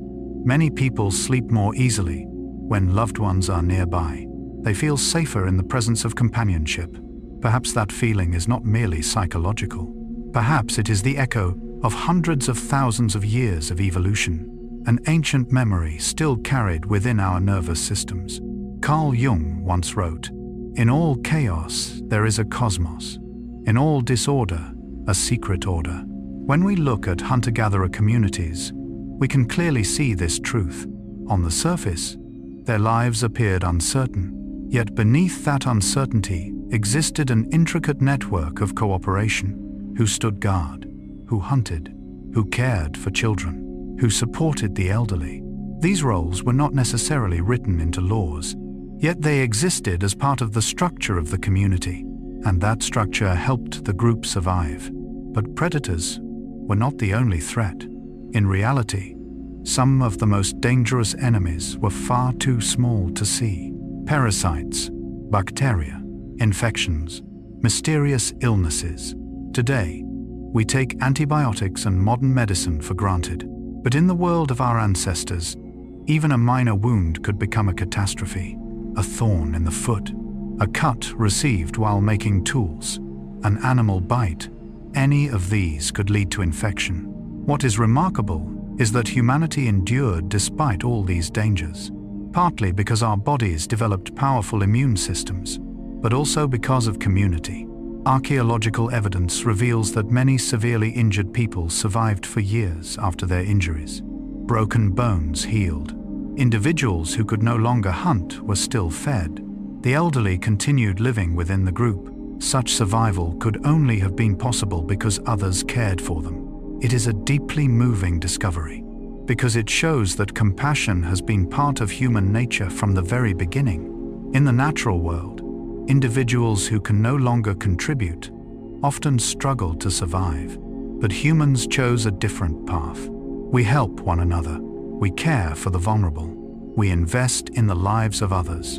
many people sleep more easily when loved ones are nearby. They feel safer in the presence of companionship. Perhaps that feeling is not merely psychological. Perhaps it is the echo of hundreds of thousands of years of evolution, an ancient memory still carried within our nervous systems. Carl Jung once wrote, "In all chaos there is a cosmos." In all disorder, a secret order. When we look at hunter-gatherer communities, we can clearly see this truth. On the surface, their lives appeared uncertain, yet beneath that uncertainty existed an intricate network of cooperation, who stood guard, who hunted, who cared for children, who supported the elderly. These roles were not necessarily written into laws, yet they existed as part of the structure of the community, and that structure helped the group survive. But predators were not the only threat. In reality, some of the most dangerous enemies were far too small to see. Parasites, bacteria, infections, mysterious illnesses. Today, we take antibiotics and modern medicine for granted. But in the world of our ancestors, even a minor wound could become a catastrophe. A thorn in the foot, a cut received while making tools, an animal bite. Any of these could lead to infection. What is remarkable is that humanity endured despite all these dangers, partly because our bodies developed powerful immune systems, but also because of community. Archaeological evidence reveals that many severely injured people survived for years after their injuries. Broken bones healed. Individuals who could no longer hunt were still fed. The elderly continued living within the group. Such survival could only have been possible because others cared for them. It is a deeply moving discovery, because it shows that compassion has been part of human nature from the very beginning. In the natural world, individuals who can no longer contribute often struggle to survive, but humans chose a different path. We help one another, we care for the vulnerable, we invest in the lives of others,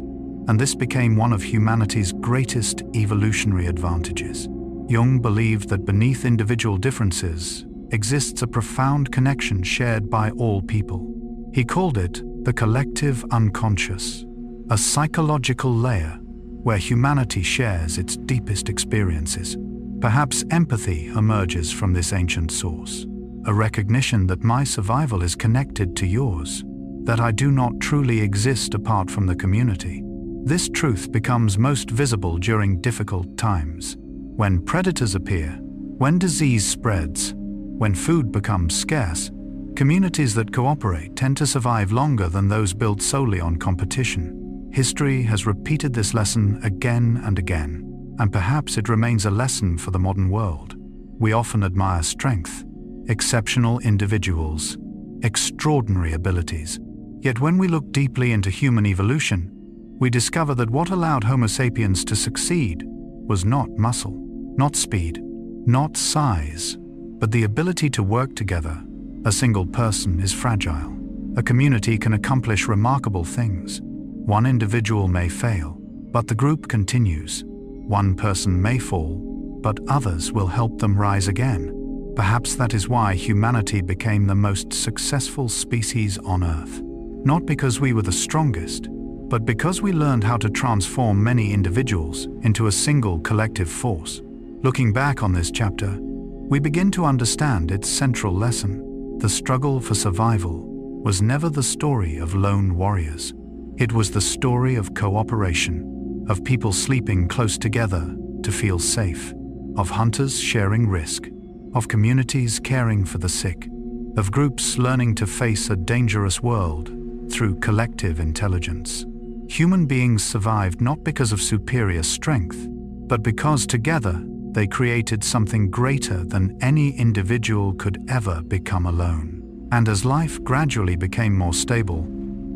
and this became one of humanity's greatest evolutionary advantages. Jung believed that beneath individual differences exists a profound connection shared by all people. He called it the collective unconscious, a psychological layer where humanity shares its deepest experiences. Perhaps empathy emerges from this ancient source, a recognition that my survival is connected to yours, that I do not truly exist apart from the community. This truth becomes most visible during difficult times, when predators appear, when disease spreads, when food becomes scarce. Communities that cooperate tend to survive longer than those built solely on competition. History has repeated this lesson again and again, and perhaps it remains a lesson for the modern world. We often admire strength, exceptional individuals, extraordinary abilities. Yet when we look deeply into human evolution, we discover that what allowed Homo sapiens to succeed was not muscle, not speed, not size, but the ability to work together. A single person is fragile. A community can accomplish remarkable things. One individual may fail, but the group continues. One person may fall, but others will help them rise again. Perhaps that is why humanity became the most successful species on Earth. Not because we were the strongest, but because we learned how to transform many individuals into a single collective force. Looking back on this chapter, we begin to understand its central lesson. The struggle for survival was never the story of lone warriors. It was the story of cooperation, of people sleeping close together to feel safe, of hunters sharing risk, of communities caring for the sick, of groups learning to face a dangerous world through collective intelligence. Human beings survived not because of superior strength, but because together they created something greater than any individual could ever become alone. And as life gradually became more stable,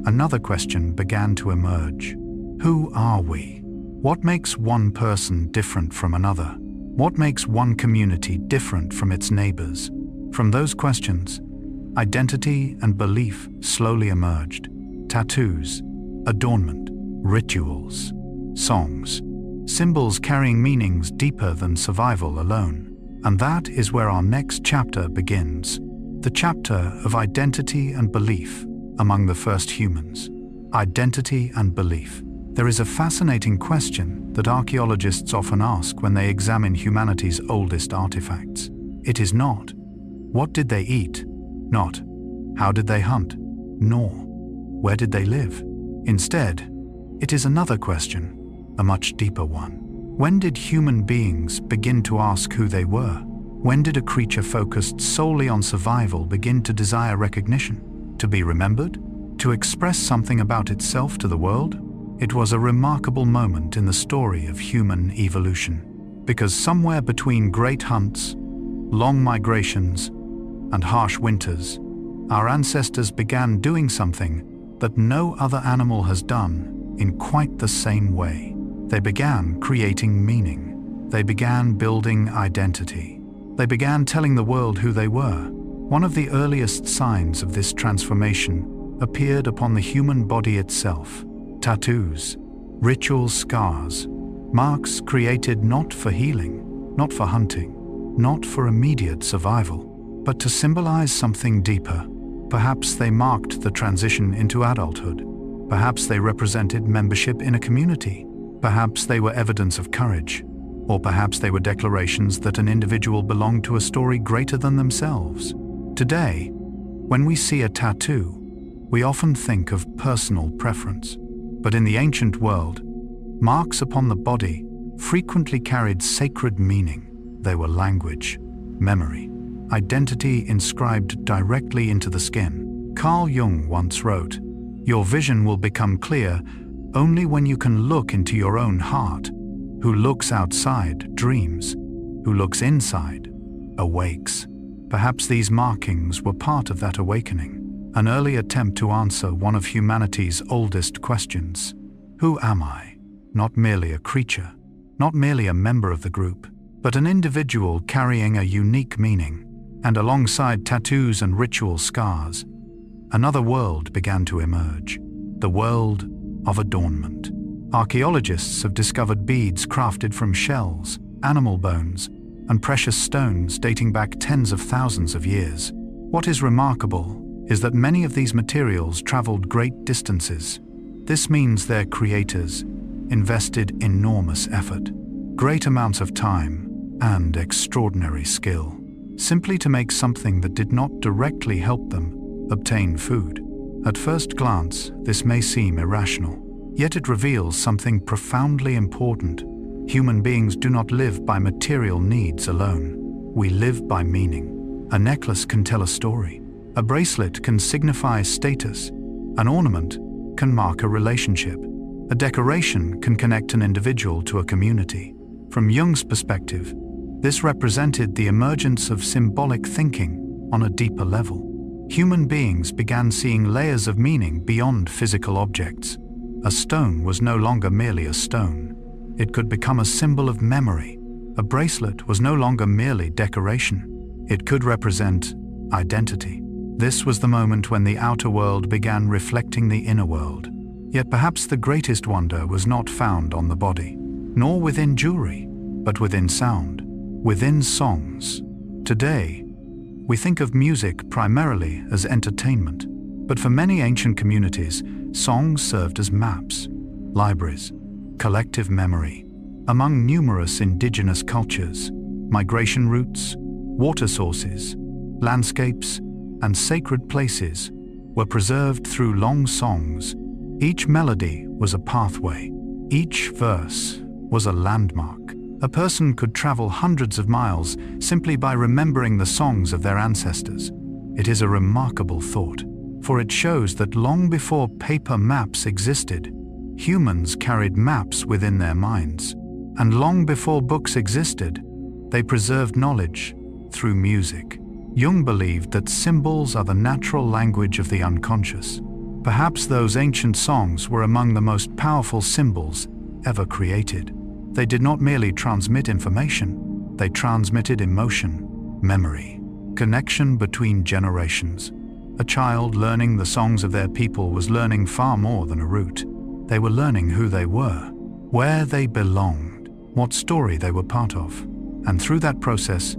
another question began to emerge. Who are we? What makes one person different from another? What makes one community different from its neighbors? From those questions, identity and belief slowly emerged. Tattoos, adornment, rituals, songs, symbols carrying meanings deeper than survival alone. And that is where our next chapter begins. The chapter of identity and belief among the first humans. Identity and belief. There is a fascinating question that archaeologists often ask when they examine humanity's oldest artifacts. It is not, what did they eat? Not, how did they hunt? Nor, where did they live? Instead, it is another question, a much deeper one. When did human beings begin to ask who they were? When did a creature focused solely on survival begin to desire recognition, to be remembered, to express something about itself to the world? It was a remarkable moment in the story of human evolution, because somewhere between great hunts, long migrations, and harsh winters, our ancestors began doing something that no other animal has done in quite the same way. They began creating meaning. They began building identity. They began telling the world who they were. One of the earliest signs of this transformation appeared upon the human body itself. Tattoos, ritual scars, marks created not for healing, not for hunting, not for immediate survival, but to symbolize something deeper. Perhaps they marked the transition into adulthood. Perhaps they represented membership in a community. Perhaps they were evidence of courage. Or perhaps they were declarations that an individual belonged to a story greater than themselves. Today, when we see a tattoo, we often think of personal preference. But in the ancient world, marks upon the body frequently carried sacred meaning. They were language, memory, identity inscribed directly into the skin. Carl Jung once wrote, "Your vision will become clear only when you can look into your own heart. Who looks outside dreams, who looks inside awakes." Perhaps these markings were part of that awakening, an early attempt to answer one of humanity's oldest questions. Who am I? Not merely a creature, not merely a member of the group, but an individual carrying a unique meaning. And alongside tattoos and ritual scars, another world began to emerge, the world of adornment. Archaeologists have discovered beads crafted from shells, animal bones, and precious stones dating back tens of thousands of years. What is remarkable is that many of these materials traveled great distances. This means their creators invested enormous effort, great amounts of time, and extraordinary skill, simply to make something that did not directly help them obtain food. At first glance, this may seem irrational, yet it reveals something profoundly important. Human beings do not live by material needs alone. We live by meaning. A necklace can tell a story. A bracelet can signify status. An ornament can mark a relationship. A decoration can connect an individual to a community. From Jung's perspective, this represented the emergence of symbolic thinking on a deeper level. Human beings began seeing layers of meaning beyond physical objects. A stone was no longer merely a stone. It could become a symbol of memory. A bracelet was no longer merely decoration. It could represent identity. This was the moment when the outer world began reflecting the inner world. Yet perhaps the greatest wonder was not found on the body, nor within jewelry, but within sound, within songs. Today, we think of music primarily as entertainment, but for many ancient communities, songs served as maps, libraries, collective memory. Among numerous indigenous cultures, migration routes, water sources, landscapes, and sacred places were preserved through long songs. Each melody was a pathway. Each verse was a landmark. A person could travel hundreds of miles simply by remembering the songs of their ancestors. It is a remarkable thought, for it shows that long before paper maps existed, humans carried maps within their minds. And long before books existed, they preserved knowledge through music. Jung believed that symbols are the natural language of the unconscious. Perhaps those ancient songs were among the most powerful symbols ever created. They did not merely transmit information, they transmitted emotion, memory, connection between generations. A child learning the songs of their people was learning far more than a route. They were learning who they were, where they belonged, what story they were part of. And through that process,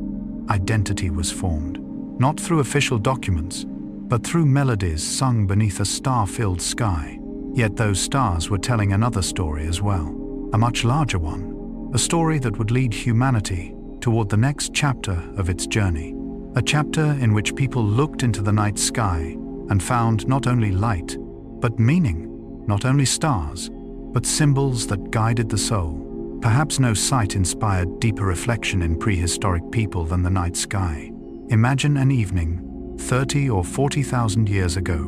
identity was formed, not through official documents, but through melodies sung beneath a star-filled sky. Yet those stars were telling another story as well, a much larger one, a story that would lead humanity toward the next chapter of its journey, a chapter in which people looked into the night sky and found not only light, but meaning, not only stars, but symbols that guided the soul. Perhaps no sight inspired deeper reflection in prehistoric people than the night sky. Imagine an evening, 30 or 40,000 years ago.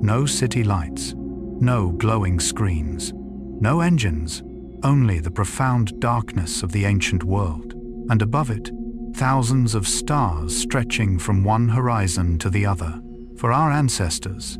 No city lights, no glowing screens, no engines, only the profound darkness of the ancient world. And above it, thousands of stars stretching from one horizon to the other. For our ancestors,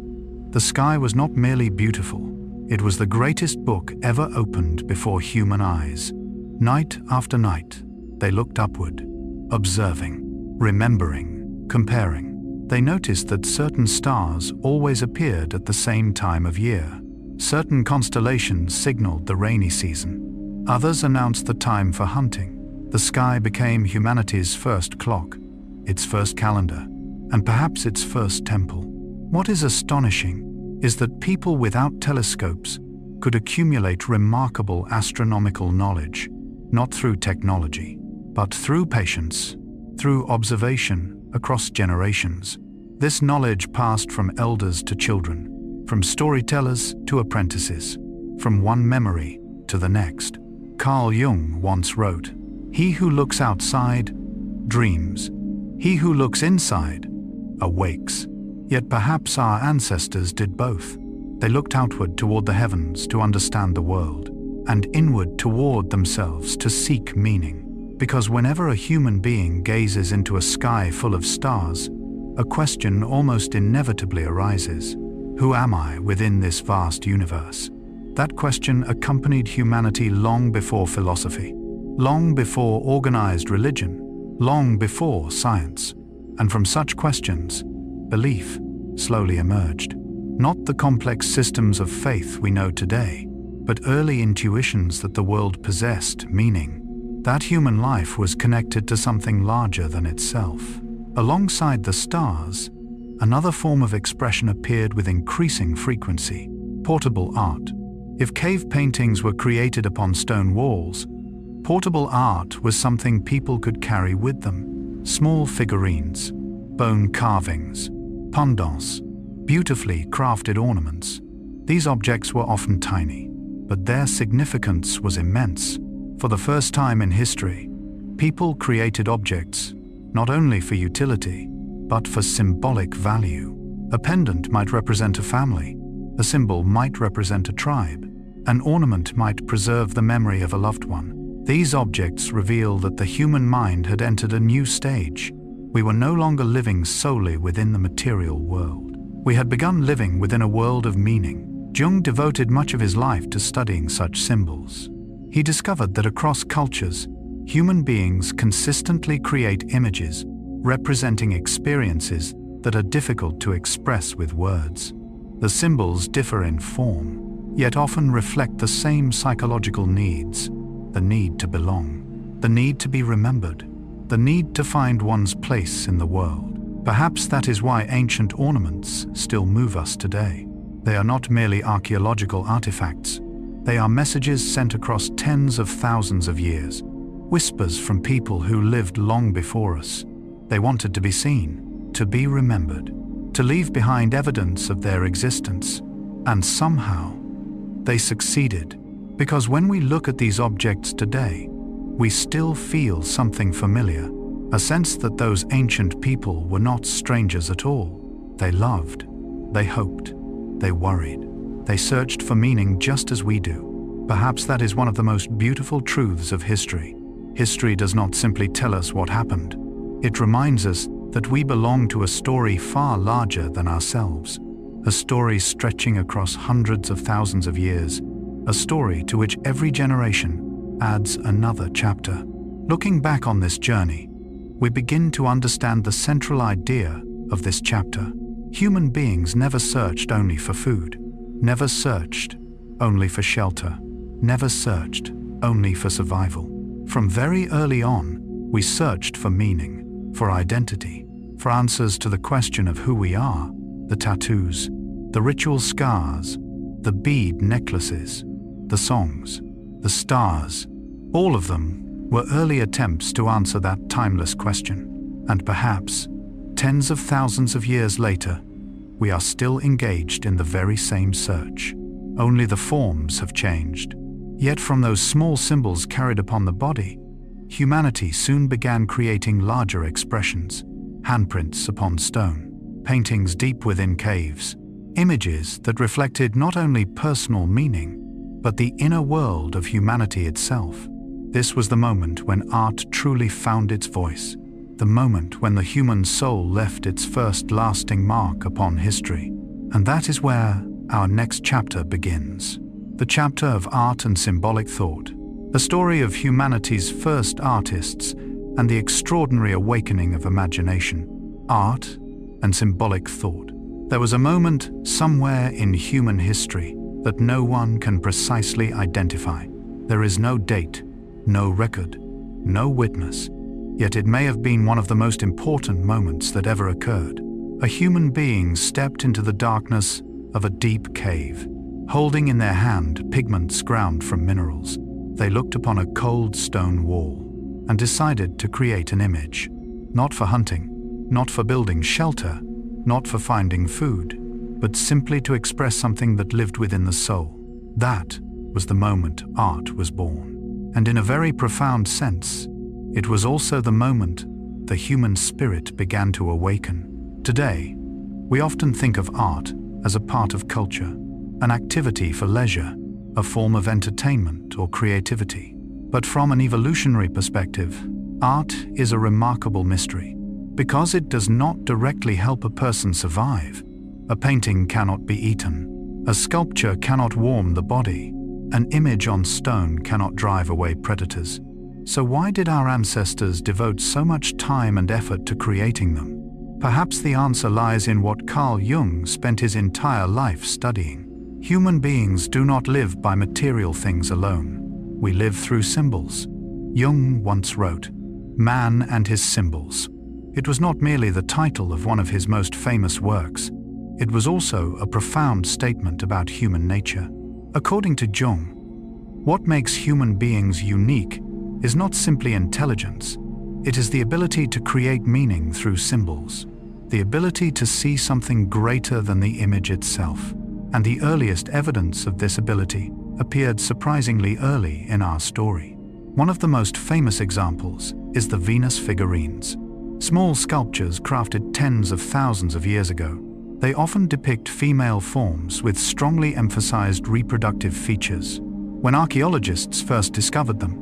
the sky was not merely beautiful, it was the greatest book ever opened before human eyes. Night after night, they looked upward, observing, remembering, comparing. They noticed that certain stars always appeared at the same time of year. Certain constellations signaled the rainy season. Others announced the time for hunting. The sky became humanity's first clock, its first calendar, and perhaps its first temple. What is astonishing is that people without telescopes could accumulate remarkable astronomical knowledge, not through technology, but through patience, through observation across generations. This knowledge passed from elders to children, from storytellers to apprentices, from one memory to the next. Carl Jung once wrote, "He who looks outside dreams. He who looks inside awakes." Yet perhaps our ancestors did both. They looked outward toward the heavens to understand the world, and inward toward themselves to seek meaning. Because whenever a human being gazes into a sky full of stars, a question almost inevitably arises. Who am I within this vast universe? That question accompanied humanity long before philosophy, long before organized religion, long before science. And from such questions, belief slowly emerged. Not the complex systems of faith we know today, but early intuitions that the world possessed meaning, that human life was connected to something larger than itself. Alongside the stars, another form of expression appeared with increasing frequency: portable art. If cave paintings were created upon stone walls, portable art was something people could carry with them. Small figurines, bone carvings, pendants, beautifully crafted ornaments. These objects were often tiny, but their significance was immense. For the first time in history, people created objects not only for utility, but for symbolic value. A pendant might represent a family, a symbol might represent a tribe, an ornament might preserve the memory of a loved one. These objects reveal that the human mind had entered a new stage. We were no longer living solely within the material world. We had begun living within a world of meaning. Jung devoted much of his life to studying such symbols. He discovered that across cultures, human beings consistently create images representing experiences that are difficult to express with words. The symbols differ in form, yet often reflect the same psychological needs: the need to belong, the need to be remembered, the need to find one's place in the world. Perhaps that is why ancient ornaments still move us today. They are not merely archaeological artifacts. They are messages sent across tens of thousands of years, whispers from people who lived long before us. They wanted to be seen, to be remembered, to leave behind evidence of their existence. And somehow, they succeeded, because when we look at these objects today, we still feel something familiar, a sense that those ancient people were not strangers at all. They loved, they hoped, they worried, they searched for meaning just as we do. Perhaps that is one of the most beautiful truths of history. History does not simply tell us what happened. It reminds us that we belong to a story far larger than ourselves, a story stretching across hundreds of thousands of years, a story to which every generation adds another chapter. Looking back on this journey, we begin to understand the central idea of this chapter. Human beings never searched only for food, never searched only for shelter, never searched only for survival. From very early on, we searched for meaning, for identity, for answers to the question of who we are. The tattoos, the ritual scars, the bead necklaces, the songs, the stars, all of them were early attempts to answer that timeless question. And perhaps, tens of thousands of years later, we are still engaged in the very same search. Only the forms have changed. Yet from those small symbols carried upon the body, humanity soon began creating larger expressions: handprints upon stone, paintings deep within caves, images that reflected not only personal meaning, but the inner world of humanity itself. This was the moment when art truly found its voice, the moment when the human soul left its first lasting mark upon history. And that is where our next chapter begins. The chapter of art and symbolic thought, a story of humanity's first artists and the extraordinary awakening of imagination. Art and symbolic thought. There was a moment somewhere in human history that no one can precisely identify. There is no date, no record, no witness, yet it may have been one of the most important moments that ever occurred. A human being stepped into the darkness of a deep cave, holding in their hand pigments ground from minerals. They looked upon a cold stone wall and decided to create an image, not for hunting, not for building shelter, not for finding food, but simply to express something that lived within the soul. That was the moment art was born. And in a very profound sense, it was also the moment the human spirit began to awaken. Today, we often think of art as a part of culture, an activity for leisure, a form of entertainment or creativity. But from an evolutionary perspective, art is a remarkable mystery. Because it does not directly help a person survive, a painting cannot be eaten, a sculpture cannot warm the body, an image on stone cannot drive away predators. So why did our ancestors devote so much time and effort to creating them? Perhaps the answer lies in what Carl Jung spent his entire life studying. Human beings do not live by material things alone. We live through symbols. Jung once wrote, "Man and his symbols." It was not merely the title of one of his most famous works. It was also a profound statement about human nature. According to Jung, what makes human beings unique is not simply intelligence. It is the ability to create meaning through symbols, the ability to see something greater than the image itself. And the earliest evidence of this ability appeared surprisingly early in our story. One of the most famous examples is the Venus figurines. Small sculptures crafted tens of thousands of years ago. They often depict female forms with strongly emphasized reproductive features. When archaeologists first discovered them,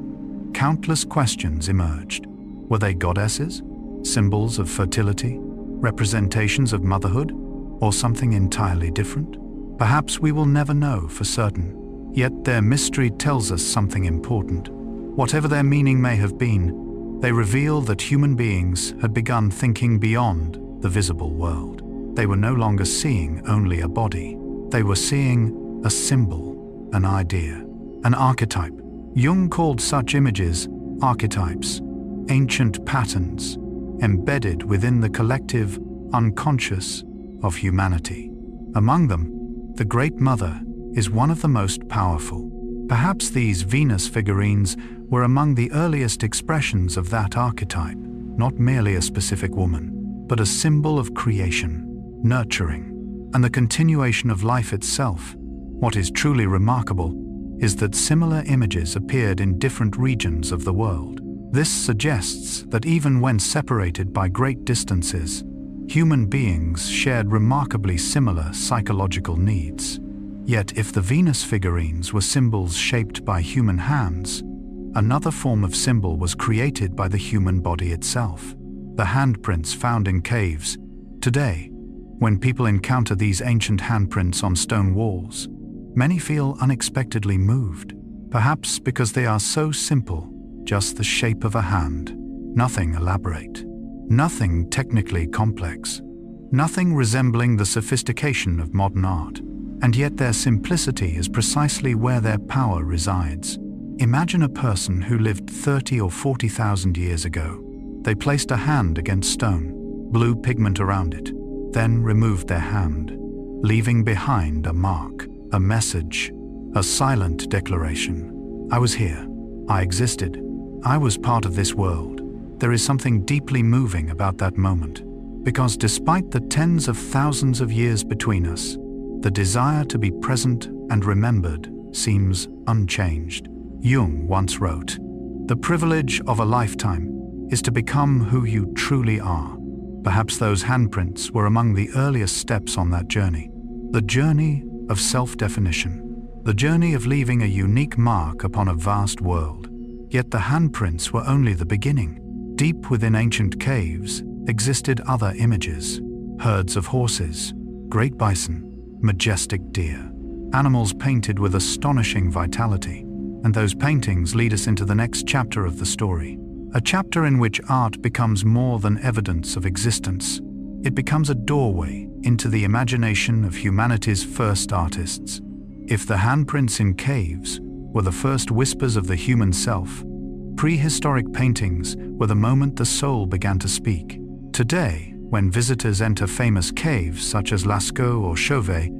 countless questions emerged. Were they goddesses, symbols of fertility, representations of motherhood, or something entirely different? Perhaps we will never know for certain, yet their mystery tells us something important. Whatever their meaning may have been, they reveal that human beings had begun thinking beyond the visible world. They were no longer seeing only a body. They were seeing a symbol, an idea, an archetype. Jung called such images archetypes, ancient patterns embedded within the collective unconscious of humanity. Among them, the Great Mother is one of the most powerful. Perhaps these Venus figurines were among the earliest expressions of that archetype, not merely a specific woman, but a symbol of creation, nurturing, and the continuation of life itself. What is truly remarkable is that similar images appeared in different regions of the world. This suggests that even when separated by great distances, human beings shared remarkably similar psychological needs. Yet if the Venus figurines were symbols shaped by human hands, another form of symbol was created by the human body itself, the handprints found in caves. Today, when people encounter these ancient handprints on stone walls, many feel unexpectedly moved, perhaps because they are so simple, just the shape of a hand, nothing elaborate, nothing technically complex, nothing resembling the sophistication of modern art. And yet their simplicity is precisely where their power resides. Imagine a person who lived 30 or 40,000 years ago. They placed a hand against stone, blew pigment around it, then removed their hand, leaving behind a mark, a message, a silent declaration. I was here. I existed. I was part of this world. There is something deeply moving about that moment, because despite the tens of thousands of years between us, the desire to be present and remembered seems unchanged. Jung once wrote, "The privilege of a lifetime is to become who you truly are." Perhaps those handprints were among the earliest steps on that journey. The journey of self-definition. The journey of leaving a unique mark upon a vast world. Yet the handprints were only the beginning. Deep within ancient caves existed other images. Herds of horses, great bison, majestic deer. Animals painted with astonishing vitality. And those paintings lead us into the next chapter of the story. A chapter in which art becomes more than evidence of existence. It becomes a doorway into the imagination of humanity's first artists. If the handprints in caves were the first whispers of the human self, prehistoric paintings were the moment the soul began to speak. Today, when visitors enter famous caves such as Lascaux or Chauvet,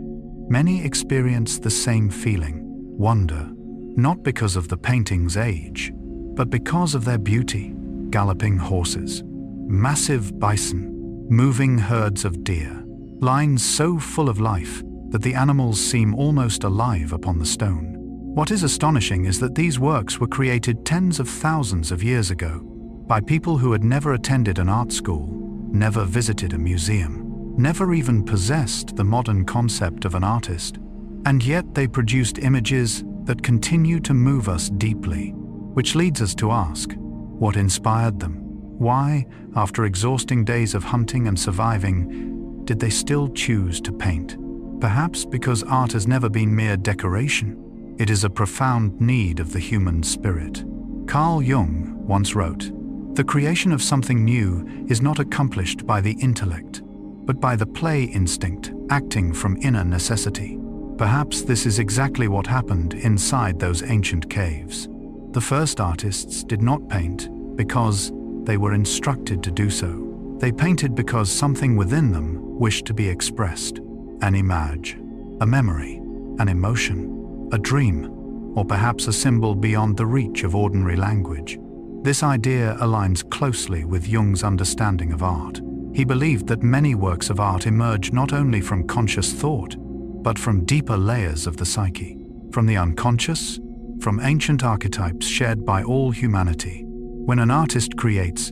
many experience the same feeling, wonder, not because of the painting's age, but because of their beauty. Galloping horses, massive bison, moving herds of deer, lines so full of life that the animals seem almost alive upon the stone. What is astonishing is that these works were created tens of thousands of years ago by people who had never attended an art school, never visited a museum, never even possessed the modern concept of an artist. And yet they produced images that continue to move us deeply, which leads us to ask, what inspired them? Why, after exhausting days of hunting and surviving, did they still choose to paint? Perhaps because art has never been mere decoration. It is a profound need of the human spirit. Carl Jung once wrote, "The creation of something new is not accomplished by the intellect, but by the play instinct acting from inner necessity." Perhaps this is exactly what happened inside those ancient caves. The first artists did not paint because they were instructed to do so. They painted because something within them wished to be expressed. An image, a memory, an emotion, a dream, or perhaps a symbol beyond the reach of ordinary language. This idea aligns closely with Jung's understanding of art. He believed that many works of art emerge not only from conscious thought, but from deeper layers of the psyche, from the unconscious, from ancient archetypes shared by all humanity. When an artist creates,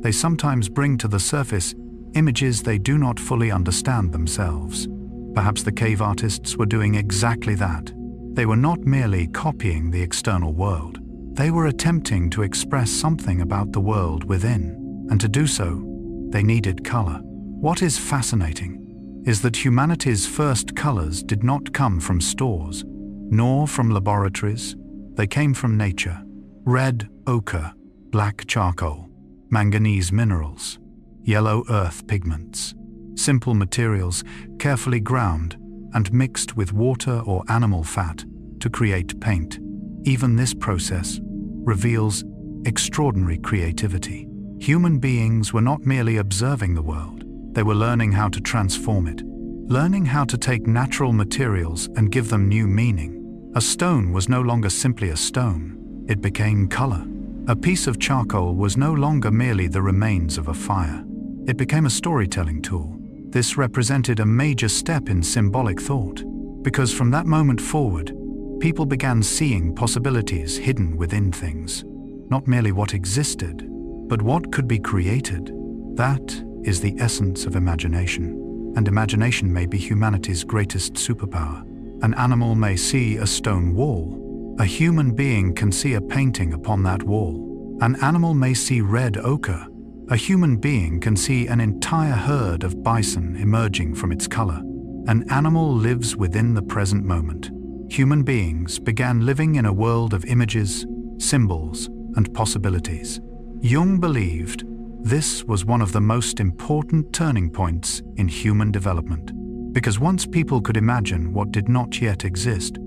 they sometimes bring to the surface images they do not fully understand themselves. Perhaps the cave artists were doing exactly that. They were not merely copying the external world. They were attempting to express something about the world within, and to do so, they needed color. What is fascinating is that humanity's first colors did not come from stores, nor from laboratories. They came from nature. Red ochre, black charcoal, manganese minerals, yellow earth pigments. Simple materials carefully ground and mixed with water or animal fat to create paint. Even this process reveals extraordinary creativity. Human beings were not merely observing the world, they were learning how to transform it, learning how to take natural materials and give them new meaning. A stone was no longer simply a stone, it became color. A piece of charcoal was no longer merely the remains of a fire, it became a storytelling tool. This represented a major step in symbolic thought, because from that moment forward, people began seeing possibilities hidden within things, not merely what existed, but what could be created. That is the essence of imagination, and imagination may be humanity's greatest superpower. An animal may see a stone wall, a human being can see a painting upon that wall. An animal may see red ochre, a human being can see an entire herd of bison emerging from its color. An animal lives within the present moment. Human beings began living in a world of images, symbols, and possibilities. Jung believed this was one of the most important turning points in human development, because once people could imagine what did not yet exist,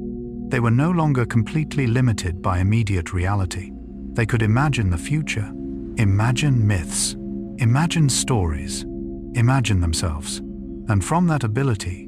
they were no longer completely limited by immediate reality. They could imagine the future. Imagine myths, imagine stories, imagine themselves. And from that ability,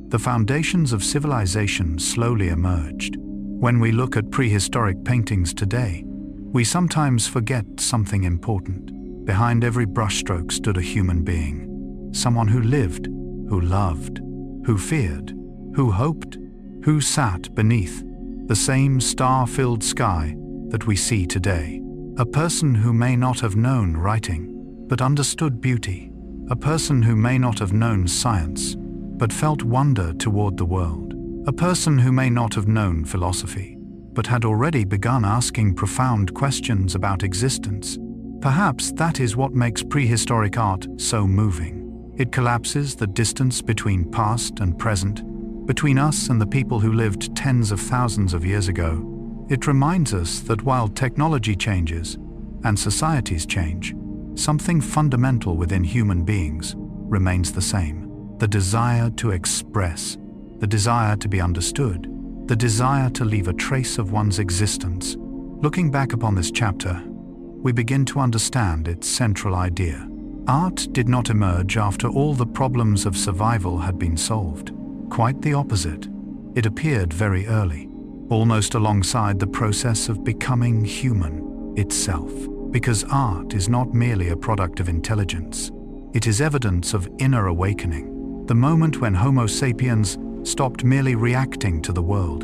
the foundations of civilization slowly emerged. When we look at prehistoric paintings today, we sometimes forget something important. Behind every brushstroke stood a human being, someone who lived, who loved, who feared, who hoped, who sat beneath the same star-filled sky that we see today. A person who may not have known writing, but understood beauty. A person who may not have known science, but felt wonder toward the world. A person who may not have known philosophy, but had already begun asking profound questions about existence. Perhaps that is what makes prehistoric art so moving. It collapses the distance between past and present, between us and the people who lived tens of thousands of years ago. It reminds us that while technology changes and societies change, something fundamental within human beings remains the same. The desire to express, the desire to be understood, the desire to leave a trace of one's existence. Looking back upon this chapter, we begin to understand its central idea. Art did not emerge after all the problems of survival had been solved. Quite the opposite. It appeared very early, almost alongside the process of becoming human itself. Because art is not merely a product of intelligence. It is evidence of inner awakening. The moment when Homo sapiens stopped merely reacting to the world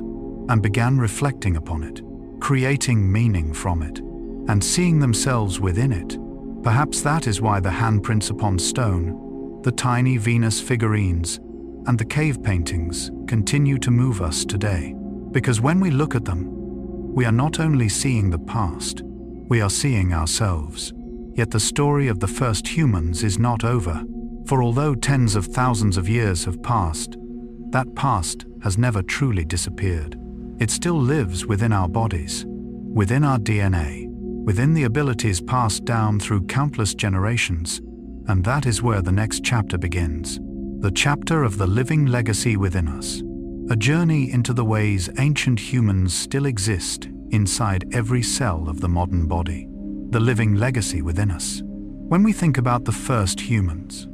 and began reflecting upon it, creating meaning from it, and seeing themselves within it. Perhaps that is why the handprints upon stone, the tiny Venus figurines, and the cave paintings continue to move us today. Because when we look at them, we are not only seeing the past, we are seeing ourselves. Yet the story of the first humans is not over, for although tens of thousands of years have passed, that past has never truly disappeared. It still lives within our bodies, within our DNA, within the abilities passed down through countless generations, and that is where the next chapter begins. The chapter of the living legacy within us, a journey into the ways ancient humans still exist inside every cell of the modern body. The living legacy within us. When we think about the first humans,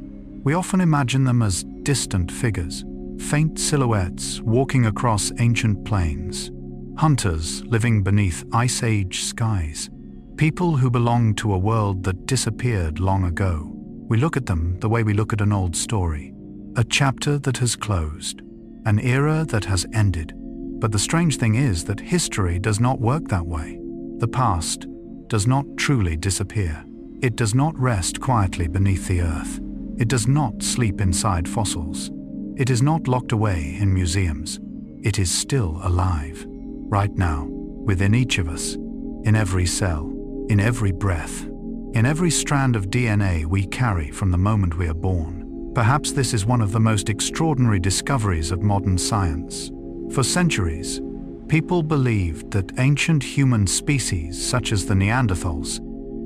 we often imagine them as distant figures, faint silhouettes walking across ancient plains, hunters living beneath Ice Age skies, people who belonged to a world that disappeared long ago. We look at them the way we look at an old story, a chapter that has closed, an era that has ended. But the strange thing is that history does not work that way. The past does not truly disappear. It does not rest quietly beneath the earth. It does not sleep inside fossils. It is not locked away in museums. It is still alive, right now, within each of us, in every cell, in every breath, in every strand of DNA we carry from the moment we are born. Perhaps this is one of the most extraordinary discoveries of modern science. For centuries, people believed that ancient human species such as the Neanderthals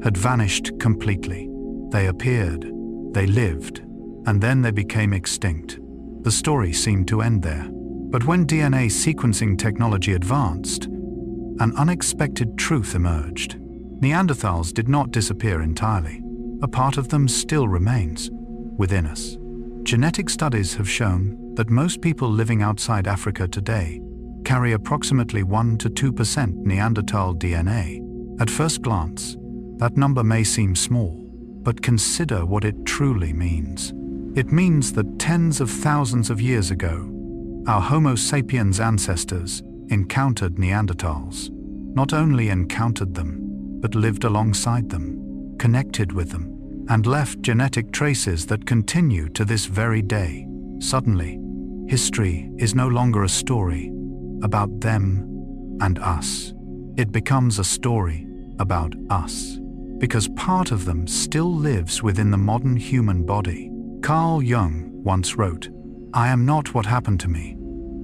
had vanished completely. They appeared, they lived, and then they became extinct. The story seemed to end there. But when DNA sequencing technology advanced, an unexpected truth emerged. Neanderthals did not disappear entirely. A part of them still remains within us. Genetic studies have shown that most people living outside Africa today carry approximately 1 to 2% Neanderthal DNA. At first glance, that number may seem small, but consider what it truly means. It means that tens of thousands of years ago, our Homo sapiens ancestors encountered Neanderthals. Not only encountered them, but lived alongside them, connected with them, and left genetic traces that continue to this very day. Suddenly, history is no longer a story about them and us. It becomes a story about us, because part of them still lives within the modern human body. Carl Jung once wrote, "I am not what happened to me.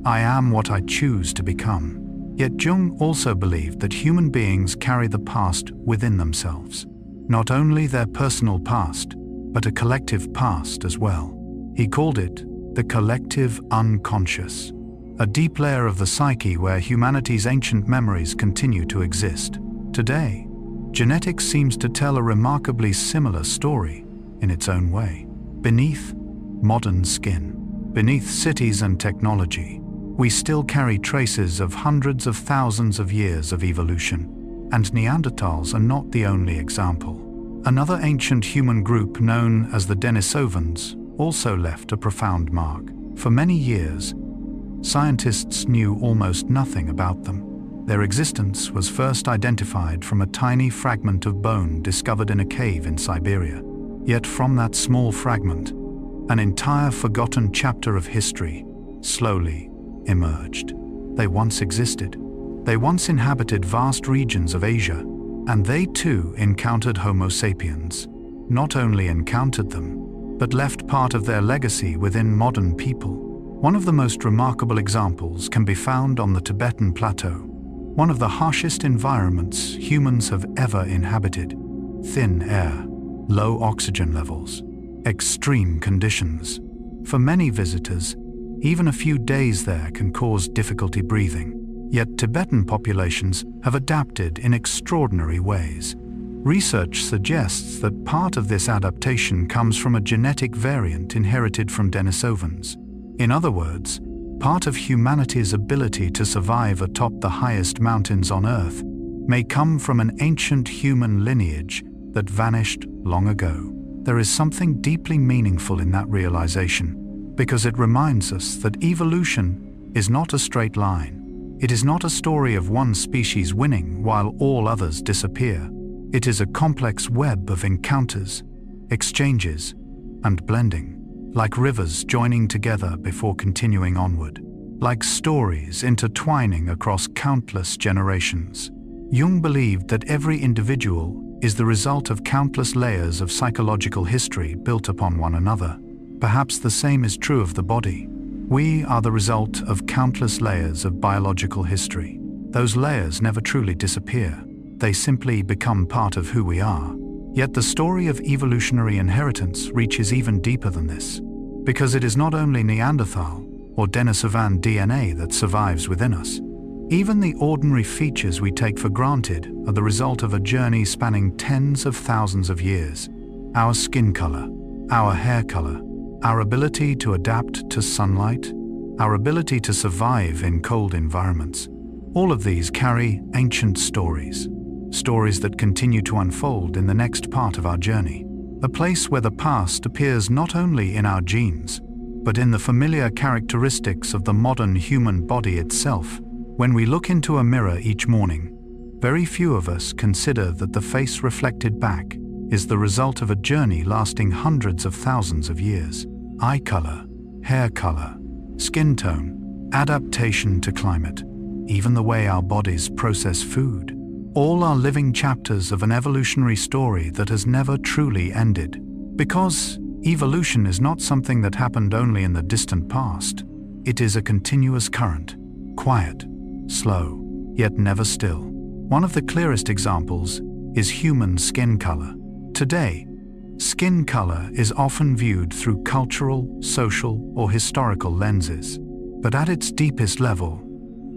I am what I choose to become." Yet Jung also believed that human beings carry the past within themselves. Not only their personal past, but a collective past as well. He called it the collective unconscious, a deep layer of the psyche where humanity's ancient memories continue to exist. Today, genetics seems to tell a remarkably similar story in its own way. Beneath modern skin, beneath cities and technology, we still carry traces of hundreds of thousands of years of evolution. And Neanderthals are not the only example. Another ancient human group known as the Denisovans also left a profound mark. For many years, scientists knew almost nothing about them. Their existence was first identified from a tiny fragment of bone discovered in a cave in Siberia. Yet from that small fragment, an entire forgotten chapter of history slowly emerged. They once existed. They once inhabited vast regions of Asia, and they too encountered Homo sapiens. Not only encountered them, but left part of their legacy within modern people. One of the most remarkable examples can be found on the Tibetan Plateau, one of the harshest environments humans have ever inhabited. Thin air, low oxygen levels, extreme conditions. For many visitors, even a few days there can cause difficulty breathing. Yet Tibetan populations have adapted in extraordinary ways. Research suggests that part of this adaptation comes from a genetic variant inherited from Denisovans. In other words, part of humanity's ability to survive atop the highest mountains on Earth may come from an ancient human lineage that vanished long ago. There is something deeply meaningful in that realization, because it reminds us that evolution is not a straight line. It is not a story of one species winning while all others disappear. It is a complex web of encounters, exchanges, and blending, like rivers joining together before continuing onward, like stories intertwining across countless generations. Jung believed that every individual is the result of countless layers of psychological history built upon one another. Perhaps the same is true of the body. We are the result of countless layers of biological history. Those layers never truly disappear. They simply become part of who we are. Yet the story of evolutionary inheritance reaches even deeper than this, because it is not only Neanderthal or Denisovan DNA that survives within us. Even the ordinary features we take for granted are the result of a journey spanning tens of thousands of years. Our skin color, our hair color, our ability to adapt to sunlight, our ability to survive in cold environments. All of these carry ancient stories that continue to unfold in the next part of our journey. A place where the past appears not only in our genes, but in the familiar characteristics of the modern human body itself. When we look into a mirror each morning, very few of us consider that the face reflected back is the result of a journey lasting hundreds of thousands of years. Eye color, hair color, skin tone, adaptation to climate, even the way our bodies process food, all are living chapters of an evolutionary story that has never truly ended. Because evolution is not something that happened only in the distant past. It is a continuous current, quiet, slow, yet never still. One of the clearest examples is human skin color. Today, skin color is often viewed through cultural, social, or historical lenses. But at its deepest level,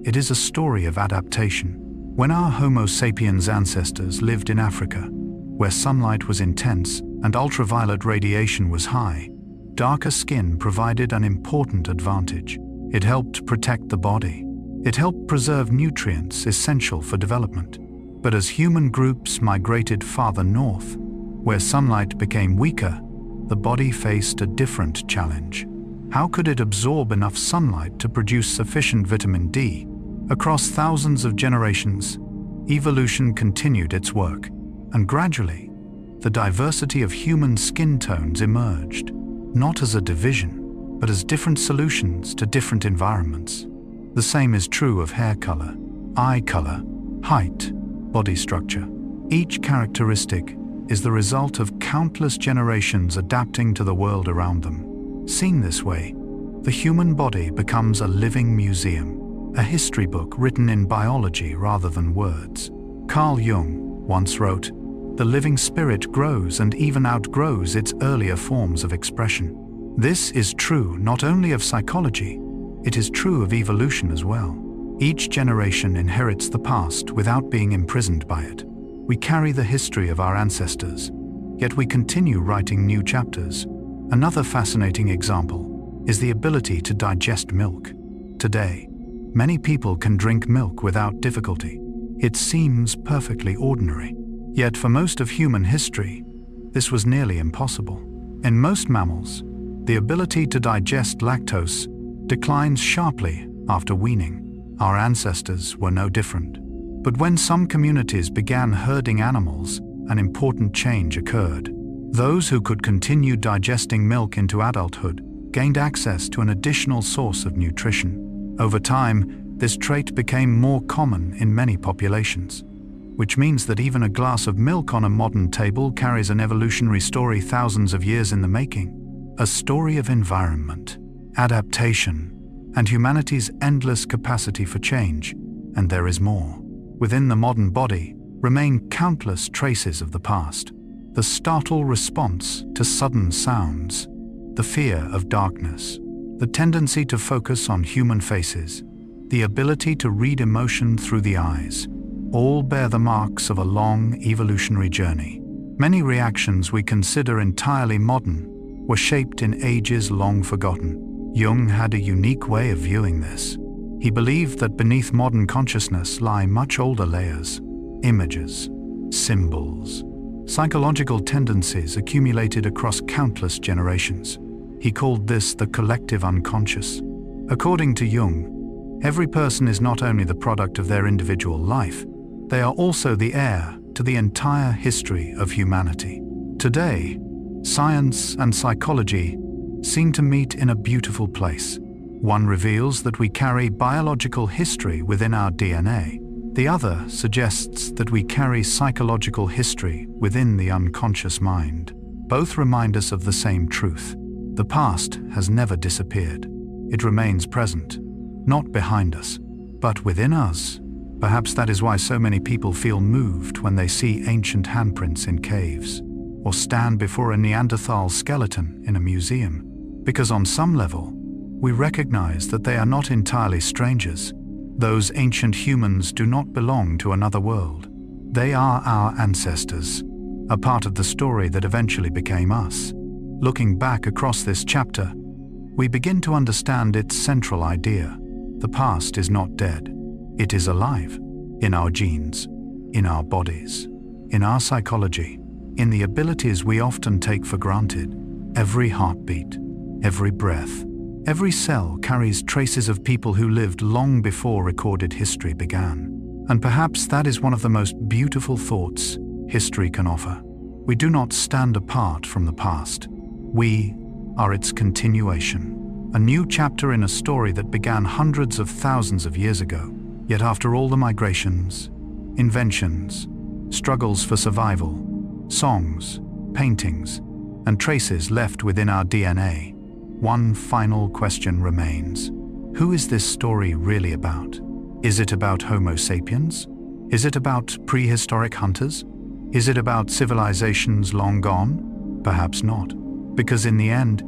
it is a story of adaptation. When our Homo sapiens ancestors lived in Africa, where sunlight was intense and ultraviolet radiation was high, darker skin provided an important advantage. It helped protect the body. It helped preserve nutrients essential for development. But as human groups migrated farther north, where sunlight became weaker, the body faced a different challenge. How could it absorb enough sunlight to produce sufficient vitamin D? Across thousands of generations, evolution continued its work, and gradually, the diversity of human skin tones emerged, not as a division, but as different solutions to different environments. The same is true of hair color, eye color, height, body structure. Each characteristic is the result of countless generations adapting to the world around them. Seen this way, the human body becomes a living museum, a history book written in biology rather than words. Carl Jung once wrote, "The living spirit grows and even outgrows its earlier forms of expression." This is true not only of psychology, it is true of evolution as well. Each generation inherits the past without being imprisoned by it. We carry the history of our ancestors, yet we continue writing new chapters. Another fascinating example is the ability to digest milk. Today, many people can drink milk without difficulty. It seems perfectly ordinary. Yet for most of human history, this was nearly impossible. In most mammals, the ability to digest lactose declines sharply after weaning. Our ancestors were no different. But when some communities began herding animals, an important change occurred. Those who could continue digesting milk into adulthood gained access to an additional source of nutrition. Over time, this trait became more common in many populations, which means that even a glass of milk on a modern table carries an evolutionary story thousands of years in the making. A story of environment, adaptation, and humanity's endless capacity for change. And there is more. Within the modern body remain countless traces of the past. The startled response to sudden sounds, the fear of darkness, the tendency to focus on human faces, the ability to read emotion through the eyes, all bear the marks of a long evolutionary journey. Many reactions we consider entirely modern were shaped in ages long forgotten. Jung had a unique way of viewing this. He believed that beneath modern consciousness lie much older layers, images, symbols, psychological tendencies accumulated across countless generations. He called this the collective unconscious. According to Jung, every person is not only the product of their individual life, they are also the heir to the entire history of humanity. Today, science and psychology seem to meet in a beautiful place. One reveals that we carry biological history within our DNA. The other suggests that we carry psychological history within the unconscious mind. Both remind us of the same truth. The past has never disappeared. It remains present, not behind us, but within us. Perhaps that is why so many people feel moved when they see ancient handprints in caves, or stand before a Neanderthal skeleton in a museum. Because on some level, we recognize that they are not entirely strangers. Those ancient humans do not belong to another world. They are our ancestors, a part of the story that eventually became us. Looking back across this chapter, we begin to understand its central idea. The past is not dead. It is alive, in our genes, in our bodies, in our psychology, in the abilities we often take for granted. Every heartbeat, every breath, every cell carries traces of people who lived long before recorded history began. And perhaps that is one of the most beautiful thoughts history can offer. We do not stand apart from the past. We are its continuation. A new chapter in a story that began hundreds of thousands of years ago. Yet after all the migrations, inventions, struggles for survival, songs, paintings, and traces left within our DNA, one final question remains. Who is this story really about? Is it about Homo sapiens? Is it about prehistoric hunters? Is it about civilizations long gone? Perhaps not, because in the end,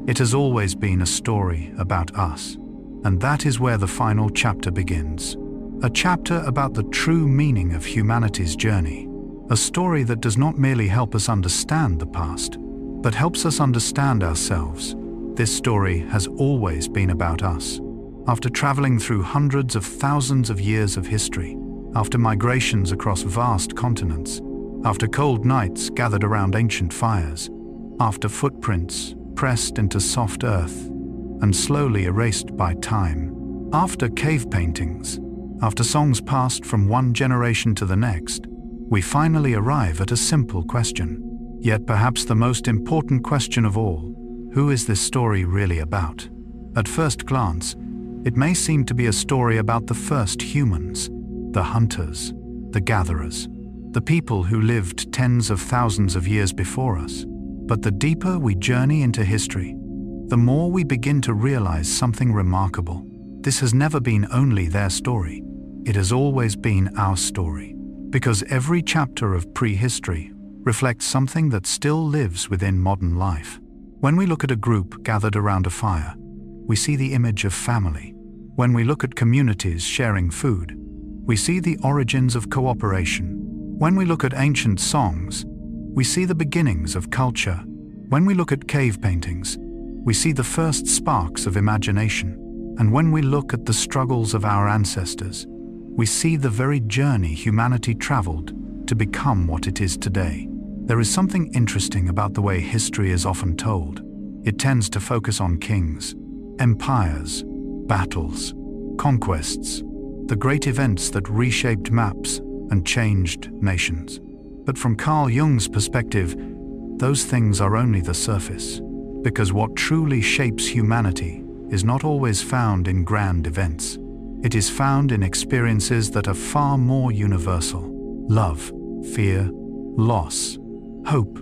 it has always been a story about us. And that is where the final chapter begins. A chapter about the true meaning of humanity's journey. A story that does not merely help us understand the past, but helps us understand ourselves. This story has always been about us. After traveling through hundreds of thousands of years of history, after migrations across vast continents, after cold nights gathered around ancient fires, after footprints pressed into soft earth and slowly erased by time, after cave paintings, after songs passed from one generation to the next, we finally arrive at a simple question. Yet perhaps the most important question of all: who is this story really about? At first glance, it may seem to be a story about the first humans, the hunters, the gatherers, the people who lived tens of thousands of years before us. But the deeper we journey into history, the more we begin to realize something remarkable. This has never been only their story. It has always been our story. Because every chapter of prehistory reflects something that still lives within modern life. When we look at a group gathered around a fire, we see the image of family. When we look at communities sharing food, we see the origins of cooperation. When we look at ancient songs, we see the beginnings of culture. When we look at cave paintings, we see the first sparks of imagination. And when we look at the struggles of our ancestors, we see the very journey humanity traveled to become what it is today. There is something interesting about the way history is often told. It tends to focus on kings, empires, battles, conquests, the great events that reshaped maps and changed nations. But from Carl Jung's perspective, those things are only the surface, because what truly shapes humanity is not always found in grand events. It is found in experiences that are far more universal: love, fear, loss, hope,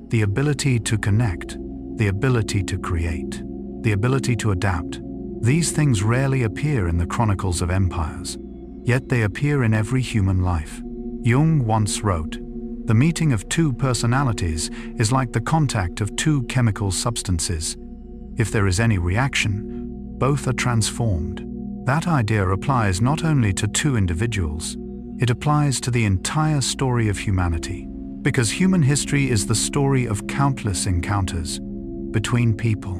the ability to connect, the ability to create, the ability to adapt. These things rarely appear in the chronicles of empires, yet they appear in every human life. Jung once wrote, "The meeting of two personalities is like the contact of two chemical substances. If there is any reaction, both are transformed." That idea applies not only to two individuals, it applies to the entire story of humanity, because human history is the story of countless encounters between people,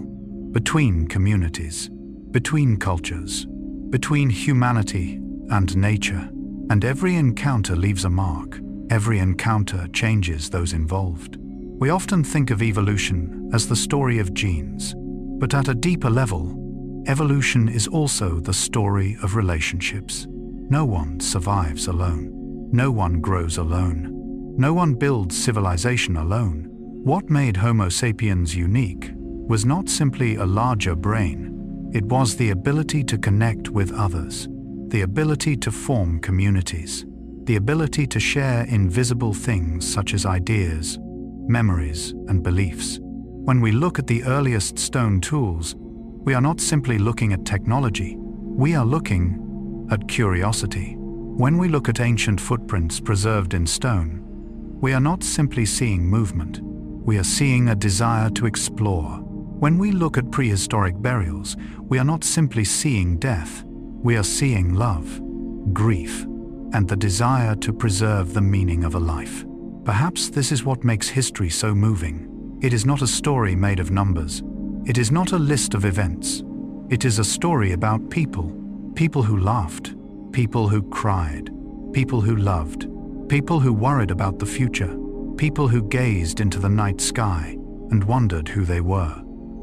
between communities, between cultures, between humanity and nature. And every encounter leaves a mark. Every encounter changes those involved. We often think of evolution as the story of genes, but at a deeper level, evolution is also the story of relationships. No one survives alone. No one grows alone. No one builds civilization alone. What made Homo sapiens unique was not simply a larger brain. It was the ability to connect with others, the ability to form communities, the ability to share invisible things such as ideas, memories, and beliefs. When we look at the earliest stone tools, we are not simply looking at technology, we are looking at curiosity. When we look at ancient footprints preserved in stone, we are not simply seeing movement, we are seeing a desire to explore. When we look at prehistoric burials, we are not simply seeing death, we are seeing love, grief, and the desire to preserve the meaning of a life. Perhaps this is what makes history so moving. It is not a story made of numbers. It is not a list of events. It is a story about people. People who laughed, people who cried, people who loved, people who worried about the future, people who gazed into the night sky and wondered who they were,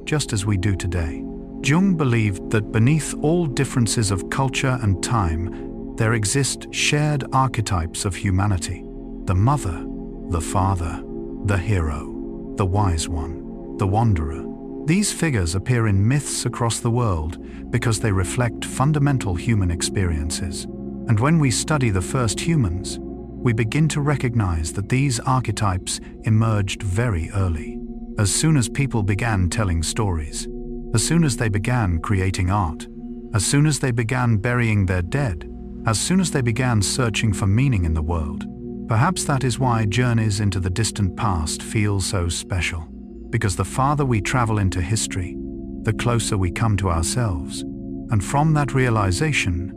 just as we do today. Jung believed that beneath all differences of culture and time, there exist shared archetypes of humanity: the mother, the father, the hero, the wise one, the wanderer. These figures appear in myths across the world because they reflect fundamental human experiences. And when we study the first humans, we begin to recognize that these archetypes emerged very early. As soon as people began telling stories, as soon as they began creating art, as soon as they began burying their dead, as soon as they began searching for meaning in the world. Perhaps that is why journeys into the distant past feel so special. Because the farther we travel into history, the closer we come to ourselves. And from that realization,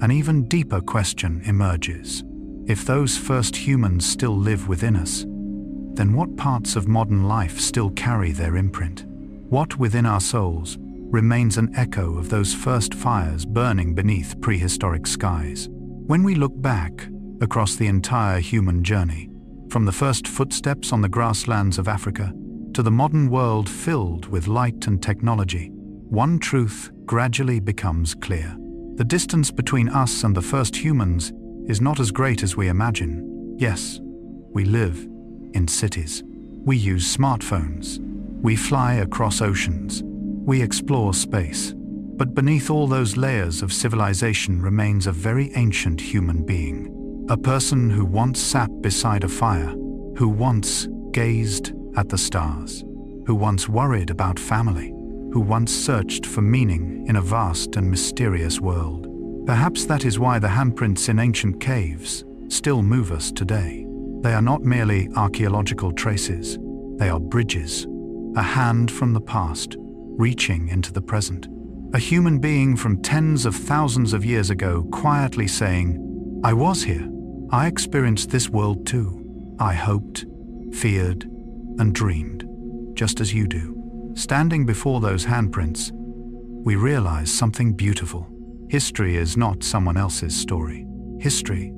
an even deeper question emerges. If those first humans still live within us, then what parts of modern life still carry their imprint? What within our souls remains an echo of those first fires burning beneath prehistoric skies? When we look back across the entire human journey, from the first footsteps on the grasslands of Africa to the modern world filled with light and technology, one truth gradually becomes clear. The distance between us and the first humans is not as great as we imagine. Yes, we live in cities. We use smartphones. We fly across oceans. We explore space. But beneath all those layers of civilization remains a very ancient human being. A person who once sat beside a fire, who once gazed at the stars, who once worried about family, who once searched for meaning in a vast and mysterious world. Perhaps that is why the handprints in ancient caves still move us today. They are not merely archaeological traces, they are bridges, a hand from the past reaching into the present. A human being from tens of thousands of years ago quietly saying, "I was here. I experienced this world too. I hoped, feared, and dreamed, just as you do." Standing before those handprints, we realize something beautiful. History is not someone else's story. History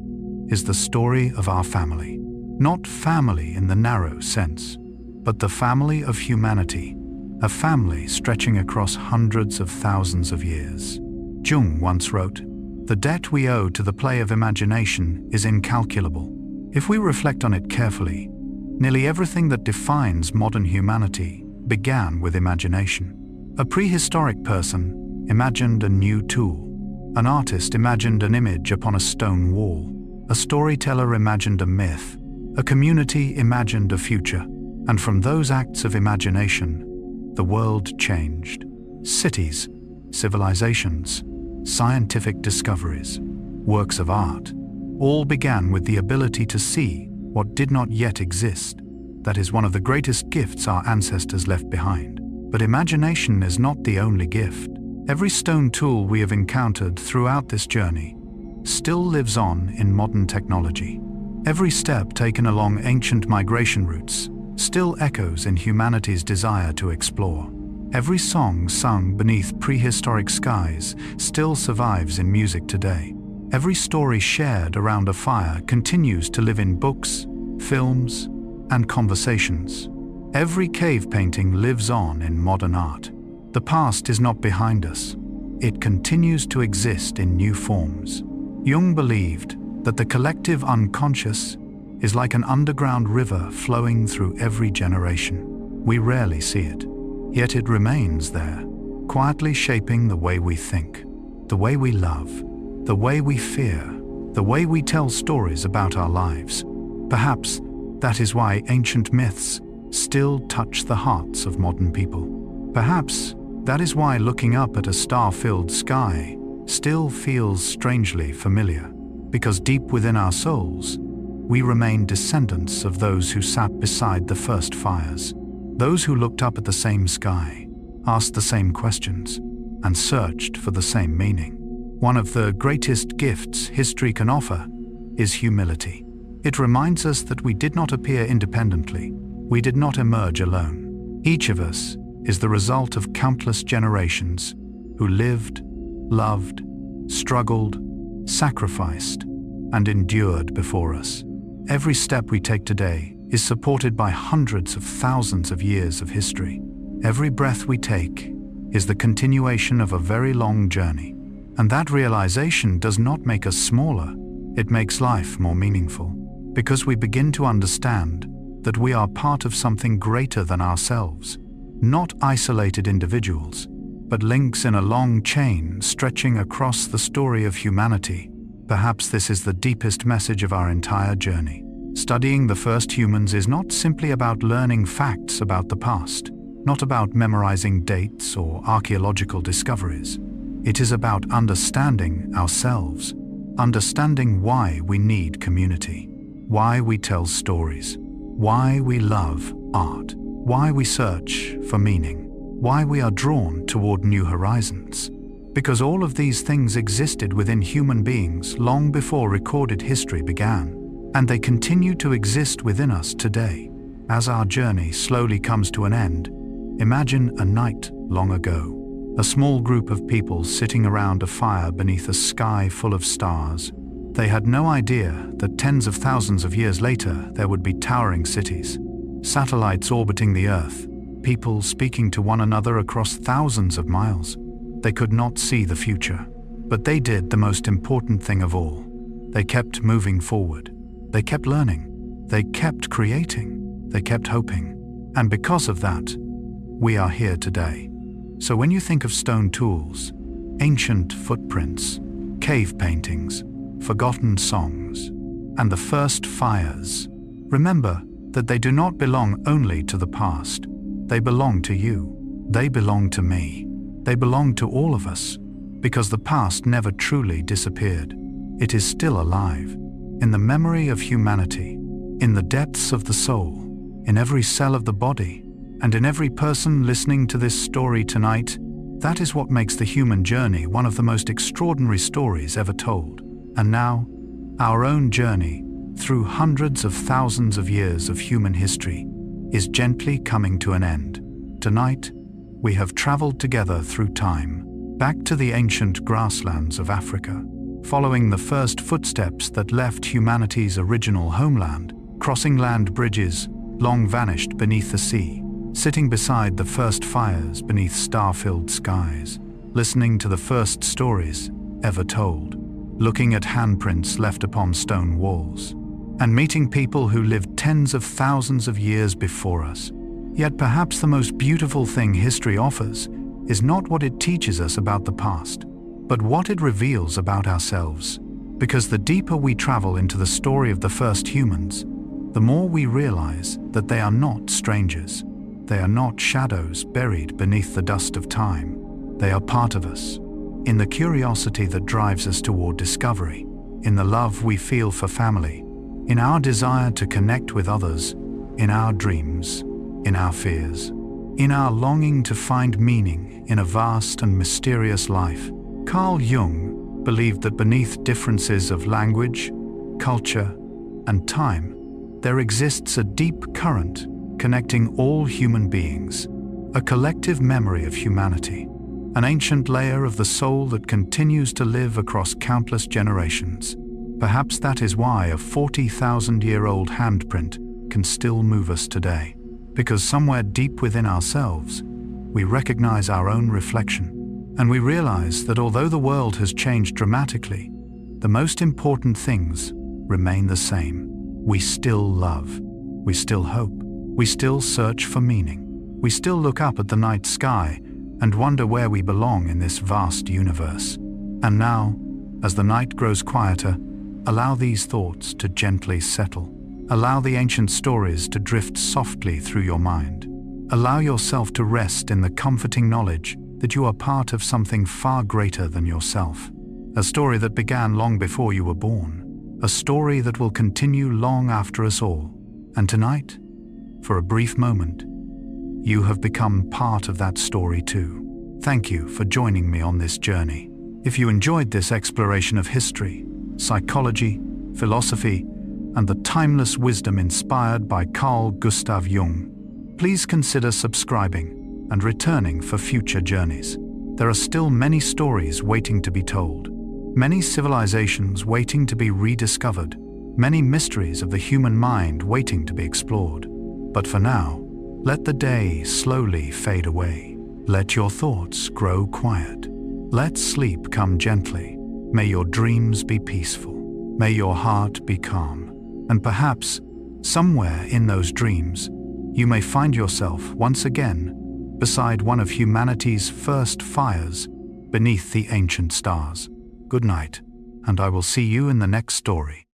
is the story of our family. Not family in the narrow sense, but the family of humanity, a family stretching across hundreds of thousands of years. Jung once wrote, The debt we owe to the play of imagination is incalculable. If we reflect on it carefully, nearly everything that defines modern humanity began with imagination. A prehistoric person imagined a new tool. An artist imagined an image upon a stone wall. A storyteller imagined a myth. A community imagined a future. And from those acts of imagination, the world changed. Cities, civilizations, scientific discoveries, works of art, all began with the ability to see what did not yet exist. That is one of the greatest gifts our ancestors left behind. But imagination is not the only gift. Every stone tool we have encountered throughout this journey still lives on in modern technology. Every step taken along ancient migration routes still echoes in humanity's desire to explore. Every song sung beneath prehistoric skies still survives in music today. Every story shared around a fire continues to live in books, films, and conversations. Every cave painting lives on in modern art. The past is not behind us. It continues to exist in new forms. Jung believed that the collective unconscious is like an underground river flowing through every generation. We rarely see it, yet it remains there, quietly shaping the way we think, the way we love, the way we fear, the way we tell stories about our lives. Perhaps that is why ancient myths still touch the hearts of modern people. Perhaps that is why looking up at a star-filled sky still feels strangely familiar, because deep within our souls, we remain descendants of those who sat beside the first fires, those who looked up at the same sky, asked the same questions, and searched for the same meaning. One of the greatest gifts history can offer is humility. It reminds us that we did not appear independently. We did not emerge alone. Each of us is the result of countless generations who lived, loved, struggled, sacrificed, and endured before us. Every step we take today is supported by hundreds of thousands of years of history. Every breath we take is the continuation of a very long journey. And that realization does not make us smaller, it makes life more meaningful, because we begin to understand that we are part of something greater than ourselves, not isolated individuals, but links in a long chain stretching across the story of humanity. Perhaps this is the deepest message of our entire journey. Studying the first humans is not simply about learning facts about the past, not about memorizing dates or archaeological discoveries. It is about understanding ourselves, understanding why we need community, why we tell stories, why we love art, why we search for meaning, why we are drawn toward new horizons. Because all of these things existed within human beings long before recorded history began, and they continue to exist within us today. As our journey slowly comes to an end, imagine a night long ago. A small group of people sitting around a fire beneath a sky full of stars. They had no idea that tens of thousands of years later there would be towering cities, satellites orbiting the Earth, people speaking to one another across thousands of miles. They could not see the future, but they did the most important thing of all. They kept moving forward. They kept learning. They kept creating. They kept hoping. And because of that, we are here today. So when you think of stone tools, ancient footprints, cave paintings, forgotten songs, and the first fires, remember that they do not belong only to the past. They belong to you. They belong to me. They belong to all of us, because the past never truly disappeared. It is still alive, in the memory of humanity, in the depths of the soul, in every cell of the body, and in every person listening to this story tonight. That is what makes the human journey one of the most extraordinary stories ever told. And now, our own journey through hundreds of thousands of years of human history is gently coming to an end. Tonight, we have traveled together through time, back to the ancient grasslands of Africa, following the first footsteps that left humanity's original homeland, crossing land bridges long vanished beneath the sea, sitting beside the first fires beneath star-filled skies, listening to the first stories ever told. looking at handprints left upon stone walls, and meeting people who lived tens of thousands of years before us. Yet perhaps the most beautiful thing history offers is not what it teaches us about the past, but what it reveals about ourselves. Because the deeper we travel into the story of the first humans, the more we realize that they are not strangers. They are not shadows buried beneath the dust of time. They are part of us, in the curiosity that drives us toward discovery, in the love we feel for family, in our desire to connect with others, in our dreams, in our fears, in our longing to find meaning in a vast and mysterious life. Carl Jung believed that beneath differences of language, culture, and time, there exists a deep current connecting all human beings, a collective memory of humanity, an ancient layer of the soul that continues to live across countless generations. Perhaps that is why a 40,000-year-old handprint can still move us today, because somewhere deep within ourselves, we recognize our own reflection, and we realize that although the world has changed dramatically, the most important things remain the same. We still love, we still hope, we still search for meaning, we still look up at the night sky and wonder where we belong in this vast universe. And now, as the night grows quieter, allow these thoughts to gently settle. Allow the ancient stories to drift softly through your mind. Allow yourself to rest in the comforting knowledge that you are part of something far greater than yourself. A story that began long before you were born. A story that will continue long after us all. And tonight, for a brief moment, you have become part of that story too. Thank you for joining me on this journey. If you enjoyed this exploration of history, psychology, philosophy, and the timeless wisdom inspired by Carl Gustav Jung, please consider subscribing and returning for future journeys. There are still many stories waiting to be told, many civilizations waiting to be rediscovered, many mysteries of the human mind waiting to be explored. But for now, let the day slowly fade away. Let your thoughts grow quiet. Let sleep come gently. May your dreams be peaceful. May your heart be calm. And perhaps, somewhere in those dreams, you may find yourself once again beside one of humanity's first fires beneath the ancient stars. Good night, and I will see you in the next story.